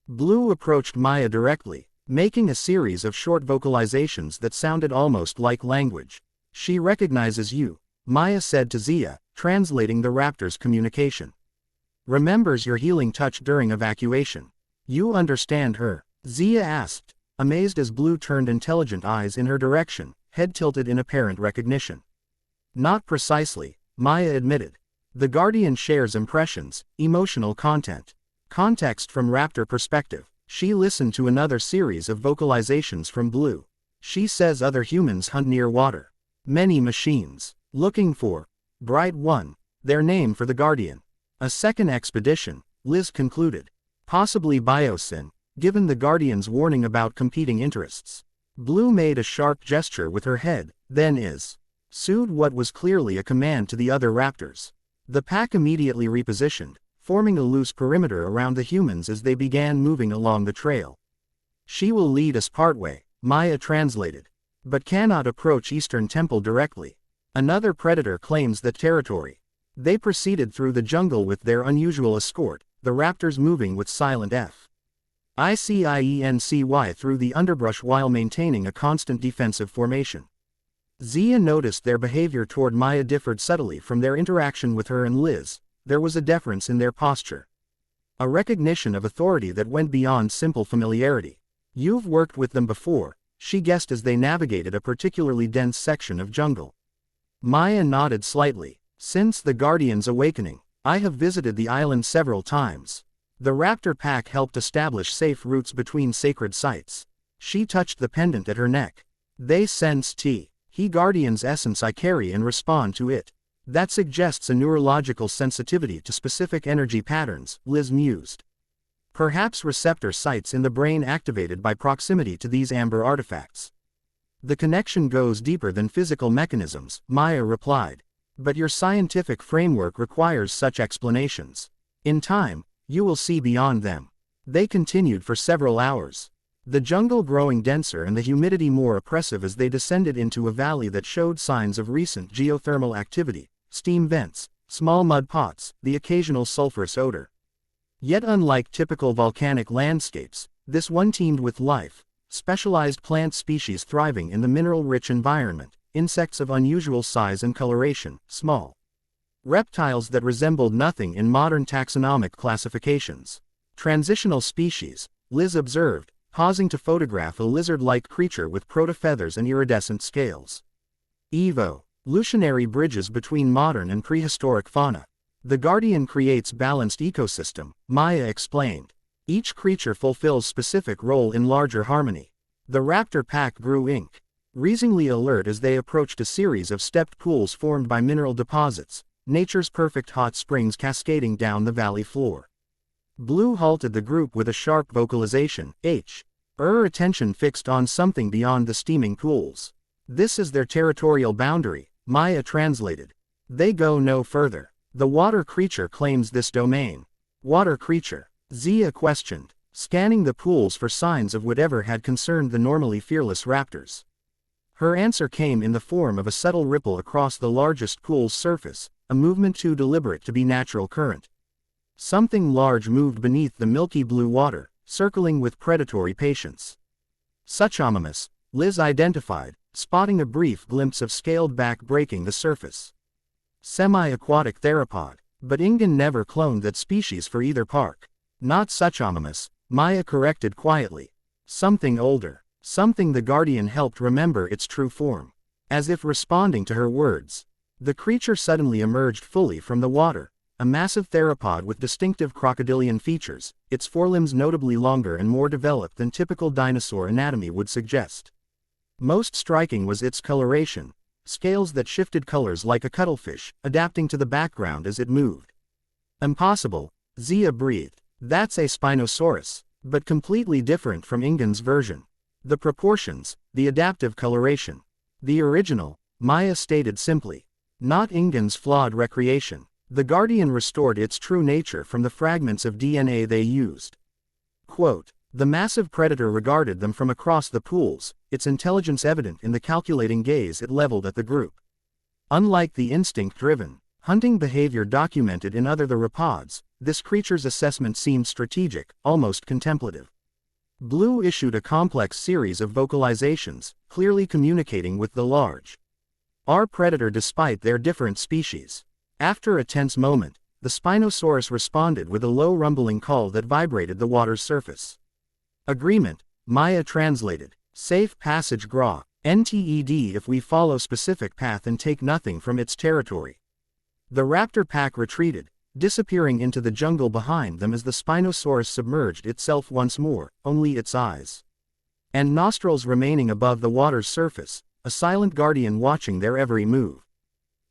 S1: Blue approached Maya directly, making a series of short vocalizations that sounded almost like language. She recognizes you, Maya said to Zia, translating the raptor's communication. Remembers your healing touch during evacuation. You understand her? Zia asked, amazed as Blue turned intelligent eyes in her direction, head tilted in apparent recognition. Not precisely, Maya admitted. The Guardian shares impressions, emotional content. Context from raptor perspective. She listened to another series of vocalizations from Blue. She says other humans hunt near water. Many machines. Looking for Bright One, their name for the Guardian. A second expedition, Liz concluded. Possibly Biosyn, given the Guardian's warning about competing interests. Blue made a sharp gesture with her head, then issued what was clearly a command to the other raptors. The pack immediately repositioned, forming a loose perimeter around the humans as they began moving along the trail. She will lead us partway, Maya translated, but cannot approach Eastern Temple directly. Another predator claims that territory. They proceeded through the jungle with their unusual escort, the raptors moving with silent F-I-C-I-E-N-C-Y through the underbrush while maintaining a constant defensive formation. Zia noticed their behavior toward Maya differed subtly from their interaction with her and Liz. There was a deference in their posture. A recognition of authority that went beyond simple familiarity. You've worked with them before, she guessed as they navigated a particularly dense section of jungle. Maya nodded slightly, Since the Guardian's awakening, I have visited the island several times. The raptor pack helped establish safe routes between sacred sites. She touched the pendant at her neck. They sense he Guardian's essence I carry and respond to it. That suggests a neurological sensitivity to specific energy patterns, Liz mused. Perhaps receptor sites in the brain activated by proximity to these amber artifacts. The connection goes deeper than physical mechanisms, Maya replied. But your scientific framework requires such explanations. In time, you will see beyond them. They continued for several hours. The jungle growing denser and the humidity more oppressive as they descended into a valley that showed signs of recent geothermal activity, steam vents, small mud pots, the occasional sulfurous odor. Yet unlike typical volcanic landscapes, this one teemed with life, specialized plant species thriving in the mineral-rich environment, insects of unusual size and coloration, small reptiles that resembled nothing in modern taxonomic classifications. Transitional species, Liz observed, pausing to photograph a lizard-like creature with proto-feathers and iridescent scales. Evolutionary bridges between modern and prehistoric fauna. The Guardian creates balanced ecosystem, Maya explained. Each creature fulfills specific role in larger harmony. The raptor pack grew increasingly alert as they approached a series of stepped pools formed by mineral deposits, nature's perfect hot springs cascading down the valley floor. Blue halted the group with a sharp vocalization, her attention fixed on something beyond the steaming pools. This is their territorial boundary, Maya translated. They go no further. The water creature claims this domain. Water creature? Zia questioned, scanning the pools for signs of whatever had concerned the normally fearless raptors. Her answer came in the form of a subtle ripple across the largest pool's surface, a movement too deliberate to be natural current. Something large moved beneath the milky blue water, circling with predatory patience. Suchomimus, Liz identified, spotting a brief glimpse of scaled back breaking the surface. Semi-aquatic theropod, but Ingen never cloned that species for either park. Not Suchomimus, Maya corrected quietly. Something older, something the Guardian helped remember its true form. As if responding to her words, the creature suddenly emerged fully from the water, a massive theropod with distinctive crocodilian features, its forelimbs notably longer and more developed than typical dinosaur anatomy would suggest. Most striking was its coloration. Scales that shifted colors like a cuttlefish, adapting to the background as it moved. Impossible, Zia breathed. That's a Spinosaurus, but completely different from Ingen's version. The proportions, the adaptive coloration. The original, Maya stated simply. Not Ingen's flawed recreation. The Guardian restored its true nature from the fragments of DNA they used. Quote, the massive predator regarded them from across the pools, its intelligence evident in the calculating gaze it leveled at the group. Unlike the instinct-driven, hunting behavior documented in other theropods, this creature's assessment seemed strategic, almost contemplative. Blue issued a complex series of vocalizations, clearly communicating with the large R predator despite their different species. After a tense moment, the Spinosaurus responded with a low rumbling call that vibrated the water's surface. Agreement, Maya translated. Safe passage gra. NTED if we follow specific path and take nothing from its territory. The raptor pack retreated, disappearing into the jungle behind them as the Spinosaurus submerged itself once more, only its eyes and nostrils remaining above the water's surface, a silent guardian watching their every move.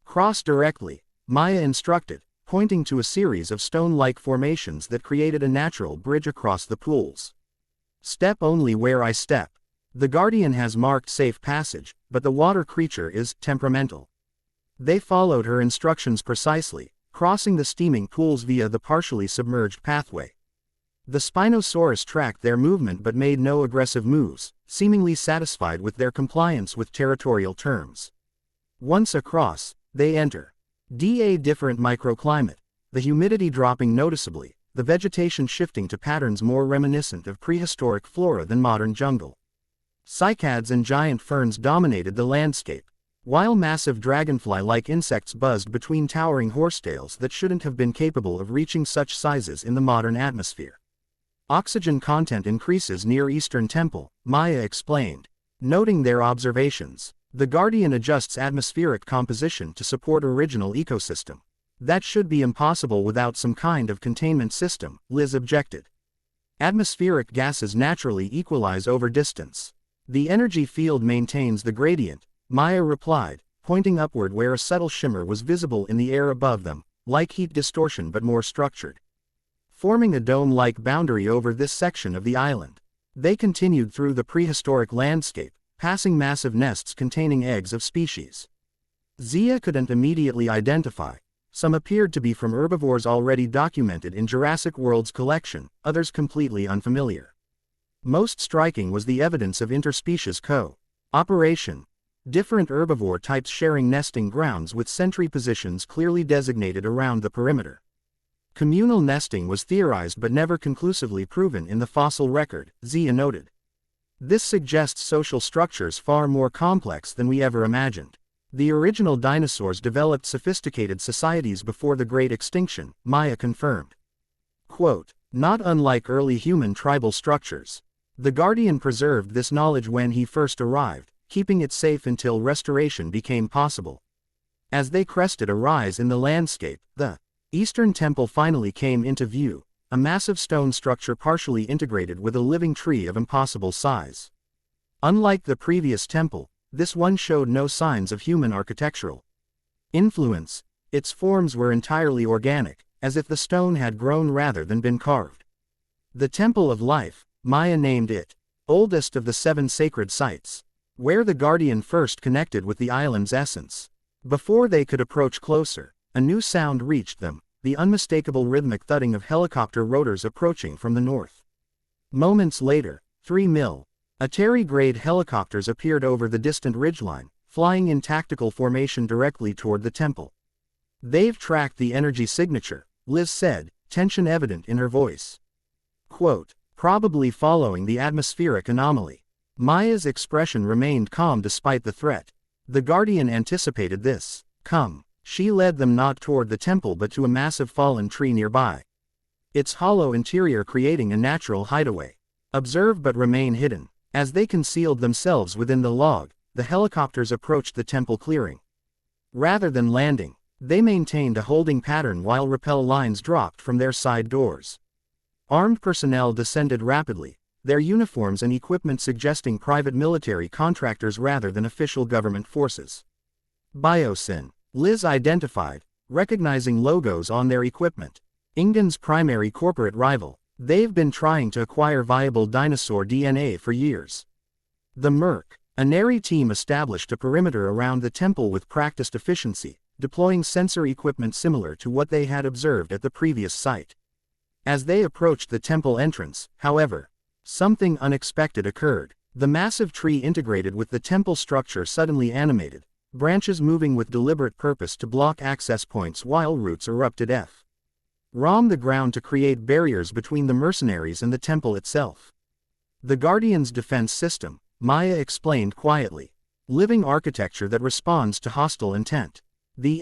S1: Cross directly, Maya instructed, pointing to a series of stone-like formations that created a natural bridge across the pools. Step only where I step. The Guardian has marked safe passage, but the water creature is temperamental. They followed her instructions precisely, crossing the steaming pools via the partially submerged pathway. The Spinosaurus tracked their movement but made no aggressive moves, seemingly satisfied with their compliance with territorial terms. Once across, they enter a different microclimate, the humidity dropping noticeably, the vegetation shifting to patterns more reminiscent of prehistoric flora than modern jungle. Cycads and giant ferns dominated the landscape, while massive dragonfly-like insects buzzed between towering horsetails that shouldn't have been capable of reaching such sizes in the modern atmosphere. Oxygen content increases near Eastern Temple, Maya explained, noting their observations. The Guardian adjusts atmospheric composition to support original ecosystem. That should be impossible without some kind of containment system, Liz objected. Atmospheric gases naturally equalize over distance. The energy field maintains the gradient, Maya replied, pointing upward where a subtle shimmer was visible in the air above them, like heat distortion but more structured. Forming a dome-like boundary over this section of the island. They continued through the prehistoric landscape, passing massive nests containing eggs of species Zia couldn't immediately identify. Some appeared to be from herbivores already documented in Jurassic World's collection, others completely unfamiliar. Most striking was the evidence of interspecies co-operation. Different herbivore types sharing nesting grounds with sentry positions clearly designated around the perimeter. Communal nesting was theorized but never conclusively proven in the fossil record, Zia noted. This suggests social structures far more complex than we ever imagined. The original dinosaurs developed sophisticated societies before the Great Extinction, Maya confirmed. Quote, not unlike early human tribal structures. The Guardian preserved this knowledge when he first arrived, keeping it safe until restoration became possible. As they crested a rise in the landscape, the Eastern Temple finally came into view, a massive stone structure partially integrated with a living tree of impossible size. Unlike the previous temple, this one showed no signs of human architectural influence. Its forms were entirely organic, as if the stone had grown rather than been carved. The Temple of Life, Maya named it, oldest of the 7 sacred sites, where the Guardian first connected with the island's essence. Before they could approach closer, a new sound reached them, the unmistakable rhythmic thudding of helicopter rotors approaching from the north. Moments later, 3 military-grade helicopters appeared over the distant ridgeline, flying in tactical formation directly toward the temple. They've tracked the energy signature, Liz said, tension evident in her voice. Quote, probably following the atmospheric anomaly. Maya's expression remained calm despite the threat. The Guardian anticipated this. Come. She led them not toward the temple but to a massive fallen tree nearby. Its hollow interior creating a natural hideaway. Observe but remain hidden. As they concealed themselves within the log, the helicopters approached the temple clearing. Rather than landing, they maintained a holding pattern while rappel lines dropped from their side doors. Armed personnel descended rapidly, their uniforms and equipment suggesting private military contractors rather than official government forces. Biosyn, Liz identified, recognizing logos on their equipment. Ingen's primary corporate rival. They've been trying to acquire viable dinosaur DNA for years. The Merc, a Neri team established a perimeter around the temple with practiced efficiency, deploying sensor equipment similar to what they had observed at the previous site. As they approached the temple entrance, however, something unexpected occurred. The massive tree integrated with the temple structure suddenly animated, branches moving with deliberate purpose to block access points while roots erupted from the ground to create barriers between the mercenaries and the temple itself. The Guardian's defense system, Maya explained quietly. Living architecture that responds to hostile intent. The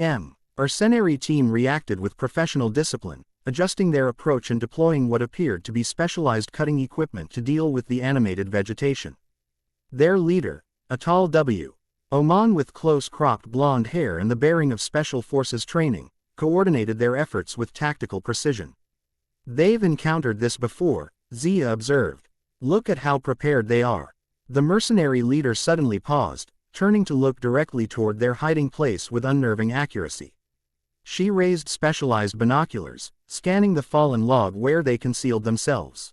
S1: mercenary team reacted with professional discipline, adjusting their approach and deploying what appeared to be specialized cutting equipment to deal with the animated vegetation. Their leader, a tall Oman with close-cropped blonde hair and the bearing of Special Forces training, coordinated their efforts with tactical precision. They've encountered this before, Zia observed. Look at how prepared they are. The mercenary leader suddenly paused, turning to look directly toward their hiding place with unnerving accuracy. She raised specialized binoculars, scanning the fallen log where they concealed themselves.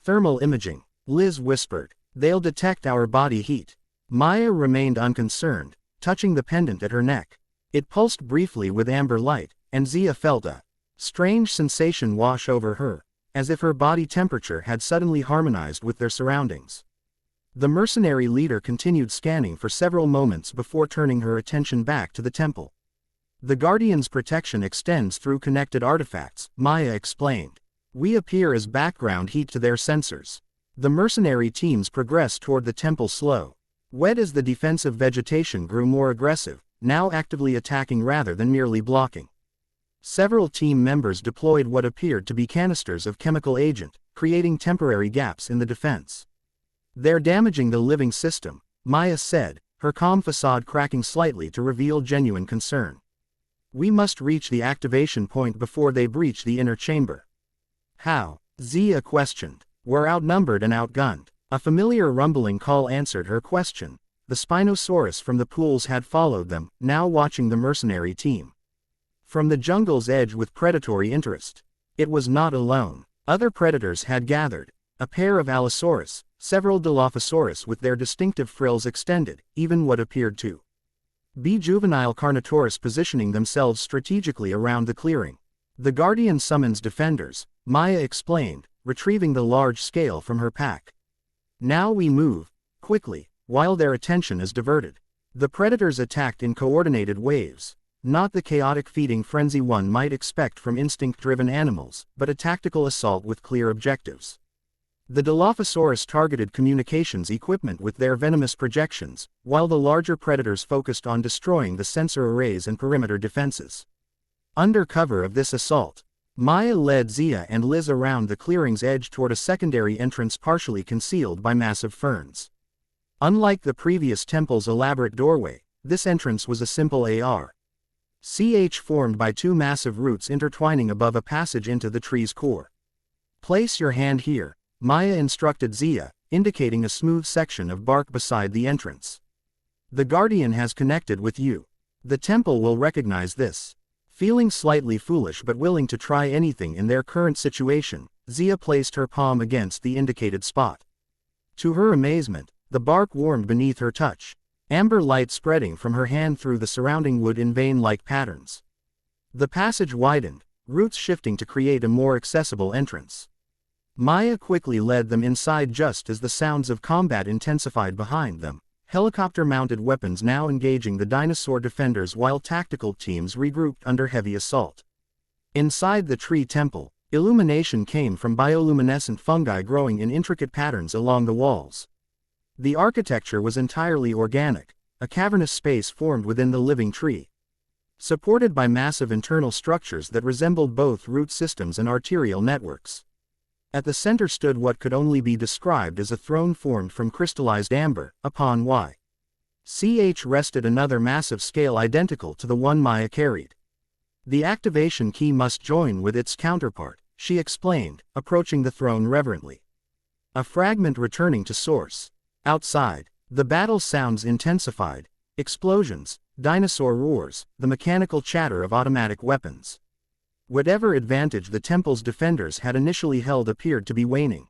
S1: Thermal imaging, Liz whispered. They'll detect our body heat. Maya remained unconcerned, touching the pendant at her neck. It pulsed briefly with amber light, and Zia felt a strange sensation wash over her, as if her body temperature had suddenly harmonized with their surroundings. The mercenary leader continued scanning for several moments before turning her attention back to the temple. The Guardian's protection extends through connected artifacts, Maya explained. We appear as background heat to their sensors. The mercenary teams progressed toward the temple slow-wet as the defensive vegetation grew more aggressive, now actively attacking rather than merely blocking. Several team members deployed what appeared to be canisters of chemical agent, creating temporary gaps in the defense. They're damaging the living system, Maya said, her calm facade cracking slightly to reveal genuine concern. "We must reach the activation point before they breach the inner chamber." "How?" Zia questioned. "We're outnumbered and outgunned." A familiar rumbling call answered her question. The Spinosaurus from the pools had followed them, now watching the mercenary team from the jungle's edge with predatory interest. It was not alone. Other predators had gathered. A pair of Allosaurus, several Dilophosaurus with their distinctive frills extended, even what appeared to be juvenile Carnotaurus positioning themselves strategically around the clearing. "The Guardian summons defenders," Maya explained, retrieving the large scale from her pack. "Now we move quickly, while their attention is diverted." The predators attacked in coordinated waves, not the chaotic feeding frenzy one might expect from instinct-driven animals, but a tactical assault with clear objectives. The Dilophosaurus targeted communications equipment with their venomous projections, while the larger predators focused on destroying the sensor arrays and perimeter defenses. Under cover of this assault, Maya led Zia and Liz around the clearing's edge toward a secondary entrance partially concealed by massive ferns. Unlike the previous temple's elaborate doorway, this entrance was a simple AR-CH formed by two massive roots intertwining above a passage into the tree's core. "Place your hand here," Maya instructed Zia, indicating a smooth section of bark beside the entrance. "The Guardian has connected with you. The temple will recognize this." Feeling slightly foolish but willing to try anything in their current situation, Zia placed her palm against the indicated spot. To her amazement, the bark warmed beneath her touch, amber light spreading from her hand through the surrounding wood in vein-like patterns. The passage widened, roots shifting to create a more accessible entrance. Maya quickly led them inside just as the sounds of combat intensified behind them, helicopter-mounted weapons now engaging the dinosaur defenders while tactical teams regrouped under heavy assault. Inside the tree temple, illumination came from bioluminescent fungi growing in intricate patterns along the walls. The architecture was entirely organic, a cavernous space formed within the living tree, supported by massive internal structures that resembled both root systems and arterial networks. At the center stood what could only be described as a throne formed from crystallized amber, upon which rested another massive scale identical to the one Maya carried. "The activation key must join with its counterpart," she explained, approaching the throne reverently. A fragment returning to source. Outside, the battle sounds intensified: explosions, dinosaur roars, the mechanical chatter of automatic weapons. Whatever advantage the temple's defenders had initially held appeared to be waning.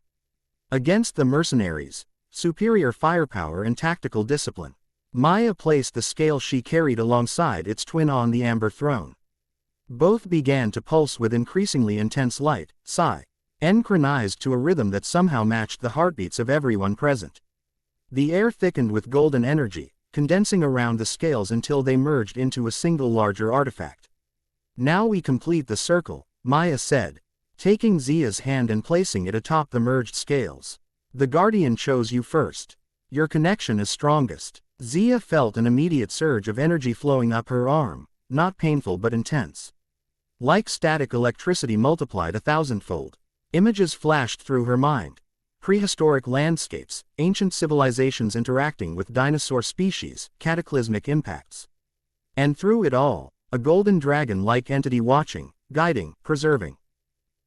S1: Against the mercenaries, superior firepower and tactical discipline. Maya placed the scale she carried alongside its twin on the amber throne. Both began to pulse with increasingly intense light, synchronized to a rhythm that somehow matched the heartbeats of everyone present. The air thickened with golden energy, condensing around the scales until they merged into a single larger artifact. "Now we complete the circle," Maya said, taking Zia's hand and placing it atop the merged scales. "The Guardian chose you first. Your connection is strongest." Zia felt an immediate surge of energy flowing up her arm, not painful but intense. Like static electricity multiplied 1,000-fold. Images flashed through her mind. Prehistoric landscapes, ancient civilizations interacting with dinosaur species, cataclysmic impacts. And through it all, a golden dragon-like entity watching, guiding, preserving.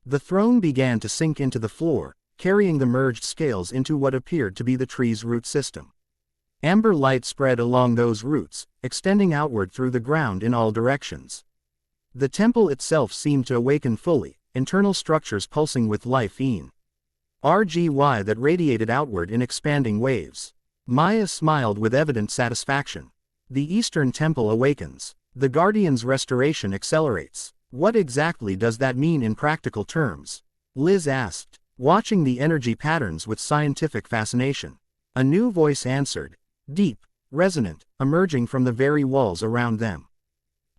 S1: The throne began to sink into the floor, carrying the merged scales into what appeared to be the tree's root system. Amber light spread along those roots, extending outward through the ground in all directions. The temple itself seemed to awaken fully, internal structures pulsing with life RGY that radiated outward in expanding waves. Maya smiled with evident satisfaction. The Eastern Temple awakens. The Guardian's restoration accelerates. What exactly does that mean in practical terms? Liz asked, watching the energy patterns with scientific fascination. A new voice answered, deep, resonant, emerging from the very walls around them.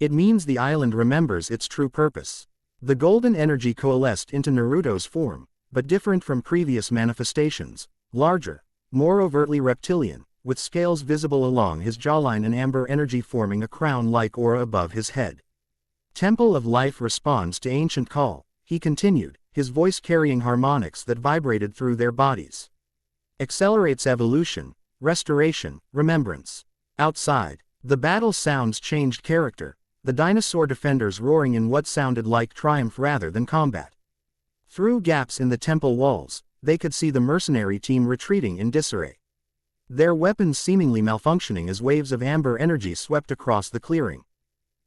S1: It means the island remembers its true purpose. The golden energy coalesced into Naruto's form, but different from previous manifestations, larger, more overtly reptilian, with scales visible along his jawline and amber energy forming a crown-like aura above his head. Temple of Life responds to ancient call, he continued, his voice carrying harmonics that vibrated through their bodies. Accelerates evolution, restoration, remembrance. Outside, the battle sounds changed character, the dinosaur defenders roaring in what sounded like triumph rather than combat. Through gaps in the temple walls, they could see the mercenary team retreating in disarray. Their weapons seemingly malfunctioning as waves of amber energy swept across the clearing.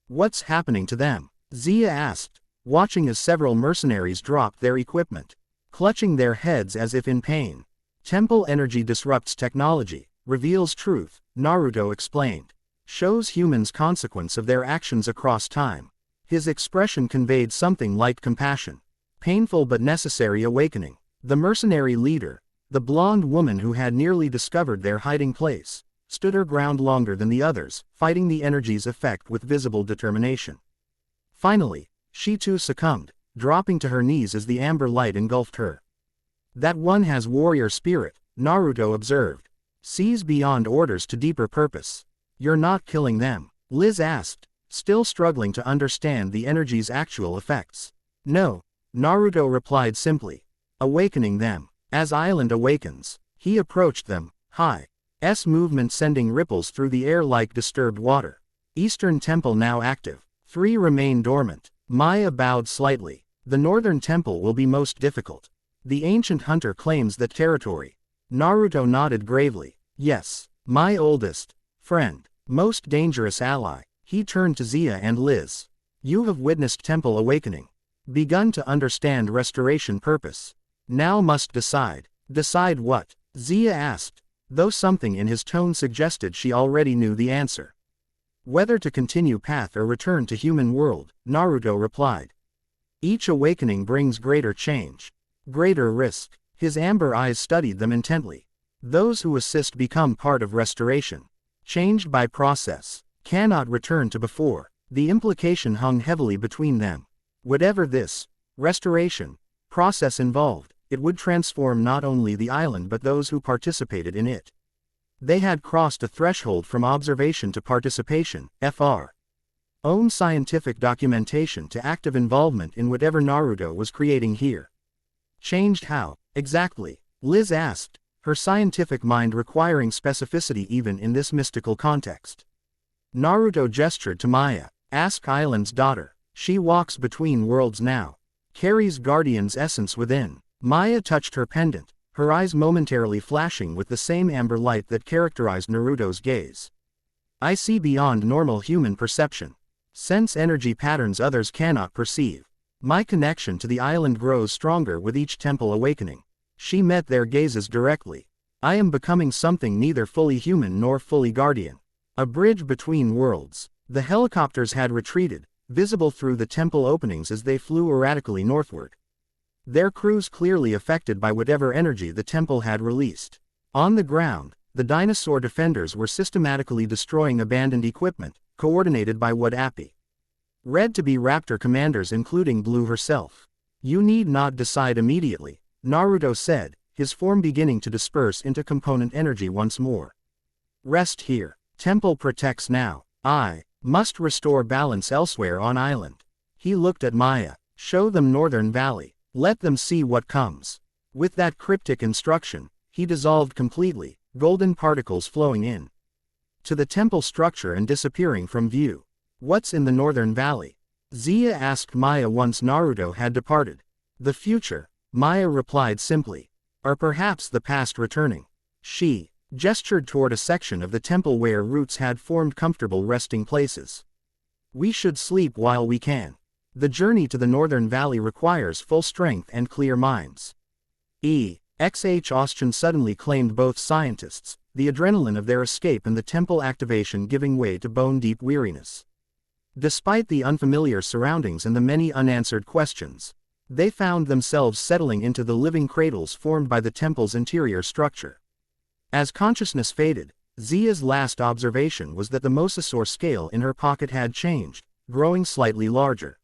S1: "What's happening to them?" Zia asked, watching as several mercenaries dropped their equipment, clutching their heads as if in pain. "Temple energy disrupts technology, reveals truth," Naruto explained. "Shows humans consequence of their actions across time." His expression conveyed something like compassion. Painful but necessary awakening. The mercenary leader, the blonde woman who had nearly discovered their hiding place, stood her ground longer than the others, fighting the energy's effect with visible determination. Finally, she too succumbed, dropping to her knees as the amber light engulfed her. "That one has warrior spirit," Naruto observed. "Sees beyond orders to deeper purpose." "You're not killing them?" Liz asked, still struggling to understand the energy's actual effects. "No," Naruto replied simply. "Awakening them. As Island awakens." He approached them, high-s movement sending ripples through the air like disturbed water. "Eastern Temple now active. 3 remain dormant." Maya bowed slightly. "The Northern Temple will be most difficult. The ancient hunter claims that territory." Naruto nodded gravely. "Yes, my oldest friend, most dangerous ally." He turned to Zia and Liz. "You have witnessed temple awakening. Begun to understand restoration purpose. Now must decide." "Decide what?" Zia asked, though something in his tone suggested she already knew the answer. "Whether to continue path or return to human world," Naruto replied. "Each awakening brings greater change. Greater risk." His amber eyes studied them intently. "Those who assist become part of restoration. Changed by process. Cannot return to before." The implication hung heavily between them. Whatever this restoration process involved, it would transform not only the island but those who participated in it. They had crossed a threshold from observation to participation, own scientific documentation to active involvement in whatever Naruto was creating here. "Changed how, exactly?" Liz asked, her scientific mind requiring specificity even in this mystical context. Naruto gestured to Maya. "Ask Island's daughter. She walks between worlds now. Carries Guardian's essence within." Maya touched her pendant, her eyes momentarily flashing with the same amber light that characterized Naruto's gaze. "I see beyond normal human perception. Sense energy patterns others cannot perceive. My connection to the island grows stronger with each temple awakening." She met their gazes directly. "I am becoming something neither fully human nor fully guardian. A bridge between worlds." The helicopters had retreated, visible through the temple openings as they flew erratically northward. Their crews clearly affected by whatever energy the temple had released. On the ground, the dinosaur defenders were systematically destroying abandoned equipment, coordinated by Wadapi. Red to be Raptor commanders including Blue herself. "You need not decide immediately," Naruto said, his form beginning to disperse into component energy once more. "Rest here. Temple protects now. I must restore balance elsewhere on island." He looked at Maya. "Show them Northern Valley. Let them see what comes." With that cryptic instruction, he dissolved completely, golden particles flowing in to the temple structure and disappearing from view. "What's in the Northern Valley?" Zia asked Maya once Naruto had departed. "The future," Maya replied simply. "Or perhaps the past returning." She gestured toward a section of the temple where roots had formed comfortable resting places. "We should sleep while we can. The journey to the Northern Valley requires full strength and clear minds." Exhaustion suddenly claimed both scientists, the adrenaline of their escape and the temple activation giving way to bone-deep weariness. Despite the unfamiliar surroundings and the many unanswered questions, they found themselves settling into the living cradles formed by the temple's interior structure. As consciousness faded, Zia's last observation was that the mosasaur scale in her pocket had changed, growing slightly larger.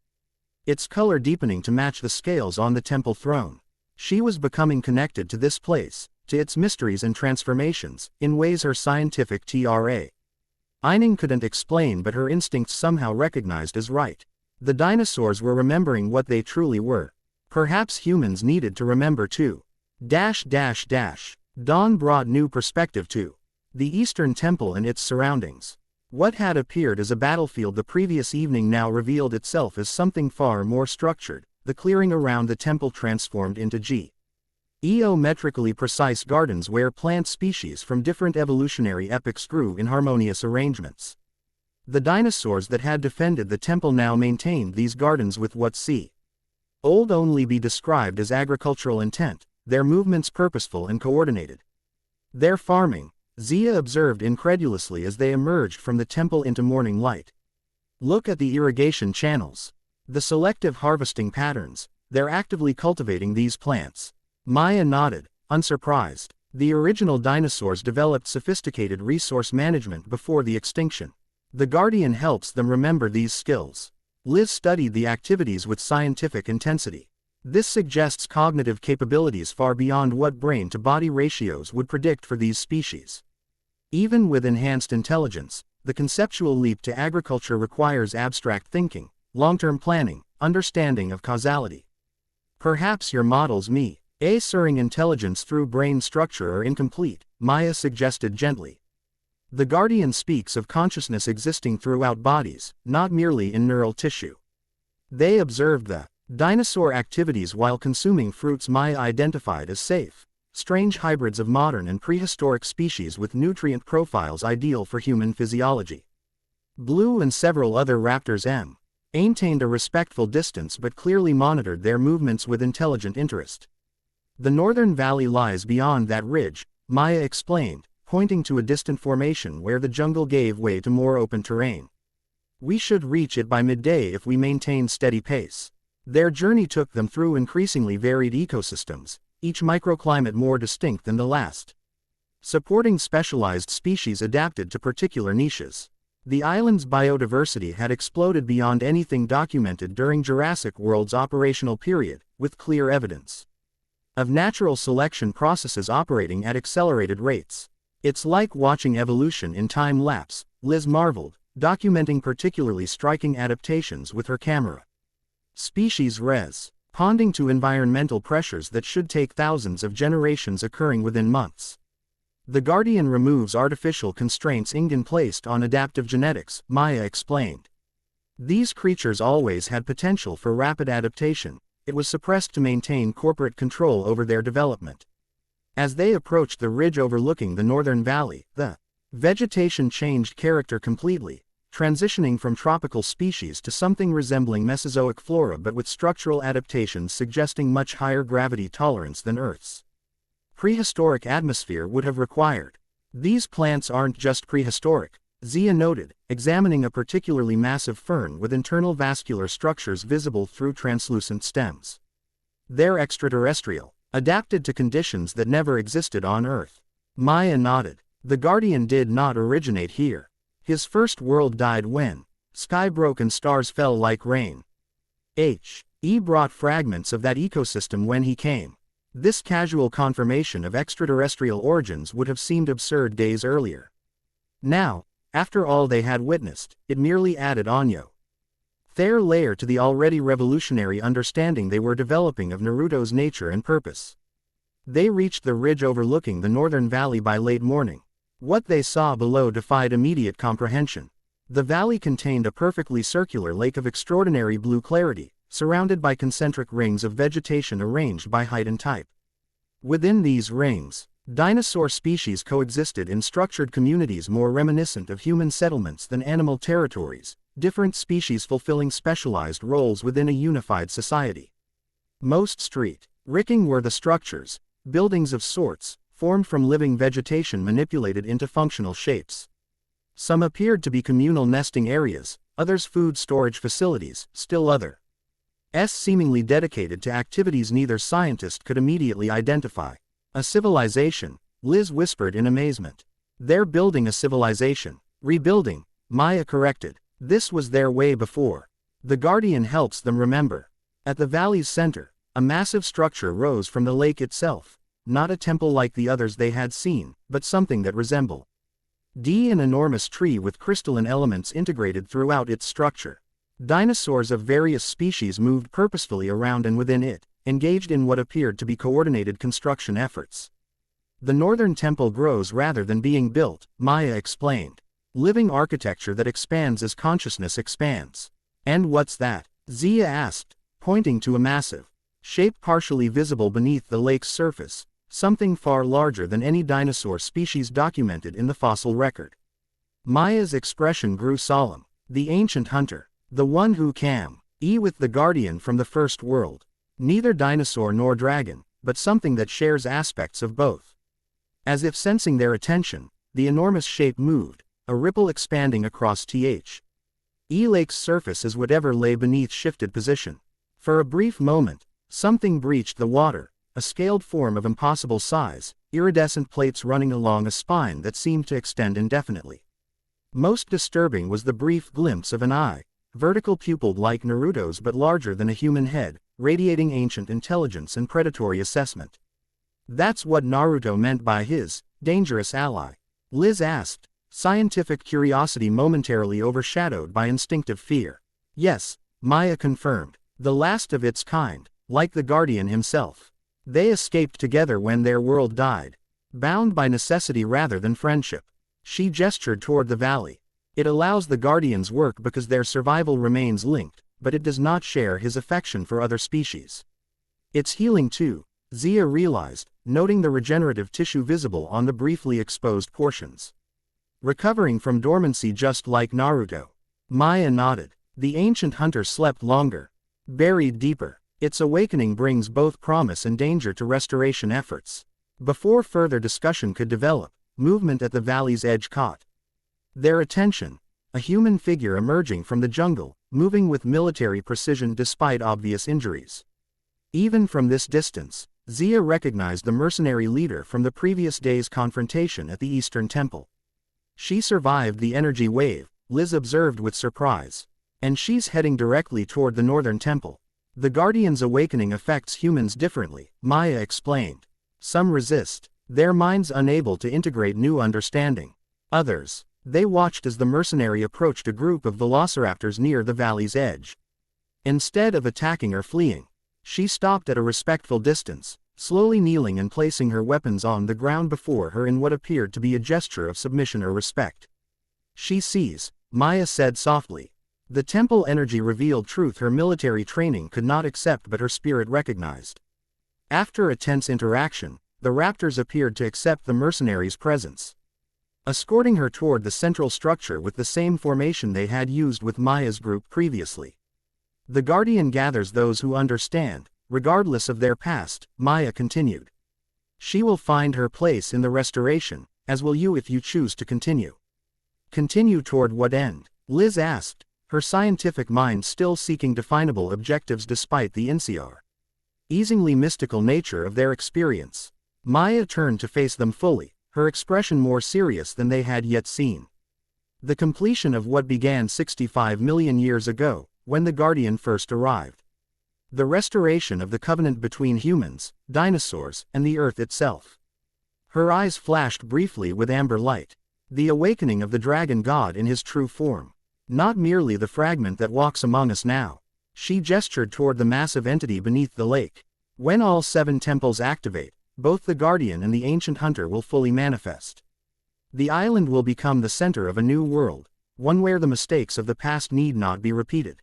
S1: Its color deepening to match the scales on the temple throne. She was becoming connected to this place, to its mysteries and transformations, in ways her scientific Eining couldn't explain but her instincts somehow recognized as right. The dinosaurs were remembering what they truly were. Perhaps humans needed to remember too. Dawn brought new perspective to The Eastern Temple and its surroundings. What had appeared as a battlefield the previous evening now revealed itself as something far more structured. The clearing around the temple transformed into geometrically precise gardens where plant species from different evolutionary epochs grew in harmonious arrangements. The dinosaurs that had defended the temple now maintained these gardens with what old only be described as agricultural intent, their movements purposeful and coordinated. Their farming, Zia observed incredulously as they emerged from the temple into morning light. Look at the irrigation channels. The selective harvesting patterns, they're actively cultivating these plants. Maya nodded, unsurprised. The original dinosaurs developed sophisticated resource management before the extinction. The Guardian helps them remember these skills. Liz studied the activities with scientific intensity. This suggests cognitive capabilities far beyond what brain-to-body ratios would predict for these species. Even with enhanced intelligence, the conceptual leap to agriculture requires abstract thinking, long-term planning, understanding of causality. Perhaps your models measuring intelligence through brain structure are incomplete, Maya suggested gently. The Guardian speaks of consciousness existing throughout bodies, not merely in neural tissue. They observed the dinosaur activities while consuming fruits Maya identified as safe, strange hybrids of modern and prehistoric species with nutrient profiles ideal for human physiology. Blue and several other raptors maintained a respectful distance but clearly monitored their movements with intelligent interest. The northern valley lies beyond that ridge, Maya explained, pointing to a distant formation where the jungle gave way to more open terrain. We should reach it by midday if we maintain steady pace. Their journey took them through increasingly varied ecosystems, each microclimate more distinct than the last. Supporting specialized species adapted to particular niches. The island's biodiversity had exploded beyond anything documented during Jurassic World's operational period, with clear evidence of natural selection processes operating at accelerated rates. It's like watching evolution in time-lapse, Liz marveled, documenting particularly striking adaptations with her camera. Species responding to environmental pressures that should take thousands of generations occurring within months. The Guardian removes artificial constraints Ingen placed on adaptive genetics, Maya explained. These creatures always had potential for rapid adaptation. It was suppressed to maintain corporate control over their development. As they approached the ridge overlooking the northern valley, the vegetation changed character completely, transitioning from tropical species to something resembling Mesozoic flora but with structural adaptations suggesting much higher gravity tolerance than Earth's prehistoric atmosphere would have required. These plants aren't just prehistoric, Zia noted, examining a particularly massive fern with internal vascular structures visible through translucent stems. They're extraterrestrial, adapted to conditions that never existed on Earth. Maya nodded. The Guardian did not originate here. His first world died when sky broke and stars fell like rain. He brought fragments of that ecosystem when he came. This casual confirmation of extraterrestrial origins would have seemed absurd days earlier. Now, after all they had witnessed, it merely added another layer to the already revolutionary understanding they were developing of Naruto's nature and purpose. They reached the ridge overlooking the northern valley by late morning. What they saw below defied immediate comprehension. The valley contained a perfectly circular lake of extraordinary blue clarity, surrounded by concentric rings of vegetation arranged by height and type. Within these rings, dinosaur species coexisted in structured communities more reminiscent of human settlements than animal territories, different species fulfilling specialized roles within a unified society. Most street-ricking were the structures, buildings of sorts, formed from living vegetation manipulated into functional shapes. Some appeared to be communal nesting areas, others food storage facilities, still others seemingly dedicated to activities neither scientist could immediately identify. A civilization, Liz whispered in amazement. They're building a civilization. Rebuilding, Maya corrected. This was their way before. The Guardian helps them remember. At the valley's center, a massive structure rose from the lake itself. Not a temple like the others they had seen, but something that resembled an enormous tree with crystalline elements integrated throughout its structure. Dinosaurs of various species moved purposefully around and within it, engaged in what appeared to be coordinated construction efforts. The northern temple grows rather than being built, Maya explained. Living architecture that expands as consciousness expands. And what's that? Zia asked, pointing to a massive shape partially visible beneath the lake's surface, something far larger than any dinosaur species documented in the fossil record. Maya's expression grew solemn. The ancient hunter. The one who came with the guardian from the first world. Neither dinosaur nor dragon, but something that shares aspects of both. As if sensing their attention, the enormous shape moved, a ripple expanding across Lake's surface as whatever lay beneath shifted position. For a brief moment, something breached the water, a scaled form of impossible size, iridescent plates running along a spine that seemed to extend indefinitely. Most disturbing was the brief glimpse of an eye, vertical pupilled like Naruto's but larger than a human head, radiating ancient intelligence and predatory assessment. That's what Naruto meant by his dangerous ally. Liz asked, scientific curiosity momentarily overshadowed by instinctive fear. Yes, Maya confirmed. The last of its kind, like the guardian himself. They escaped together when their world died. Bound by necessity rather than friendship. She gestured toward the valley. It allows the guardian's work because their survival remains linked, but it does not share his affection for other species. It's healing too, Zia realized, noting the regenerative tissue visible on the briefly exposed portions. Recovering from dormancy just like Naruto. Maya nodded. The ancient hunter slept longer. Buried deeper. Its awakening brings both promise and danger to restoration efforts. Before further discussion could develop, movement at the valley's edge caught their attention. A human figure emerging from the jungle, moving with military precision despite obvious injuries. Even from this distance, Zia recognized the mercenary leader from the previous day's confrontation at the Eastern Temple. She survived the energy wave, Liz observed with surprise. And she's heading directly toward the Northern Temple. The Guardian's awakening affects humans differently, Maya explained. Some resist, their minds unable to integrate new understanding. Others, they watched as the mercenary approached a group of velociraptors near the valley's edge. Instead of attacking or fleeing, she stopped at a respectful distance, slowly kneeling and placing her weapons on the ground before her in what appeared to be a gesture of submission or respect. She sees, Maya said softly. The temple energy revealed truth her military training could not accept but her spirit recognized. After a tense interaction, the raptors appeared to accept the mercenary's presence, escorting her toward the central structure with the same formation they had used with Maya's group previously. The Guardian gathers those who understand, regardless of their past, Maya continued. She will find her place in the restoration, as will you if you choose to continue. Continue toward what end? Liz asked, her scientific mind still seeking definable objectives despite the easingly mystical nature of their experience. Maya turned to face them fully, her expression more serious than they had yet seen. The completion of what began 65 million years ago, when the Guardian first arrived. The restoration of the covenant between humans, dinosaurs, and the Earth itself. Her eyes flashed briefly with amber light. The awakening of the dragon god in his true form. Not merely the fragment that walks among us now. She gestured toward the massive entity beneath the lake. When all 7 temples activate, both the Guardian and the ancient hunter will fully manifest. The island will become the center of a new world, one where the mistakes of the past need not be repeated.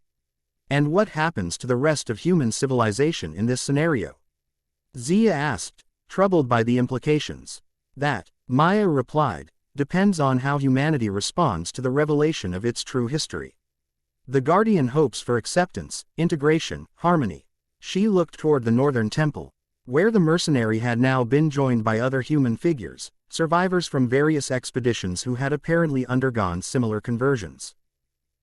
S1: And what happens to the rest of human civilization in this scenario? Zia asked, troubled by the implications. That, Maya replied, depends on how humanity responds to the revelation of its true history. The Guardian hopes for acceptance, integration, harmony. She looked toward the Northern Temple, where the mercenary had now been joined by other human figures, survivors from various expeditions who had apparently undergone similar conversions.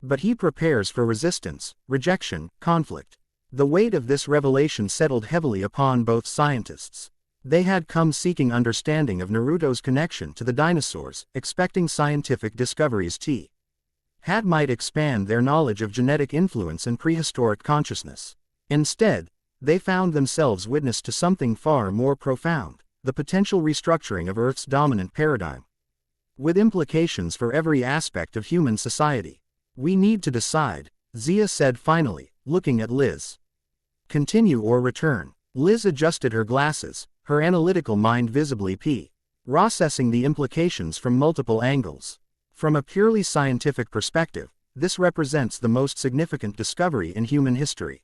S1: But he prepares for resistance, rejection, conflict. The weight of this revelation settled heavily upon both scientists. They had come seeking understanding of Naruto's connection to the dinosaurs, expecting scientific discoveries might expand their knowledge of genetic influence and prehistoric consciousness. Instead, they found themselves witness to something far more profound, the potential restructuring of Earth's dominant paradigm. With implications for every aspect of human society. We need to decide, Zia said finally, looking at Liz. Continue or return. Liz adjusted her glasses, her analytical mind visibly processing the implications from multiple angles. From a purely scientific perspective, this represents the most significant discovery in human history.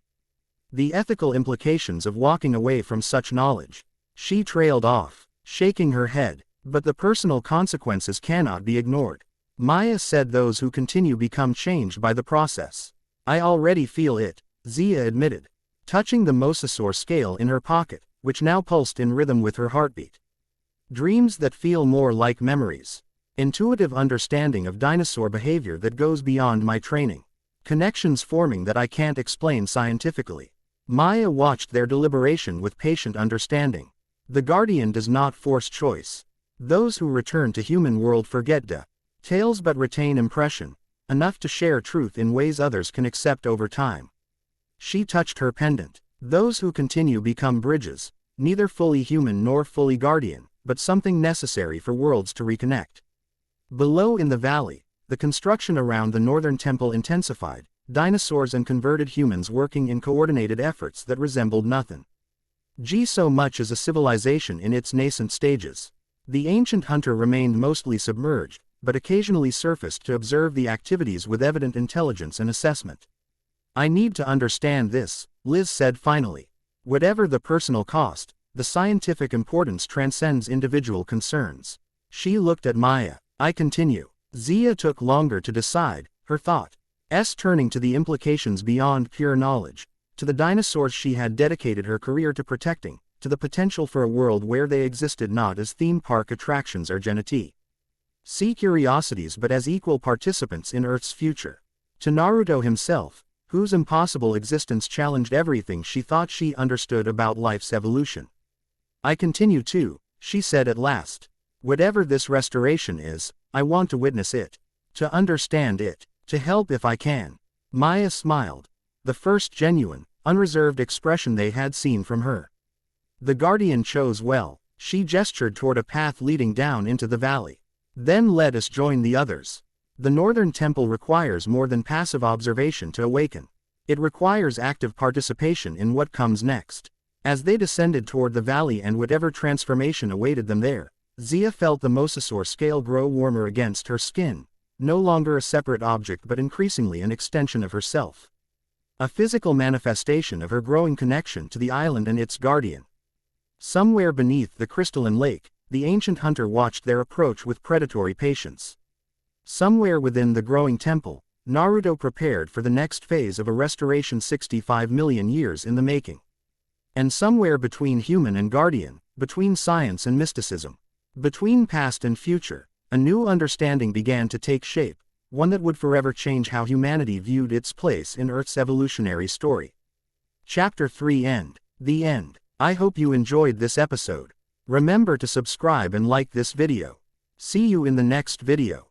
S1: The ethical implications of walking away from such knowledge. She trailed off, shaking her head, but the personal consequences cannot be ignored. Maya said those who continue become changed by the process. I already feel it, Zia admitted, touching the mosasaur scale in her pocket, which now pulsed in rhythm with her heartbeat. Dreams that feel more like memories. Intuitive understanding of dinosaur behavior that goes beyond my training. Connections forming that I can't explain scientifically. Maya watched their deliberation with patient understanding. The Guardian does not force choice. Those who return to human world forget details but retain impression, enough to share truth in ways others can accept over time. She touched her pendant. Those who continue become bridges, neither fully human nor fully Guardian, but something necessary for worlds to reconnect. Below in the valley, the construction around the northern temple intensified, dinosaurs and converted humans working in coordinated efforts that resembled nothing so much as a civilization in its nascent stages. The ancient hunter remained mostly submerged, but occasionally surfaced to observe the activities with evident intelligence and assessment. I need to understand this, Liz said finally. Whatever the personal cost, the scientific importance transcends individual concerns. She looked at Maya. I continue. Zia took longer to decide, her thoughts turning to the implications beyond pure knowledge, to the dinosaurs she had dedicated her career to protecting, to the potential for a world where they existed not as theme park attractions or geneti sea curiosities but as equal participants in Earth's future. To Naruto himself, whose impossible existence challenged everything she thought she understood about life's evolution. I continue too, she said at last. Whatever this restoration is, I want to witness it. To understand it. To help if I can. Maya smiled. The first genuine, unreserved expression they had seen from her. The Guardian chose well. She gestured toward a path leading down into the valley. Then let us join the others. The northern temple requires more than passive observation to awaken. It requires active participation in what comes next. As they descended toward the valley and whatever transformation awaited them there, Zia felt the mosasaur scale grow warmer against her skin, no longer a separate object but increasingly an extension of herself. A physical manifestation of her growing connection to the island and its guardian. Somewhere beneath the crystalline lake, the ancient hunter watched their approach with predatory patience. Somewhere within the growing temple, Naruto prepared for the next phase of a restoration 65 million years in the making. And somewhere between human and guardian, between science and mysticism, between past and future, a new understanding began to take shape, one that would forever change how humanity viewed its place in Earth's evolutionary story. Chapter 3 End. The End. I hope you enjoyed this episode. Remember to subscribe and like this video. See you in the next video.